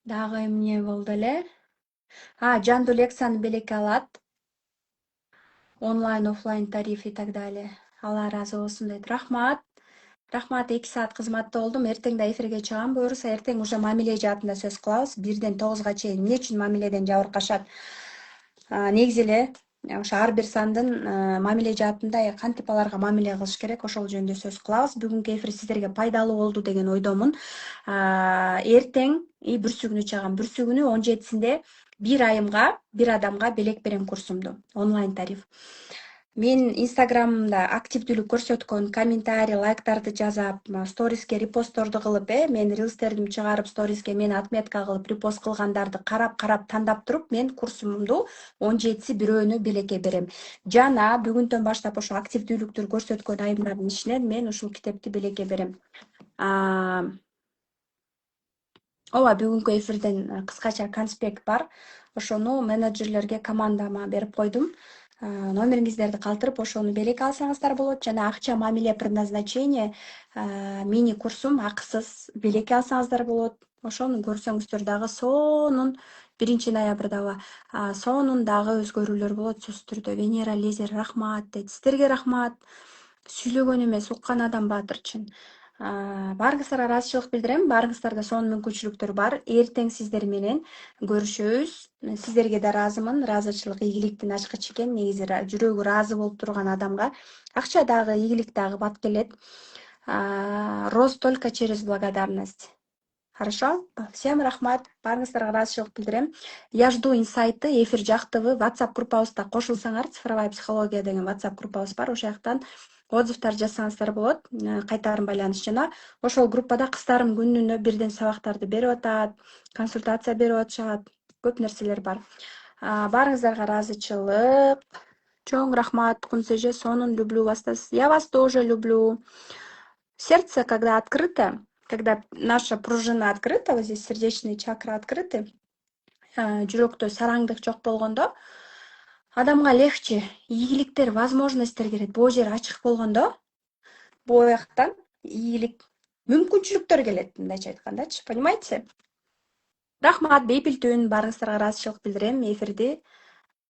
Дагы эмне болду эле? Жандуу лекцияны белекке алат. онлайн, офлайн тариф и так далее. Алла разы болсун дейт. Рахмат. Рахмат, 2 саат кызматта болдум. Эртең да эфирге чыгам буюрса, эртең уже мамиле жаатында сөз кылабыз. 1ден 9га чейин эмне үчүн мамиледен жабыркашат? Негизи эле ошо ар бир сандын мамиле жаатында кантип аларга мамиле кылыш керек, ошол жөнүндө сөз кылабыз. Бүгүнкү эфир сиздерге пайдалуу болду деген ойдомун. Эртең бүрсүгүнү чыгам. Бүрсүгүнү 17-синде бир айымга, бир адамга белек берем курсумду. Онлайн тариф. Мен Инстаграмда активдүүлүк көрсөткөн, комментарий, лайктарды жазап, сториске репостторду кылып, мен рилстердим чыгарып, сториске мени отметка кылып, репост кылгандарды карап тандап туруп, мен курсумду 17си бирөөнү белекке берем. Жана бүгүндөн баштап ошо активдүүлүктү көрсөткөн айымдардын ичинен мен ушул китепти белекке берем. Ооба, бүгүнкү эфирден кыскача конспект бар. Ошону менеджерлерге, командама берип койдум. Номериңиздерди калтырып, ошону белекке алсаңыздар болот. Жана акча мамиле предназначение мини курсум акысыз белекке алсаңыздар болот. Ошону көрсөңүздөр дагы сонун 1 ноябрдагы сонун дагы өзгөрүүлөр болот сөзсүз түрдө. Венера Лезер рахмат дейт. Сиздерге рахмат. Сүйлөгөн эмес, уккан адам баатыр. Баарыңыздарга ыраазычылык билдирем. Баарыңыздарда сонун мүмкүнчүлүктөр бар. Эртең сиздер менен көрүшөбүз. Сиздерге да ыраазымын. Ыраазычылык ийгиликтин ачкычы экен. Негизи жүрөгү ыраазы болуп турган адамга акча дагы, ийгилик дагы бат келет. Рост только через благодарность. Хорошо? Всем рахмат. Баарыңыздарга ыраазычылык билдирем. Я жду инсайты, эфир жактыбы. WhatsApp группабызда кошулсаңар, цифровая психология деген WhatsApp группабыз бар. Ошол жактан отзывдар жазсаңыздар болот, кайтарым байланыш. Жана ошол группада кыздарым күнүнө бирден сабактарды берип атат, консультация берип атышат, көп нерселер бар. Баарыңыздарга ыраазычылык. Чоң рахмат, Кунсеже, сонун люблю вас. Я вас тоже люблю. Сердце, когда открыто, когда наша пружина открыта, вот здесь сердечные чакры открыты, жүрөктө сараңдык жок болгондо, адамга легче, ийгиликтер, возможностьтер келет. Бул жер ачык болгондо, бул жактан ийгилик, мүмкүнчүлүктөр келет, мындайча айткандачы, понимаете? Рахмат, бейпил түн, баарыңыздарга ыраазычылык билдирем. Эфирди